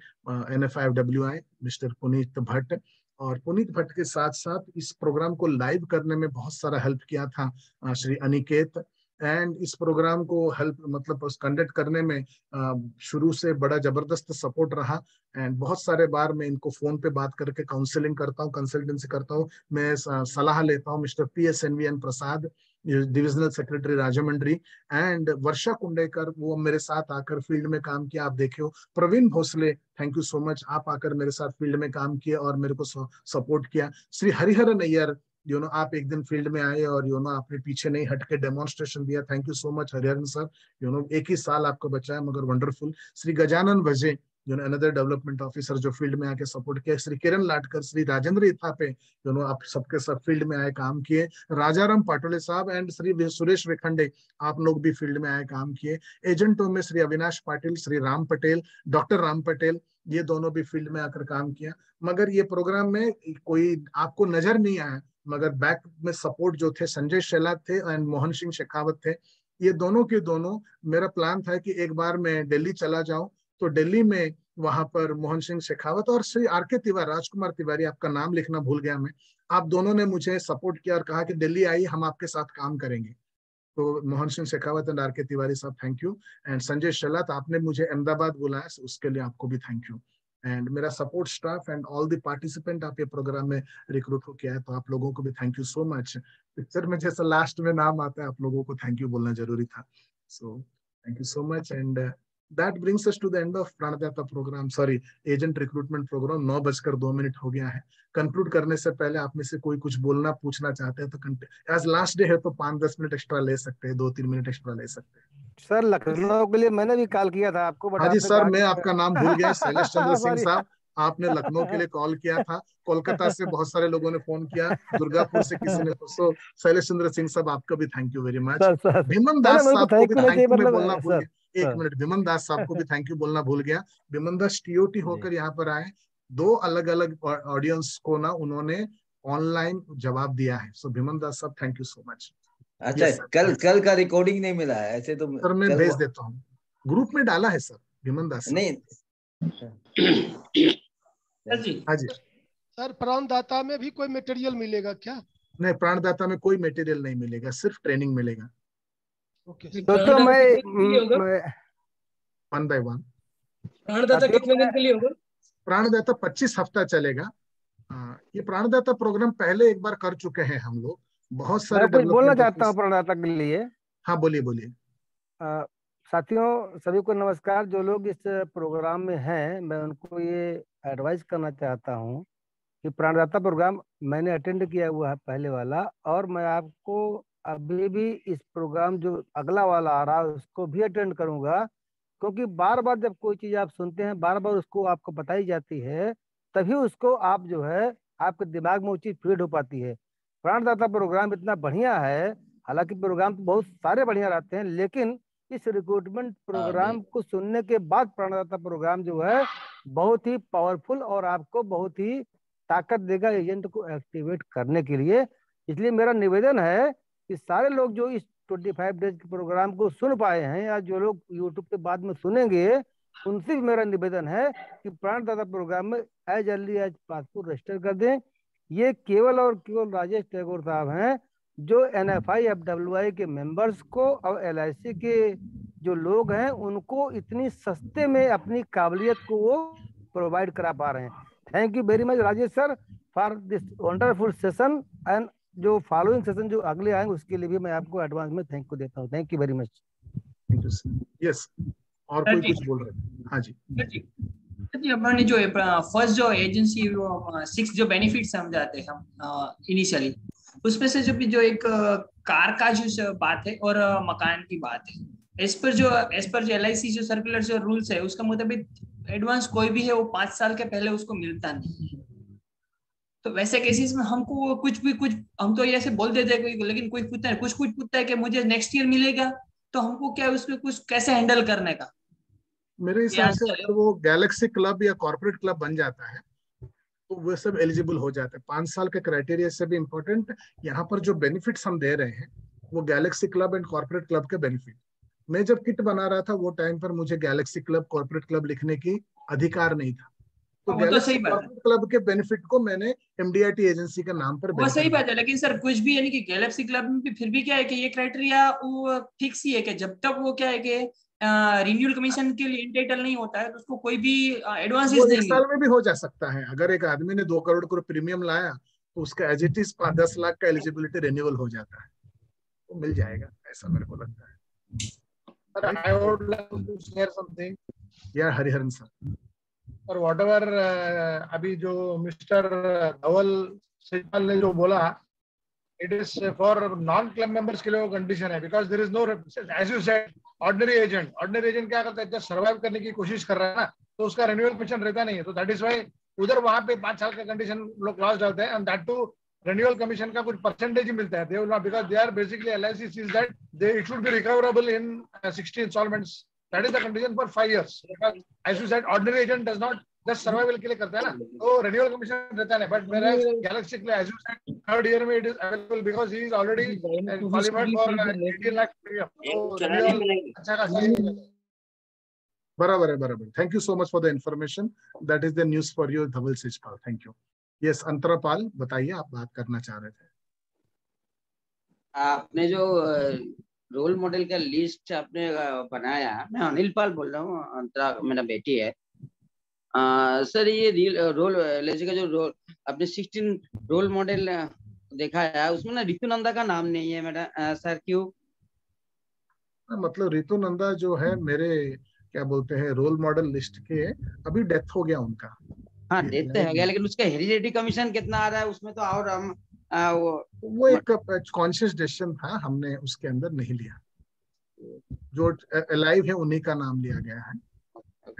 NFIFWI mister Puneet Bhatt. और पुनीत भट्ट के साथ साथ इस प्रोग्राम को लाइव करने में बहुत सारा हेल्प किया था श्री अनिकेत। एंड इस प्रोग्राम को हेल्प मतलब कंडक्ट करने में शुरू से बड़ा जबरदस्त सपोर्ट रहा। एंड बहुत सारे बार मैं इनको फोन पे बात करके काउंसलिंग करता हूँ, कंसल्टेंसी करता हूँ, मैं सलाह लेता हूँ। Mister PSNVN Prasad divisional secretary Rajahmundry and Varsha Kundekar, वो मेरे साथ आकर फील्ड में काम किया। आप देखे हो Praveen Bhosale, thank you so much, आप आकर मेरे साथ फील्ड में काम किए और मेरे को सपोर्ट किया। श्री हरिहरन अय्यर, आप एक दिन फील्ड में आए और आपने पीछे नहीं हट के डेमोन्स्ट्रेशन दिया। Thank you so much Hariharan sir. एक ही साल आपको बचा है मगर वंडरफुल। श्री गजानन वजे अनदर डेवलपमेंट ऑफिसर जो फील्ड में आके सपोर्ट किया। श्री किरण लाटकर, श्री राजेंद्र इथापे, आप सबके सब फील्ड में आए काम किए। राजाराम पाटोले साहब एंड श्री सुरेश वेखंडे, आप लोग भी फील्ड में आए काम किए। एजेंटों में श्री अविनाश पाटिल, श्री राम पटेल, डॉक्टर राम पटेल, ये दोनों भी फील्ड में आकर काम किया। मगर ये प्रोग्राम में कोई आपको नजर नहीं आया, मगर बैक में सपोर्ट जो थे संजय शेलार थे एंड मोहन सिंह शेखावत थे। ये दोनों के दोनों, मेरा प्लान था कि एक बार मैं दिल्ली चला जाऊं तो दिल्ली में वहां पर मोहन सिंह शेखावत और श्री RK तिवारी, राजकुमार तिवारी, आपका नाम लिखना भूल गया मैं, आप दोनों ने मुझे सपोर्ट किया और कहा कि दिल्ली आइए हम आपके साथ काम करेंगे। तो मोहन सिंह शेखावत एंड RK तिवारी साहब thank you. And Sanjay Shelar, आपने मुझे अहमदाबाद बुलाया, उसके लिए आपको भी थैंक यू। एंड मेरा support staff and all the participant, आप ये प्रोग्राम में रिक्रूट हो किया है तो आप लोगों को भी thank you so much. Picture में जैसा लास्ट में नाम आता है, आप लोगों को थैंक यू बोलना जरूरी था। So thank you so much and that brings us to the end of Pranadata program, sorry agent recruitment program. 9:02 हो गया है। कंक्लूड करने से पहले आप में से कोई कुछ बोलना पूछना चाहते हैं तो आज लास्ट डे है तो 5-10 मिनट एक्स्ट्रा ले सकते हैं, 2-3 मिनट एक्स्ट्रा ले सकते हैं। सर लखनऊ के लिए मैंने भी कॉल किया था आपको। हाँ जी सर, मैं आपका नाम भूल गया, शैलेश चंद्र सिंह साहब, आपने लखनऊ के लिए कॉल किया था। कोलकाता से बहुत सारे लोगों ने फोन किया, दुर्गापुर से किसी ने। सो शैलेश चंद्र सिंह साहब आपका भी thank you very much. Viman Das साहब को भी थैंक यू मैं बोलना भूल गया। एक मिनट, विमन दास साहब को भी थैंक यू बोलना भूल गया। विमन दास TOT होकर यहाँ पर आए, 2 अलग अलग ऑडियंस को ना उन्होंने ऑनलाइन जवाब दिया है। सो विमन दास साहब थैंक यू सो मच। अच्छा कल का रिकॉर्डिंग नहीं मिला है ऐसे तो सर मैं भेज देता हूँ, ग्रुप में डाला है सर विमन दास। नहीं हाँ जी सर, प्राणदाता में भी कोई मटेरियल मिलेगा क्या? नहीं, प्राणदाता में कोई मटेरियल नहीं मिलेगा, सिर्फ ट्रेनिंग मिलेगा। ओके तो मैं 1 by 1। प्राणदाता कितने दिन के लिए होगा? प्राणदाता 25 हफ्ता चलेगा। ये प्राणदाता प्रोग्राम पहले एक बार कर चुके हैं हम लोग, बहुत सारे। मैं कुछ बोलना चाहता हूँ प्राणदाता के लिए। हाँ बोलिए बोलिए। साथियों सभी को नमस्कार। जो लोग इस प्रोग्राम में हैं, मैं उनको ये एडवाइस करना चाहता हूँ कि प्राणदाता प्रोग्राम मैंने अटेंड किया हुआ है पहले वाला, और मैं आपको अभी भी इस प्रोग्राम जो अगला वाला आ रहा है उसको भी अटेंड करूंगा, क्योंकि बार बार जब कोई चीज आप सुनते हैं, बार बार उसको आपको बताई जाती है, तभी उसको आप जो है आपके दिमाग में वो चीज फीड हो पाती है। प्राणदाता प्रोग्राम इतना बढ़िया है, हालांकि प्रोग्राम तो बहुत सारे बढ़िया रहते हैं, लेकिन इस रिक्रूटमेंट प्रोग्राम को सुनने के बाद प्राणदाता प्रोग्राम जो है बहुत ही पावरफुल और आपको बहुत ही ताकत देगा एजेंट को एक्टिवेट करने के लिए। इसलिए मेरा निवेदन है कि सारे लोग जो इस 25 डेज के प्रोग्राम को सुन पाए हैं या जो लोग यूट्यूब पे बाद में सुनेंगे, उनसे भी मेरा निवेदन है कि प्राणदाता प्रोग्राम में as early as passport register कर दें। ये केवल और केवल राजेश टैगोर साहब हैं जो NFI FWI के मेंबर्स को और LIC के जो लोग हैं उनको इतनी सस्ते में अपनी काबिलियत को वो प्रोवाइड करा पा रहे हैं। Thank you very much Rajesh sir for this wonderful session, and जो फॉलोइंग सेशन जो अगले आएंगे उसके लिए भी मैं आपको एडवांस में थैंक यू देता हूँ। Thank you very much. Yes, और कोई कुछ बोल रहे हैं? हाँ जी जी, अपने जो फर्स्ट जो एजेंसी 6 जो बेनिफिट समझाते हैं हम इनिशियली, उसमें से जो एक कार का जो बात है और मकान की बात है, एज पर जो LIC जो सर्कुलर जो रूल्स है उसका मुताबिक एडवांस कोई भी है वो 5 साल के पहले उसको मिलता नहीं है। तो वैसे केसेस में हमको कुछ हम तो ऐसे बोल देते हैं, लेकिन कोई कुछ पूछता है कि मुझे नेक्स्ट ईयर मिलेगा, तो हमको क्या उसमें कुछ कैसे हैंडल करने का? मेरे हिसाब से अगर वो गैलेक्सी क्लब या कॉर्पोरेट क्लब बन जाता है तो वो सब एलिजिबल हो जाता है। 5 साल के क्राइटेरिया से भी इम्पोर्टेंट यहाँ पर जो बेनिफिट्स हम दे रहे हैं वो Galaxy club and corporate club के बेनिफिट। मैं जब किट बना रहा था वो टाइम पर मुझे गैलेक्सी क्लब कॉर्पोरेट क्लब लिखने की अधिकार नहीं था, तो गैलेक्सी कॉर्पोरेट क्लब के बेनिफिट को मैंने MDRT एजेंसी के नाम पर वो सही बात है। लेकिन सर कुछ भी यानी कि गैलेक्सी क्लब में भी फिर भी क्या है कि ये क्राइटेरिया वो फिक्स ही है कि जब तक वो क्या है कि रिन्यूअल कमीशन के लिए एंटाइटल नहीं होता है तो उसको कोई भी एडवांस नहीं। 1 साल में भी हो जा सकता है। अगर एक आदमी ने 2 करोड़ का प्रीमियम लाया तो उसका एज इट इज 10 लाख का एलिजिबिलिटी रिन्यूअल हो जाता है, तो मिल जाएगा, ऐसा मेरे को लगता है। I would like to share something. Yeah, Hariharan sir. और whatever अभी जो मिस्टर धवल सेजपाल ने जो बोला, it is for non-club members के लिए वो कंडीशन है, because there is no, as you said, ordinary agent क्या करता है, जब सर्वाइव करने की कोशिश कर रहा है ना, तो उसका रिन्यूअल कमीशन रहता नहीं है। तो दैट इज वाई उधर वहां पे 5 साल का कंडीशन लोग क्लॉज डालते हैं, and that to renewal commission का कुछ परसेंटेज ही मिलता है। They will not, because they are basically LIC sees that it should be recoverable in 60 installments. That is the condition for 5 years. Because as you said, ordinary agent does not just survival के लिए करता है ना, तो renewal commission रहता है। But whereas Galaxy के लिए, as you said, 3rd year में it is available because he is already qualified for 18 lakh premium. So renewal अच्छा खासा। बराबर है, बराबर। Thank you so much for the information, that is the news for you Dhaval Sejpal. Thank you. Yes, Antarapal बताइए, आप बात करना चाह रहे थे। आपने जो रोल मॉडल का लिस्ट आपने बनाया, मैं अनिल पाल बोल रहा हूँ, अंतरा मेरा बेटी है। सर ये रोल LIC का जो रोल आपने 16 रोल मॉडल देखा है, उसमें ना रितु नंदा का नाम नहीं है मैडम सर, क्यों? मतलब रितु नंदा जो है मेरे क्या बोलते हैं रोल मॉडल लिस्ट के, अभी डेथ हो गया उनका। हाँ, डेथ हो गया, लेकिन उसका हेरिडिटी कमीशन कितना आ रहा है उसमें, तो और हम वो एक कॉन्शियस डिसीजन था, हमने उसके अंदर नहीं लिया। जो अलाइव है उन्हीं का नाम लिया गया है।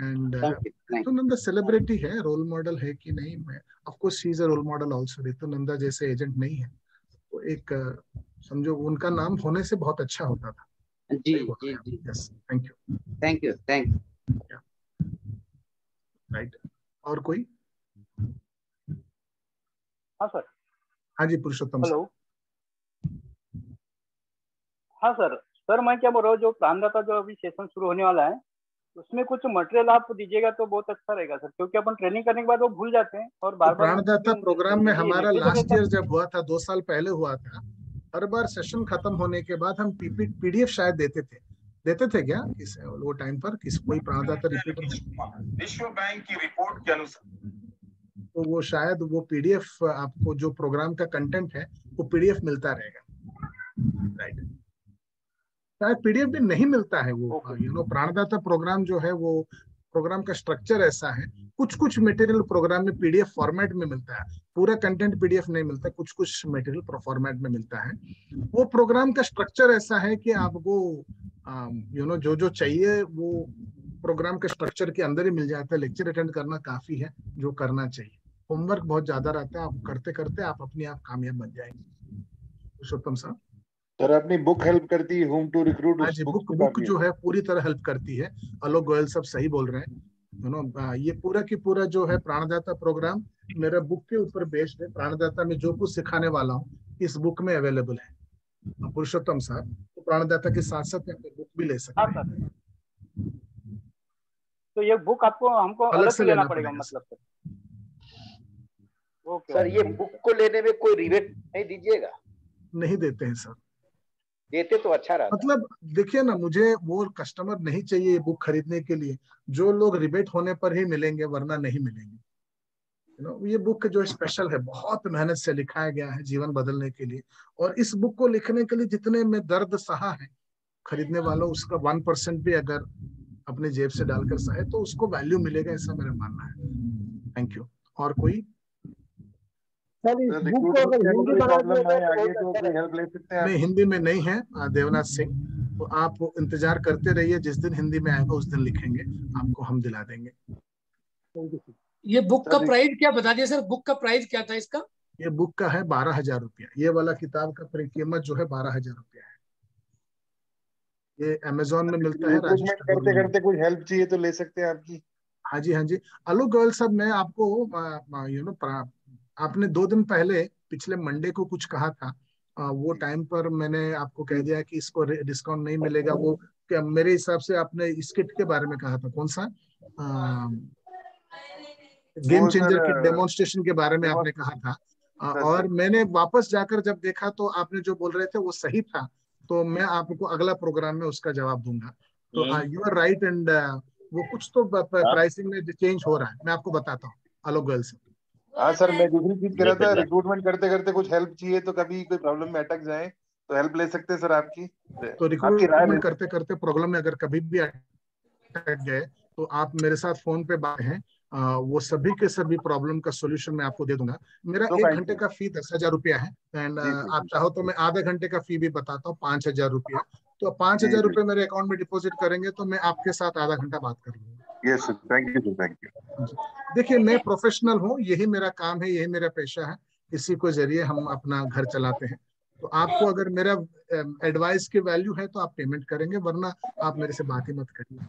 एंड रितु नंदा सेलिब्रिटी है, रोल मॉडल है कि नहीं, मैं of course she is a role model also. Ritu Nanda जैसे एजेंट नहीं है, तो एक समझो उनका नाम होने से बहुत अच्छा होता था। जी जी जी, yes, thank you thank you thank you. Right, और कोई? हाँ सर। हाँ जी, पुरुषोत्तम। हेलो। हाँ सर, मैं क्या बोल रहा हूँ, जो प्राणदाता जो अभी सेशन शुरू होने वाला है उसमें कुछ मटेरियल आप दीजिएगा तो बहुत अच्छा रहेगा सर, क्योंकि अपन ट्रेनिंग करने के बाद वो भूल जाते हैं और बार बार। प्राणदाता प्रोग्राम में हमारा लास्ट ईयर जब हुआ था, 2 साल पहले हुआ था, हर बार सेशन खत्म होने के बाद हम PDF शायद देते थे क्या इस वो टाइम पर कोई प्राणदाता रिपीटर? विश्व बैंक की रिपोर्ट के अनुसार तो वो शायद वो PDF आपको जो प्रोग्राम का कंटेंट है वो PDF मिलता रहेगा, राइट? शायद PDF भी नहीं मिलता है वो, प्राणदाता प्रोग्राम जो है वो प्रोग्राम का स्ट्रक्चर ऐसा है, कुछ मटेरियल प्रोग्राम में PDF फॉर्मेट में मिलता है, पूरा कंटेंट PDF नहीं मिलता, कुछ मटेरियल फॉर्मेट में मिलता है। वो प्रोग्राम का स्ट्रक्चर ऐसा है कि आपको जो चाहिए वो प्रोग्राम के स्ट्रक्चर के अंदर ही मिल जाता है। लेक्चर अटेंड करना काफी है, जो करना चाहिए। होमवर्क बहुत ज्यादा रहता है, आप करते करते आप अपने आप कामयाब बन जाएंगे। पुरुषोत्तम साहब सर, अपनी बुक हेल्प करती है होम टू रिक्रूट। हाँ जी, बुक जो है पूरी तरह हेल्प करती है। आलोक गोयल सब सही बोल रहे हैं। ये पूरा की पूरा जो है प्राणदाता प्रोग्राम मेरा बुक के ऊपर बेस्ड है। प्राणदाता में जो कुछ सिखाने वाला हूँ इस बुक में अवेलेबल है। पुरुषोत्तम साहब तो प्राणदाता के साथ साथ बुक भी ले सकते हैं। तो ये बुक आपको हमको अलग से लेना पड़ेगा मतलब सर? ओके सर ये बुक को लेने में कोई रिबेट नहीं दीजिएगा? नहीं देते हैं सर। देते तो अच्छा रहता। मतलब देखिए ना, मुझे वो कस्टमर नहीं चाहिए ये बुक खरीदने के लिए जो लोग रिबेट होने पर ही मिलेंगे, वरना नहीं मिलेंगे। ये बुक जो स्पेशल है, बहुत मेहनत से लिखाया गया है जीवन बदलने के लिए। और इस बुक को लिखने के लिए जितने में दर्द सहा है खरीदने वालों, उसका 1% भी अगर अपने जेब से डालकर सहे तो उसको वैल्यू मिलेगा, ऐसा मेरा मानना है। Thank you. और कोई? मैं हिंदी में नहीं है देवनाथ सिंह, तो आप इंतजार करते रहिए, जिस दिन हिंदी में आएगा उस दिन लिखेंगे, आपको हम दिला देंगे। ये बुक का प्राइस क्या बता दिया सर? बुक का प्राइस क्या था इसका? ये बुक का है 12,000 रुपया। ये वाला किताब का कीमत जो है 12,000 रुपया है। ये अमेजोन में मिलता है। करते करते कुछ हेल्प चाहिए तो ले सकते हैं आपकी। हाँ जी, हाँ जी। आलोक गोयल साहब, मैं आपको आपने 2 दिन पहले पिछले मंडे को कुछ कहा था, वो टाइम पर मैंने आपको कह दिया कि इसको डिस्काउंट नहीं मिलेगा। वो क्या मेरे हिसाब से आपने इस किट के बारे में कहा था, कौन सा गेम चेंजर किट डेमोन्स्ट्रेशन के बारे में आपने कहा था। और मैंने वापस जाकर जब देखा तो आपने जो बोल रहे थे वो सही था, तो मैं आपको अगला प्रोग्राम में उसका जवाब दूंगा। तो यू आर राइट। एंड वो कुछ तो प्राइसिंग में चेंज हो रहा है, मैं आपको बताता हूँ आलोक गोयल से। हाँ सर, मैं दूसरी चीज कह रहा था, रिक्रूटमेंट करते करते कुछ हेल्प चाहिए तो कभी कोई प्रॉब्लम में अटक जाए तो हेल्प ले सकते हैं सर आपकी। तो रिक्रूटमेंट करते करते प्रॉब्लम में अगर कभी भी अटक गए तो आप मेरे साथ फोन पे बात हैं, वो सभी के सभी प्रॉब्लम का सोल्यूशन मैं आपको दे दूंगा। मेरा 1 घंटे का फी 10,000 रुपया है। एंड आप चाहो तो मैं आधा घंटे का फी भी बताता हूँ, 5,000 रुपया। तो 5,000 रुपये मेरे अकाउंट में डिपॉजिट करेंगे तो मैं आपके साथ आधा घंटा बात कर लूंगा। Yes sir, thank you sir, thank you. देखिए, मैं प्रोफेशनल हूँ, यही मेरा काम है, यही मेरा पेशा है, इसी को जरिए हम अपना घर चलाते हैं। तो आपको अगर मेरा एडवाइस की वैल्यू है तो आप पेमेंट करेंगे, वरना आप मेरे से बात ही मत करिए।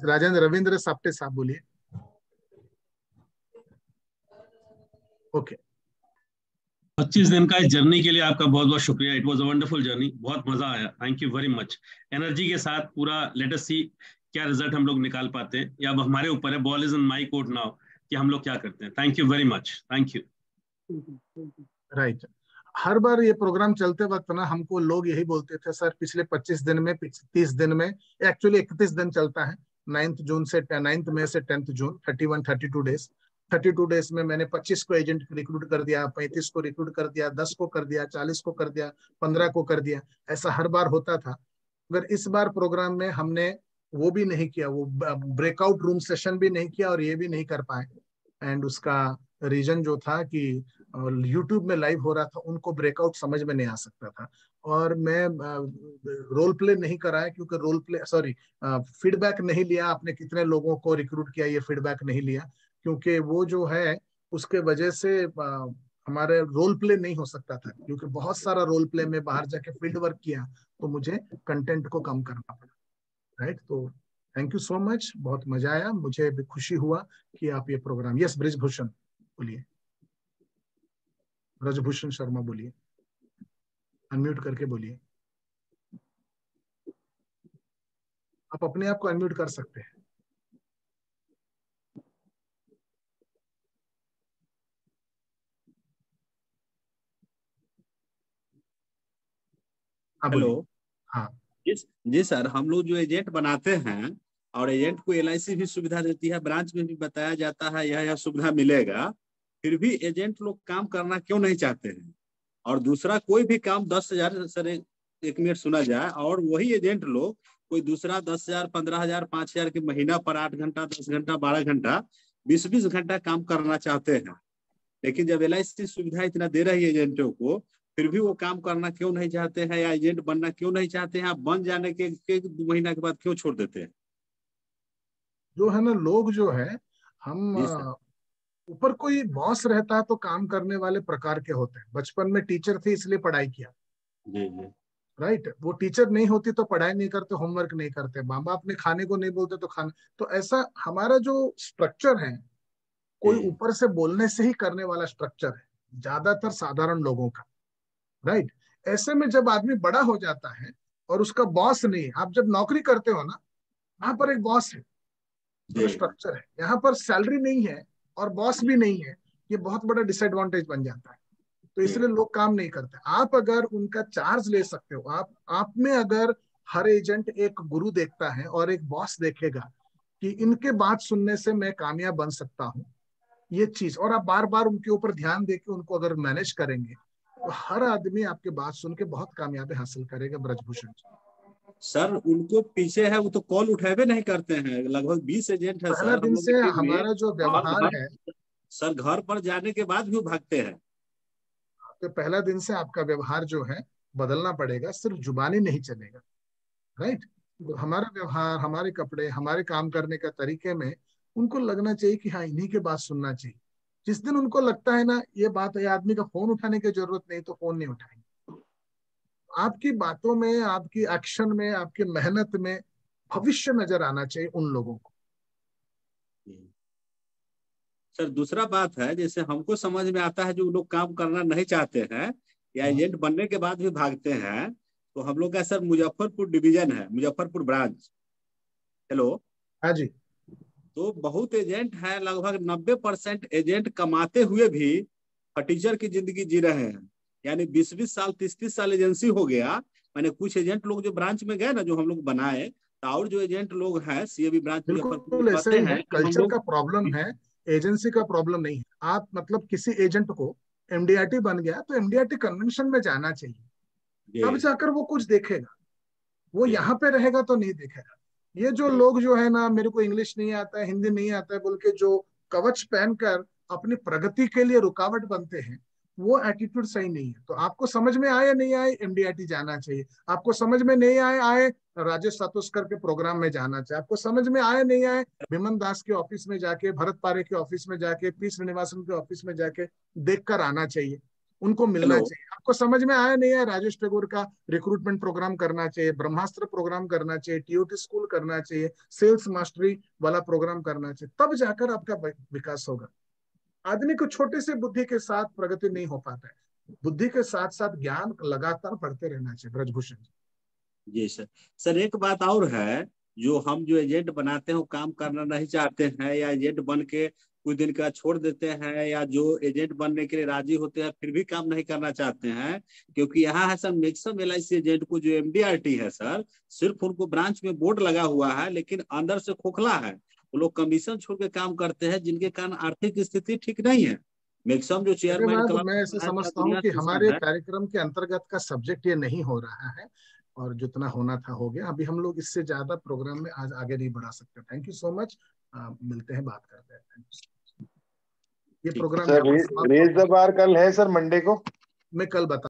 राजेंद्र रविंद्र साप्टे साहब बोलिए। ओके। 25 दिन का इस जर्नी के लिए आपका बहुत बहुत शुक्रिया। It was a wonderful journey, बहुत मजा आया। Thank you very much. Energy के साथ पूरा लेट अस सी क्या रिजल्ट हम लोग निकाल पाते हैं, या अब हमारे ऊपर है, ball is in my court now, कि हम लोग क्या करते हैं। Thank you very much, thank you. Right. हर बार ये प्रोग्राम चलते वक्त ना हमको लोग यही बोलते थे, सर पिछले 25 दिन में, 30 दिन में, एक्चुअली 31 दिन चलता है, 9 मई से 10 जून, 32 डेज। 32 डेज में मैंने 25 को एजेंट रिक्रूट कर दिया, 35 को रिक्रूट कर दिया, 10 को कर दिया, 40 को कर दिया, 15 को कर दिया। ऐसा हर बार होता था। मगर इस बार प्रोग्राम में हमने वो भी नहीं किया, वो ब्रेकआउट रूम सेशन भी नहीं किया, और ये भी नहीं कर पाए। एंड उसका रीजन जो था कि यूट्यूब में लाइव हो रहा था, उनको ब्रेकआउट समझ में नहीं आ सकता था। और मैं रोल प्ले नहीं कराया, क्योंकि रोल प्ले फीडबैक नहीं लिया, आपने कितने लोगों को रिक्रूट किया ये फीडबैक नहीं लिया, क्योंकि वो जो है उसके वजह से हमारे रोल प्ले नहीं हो सकता था, क्योंकि बहुत सारा रोल प्ले में बाहर जाके फील्ड वर्क किया तो मुझे कंटेंट को कम करना पड़ा। राइट। तो थैंक यू सो मच, बहुत मजा आया, मुझे भी खुशी हुआ कि आप ये प्रोग्राम। यस ब्रिजभूषण बोलिए, ब्रजभूषण शर्मा बोलिए, अनम्यूट करके बोलिए। आप अपने आप को अनम्यूट कर सकते हैं। हेलो। हाँ जी सर, हम लोग जो एजेंट बनाते हैं और एजेंट को LIC भी सुविधा देती है, ब्रांच में भी बताया जाता है यह सुविधा मिलेगा, फिर भी एजेंट लोग काम करना क्यों नहीं चाहते हैं? और दूसरा कोई भी काम 10,000 सर 1 मिनट सुना जाए, और वही एजेंट लोग कोई दूसरा 10,000, 15,000, 5,000 के महीना पर 8 घंटा, 10 घंटा, 12 घंटा, 20-20 घंटा काम करना चाहते हैं। लेकिन जब LIC सुविधा इतना दे रही है एजेंटों को, फिर भी वो काम करना क्यों नहीं चाहते हैं, या एजेंट बनना क्यों नहीं चाहते हैं? आप बन जाने के 2 महीना के बाद क्यों छोड़ देते हैं? जो है ना, लोग जो है, हम ऊपर कोई बॉस रहता है तो काम करने वाले प्रकार के होते हैं। बचपन में टीचर थे इसलिए पढ़ाई किया, जी जी, राइट। वो टीचर नहीं होती तो पढ़ाई नहीं करते, होमवर्क नहीं करते, माँ बाप ने खाने को नहीं बोलते तो खाना। तो ऐसा हमारा जो स्ट्रक्चर है, कोई ऊपर से बोलने से ही करने वाला स्ट्रक्चर है, ज्यादातर साधारण लोगों का, राइट। ऐसे में जब आदमी बड़ा हो जाता है और उसका बॉस नहीं, आप जब नौकरी करते हो ना, वहां पर एक बॉस है, जो स्ट्रक्चर है। यहाँ पर सैलरी नहीं है और बॉस भी नहीं है, ये बहुत बड़ा डिसएडवांटेज बन जाता है। तो इसलिए लोग काम नहीं करते। आप अगर उनका चार्ज ले सकते हो, आप में अगर हर एजेंट एक गुरु देखता है और एक बॉस देखेगा कि इनके बात सुनने से मैं कामयाब बन सकता हूँ, ये चीज, और आप बार बार उनके ऊपर ध्यान देके उनको अगर मैनेज करेंगे तो हर आदमी आपके बात सुन के बहुत कामयाबी हासिल करेगा। ब्रजभूषण सर उनको पीछे है, वो तो कॉल उठावे नहीं करते हैं। लगभग 20 एजेंट है पहला सर दिन से हमारा जो व्यवहार है सर, घर पर जाने के बाद भी वो भागते हैं। तो पहला दिन से आपका व्यवहार जो है बदलना पड़ेगा, सिर्फ जुबानी नहीं चलेगा। राइट, तो हमारा व्यवहार, हमारे कपड़े, हमारे काम करने का तरीके में उनको लगना चाहिए कि हाँ इन्हीं की बात सुनना चाहिए। जिस दिन उनको लगता है ना ये बात है, आदमी का फोन उठाने की जरूरत नहीं, तो फोन नहीं उठाएंगे। आपकी बातों में, आपकी एक्शन में, आपकी मेहनत में भविष्य नजर आना चाहिए उन लोगों को। सर दूसरा बात है, जैसे हमको समझ में आता है जो लोग काम करना नहीं चाहते हैं या एजेंट बनने के बाद भी भागते हैं, तो हम लोग का सर मुजफ्फरपुर डिवीजन है, मुजफ्फरपुर ब्रांच। हेलो, हाँ जी। तो बहुत एजेंट हैं, लगभग 90% एजेंट कमाते हुए भी फटीचर की जिंदगी जी रहे हैं। यानी 20-20 साल, 30-30 साल एजेंसी हो गया। मैंने कुछ एजेंट लोग जो ब्रांच में गए ना, जो हम लोग बनाए, तो और जो एजेंट लोग हैं सीएबी ब्रांच बिल्कुल ऐसा ही है। कल्चर का प्रॉब्लम है, एजेंसी का प्रॉब्लम नहीं है। आप मतलब किसी एजेंट को एमडीआरटी बन गया तो एमडीआरटी कन्वेंशन में जाना चाहिए, तब जाकर वो कुछ देखेगा। वो यहाँ पे रहेगा तो नहीं देखेगा। ये जो लोग जो है ना, मेरे को इंग्लिश नहीं आता है, हिंदी नहीं आता है बोल के जो कवच पहनकर अपनी प्रगति के लिए रुकावट बनते हैं, वो एटीट्यूड सही नहीं है। तो आपको समझ में आए नहीं आए, एमडीआरटी जाना चाहिए। आपको समझ में नहीं आए राजेश सातोस्कर के प्रोग्राम में जाना चाहिए। आपको समझ में आए नहीं आए, विमन दास के ऑफिस में जाके, भरत पारे के ऑफिस में जाके, पी श्रीनिवासन के ऑफिस में जाके देख कर आना चाहिए, उनको मिलना चाहिए। आपको समझ में आया नहीं है, राजेश टैगोर का रिक्रूटमेंट प्रोग्राम करना चाहिए, ब्रह्मास्त्र प्रोग्राम करना चाहिए, टीओटी स्कूल करना चाहिए, सेल्स मास्टरी वाला प्रोग्राम करना चाहिए, तब जाकर आपका विकास होगा। आदमी को छोटे से बुद्धि के साथ प्रगति नहीं हो पाता है। बुद्धि के साथ साथ ज्ञान लगातार पढ़ते रहना चाहिए। ब्रजभूषण जी सर। सर एक बात और है, जो हम जो एजेंट बनाते हैं वो काम करना नहीं चाहते हैं, या एजेंट बन के कुछ दिन का छोड़ देते हैं, या जो एजेंट बनने के लिए राजी होते हैं फिर भी काम नहीं करना चाहते हैं। क्योंकि यहाँ है सर मैक्सिमम एलआईसी एजेंट को जो एमडीआरटी है सर, सिर्फ उनको ब्रांच में बोर्ड लगा हुआ है, लेकिन अंदर से खोखला है। वो लोग कमीशन छोड़ के काम करते हैं, जिनके कारण आर्थिक स्थिति ठीक नहीं है। मैक्सिमम जो चेयरमैन, मैं ऐसे समझता हूँ कि हमारे कार्यक्रम के अंतर्गत का सब्जेक्ट ये नहीं हो रहा है, और जितना होना था हो गया। अभी हम लोग इससे ज्यादा प्रोग्राम में आज आगे नहीं बढ़ा सकते। Thank you so much. मिलते हैं, बात करते हैं। ये प्रोग्राम रेज द बार कल है सर, मंडे को। मैं कल बता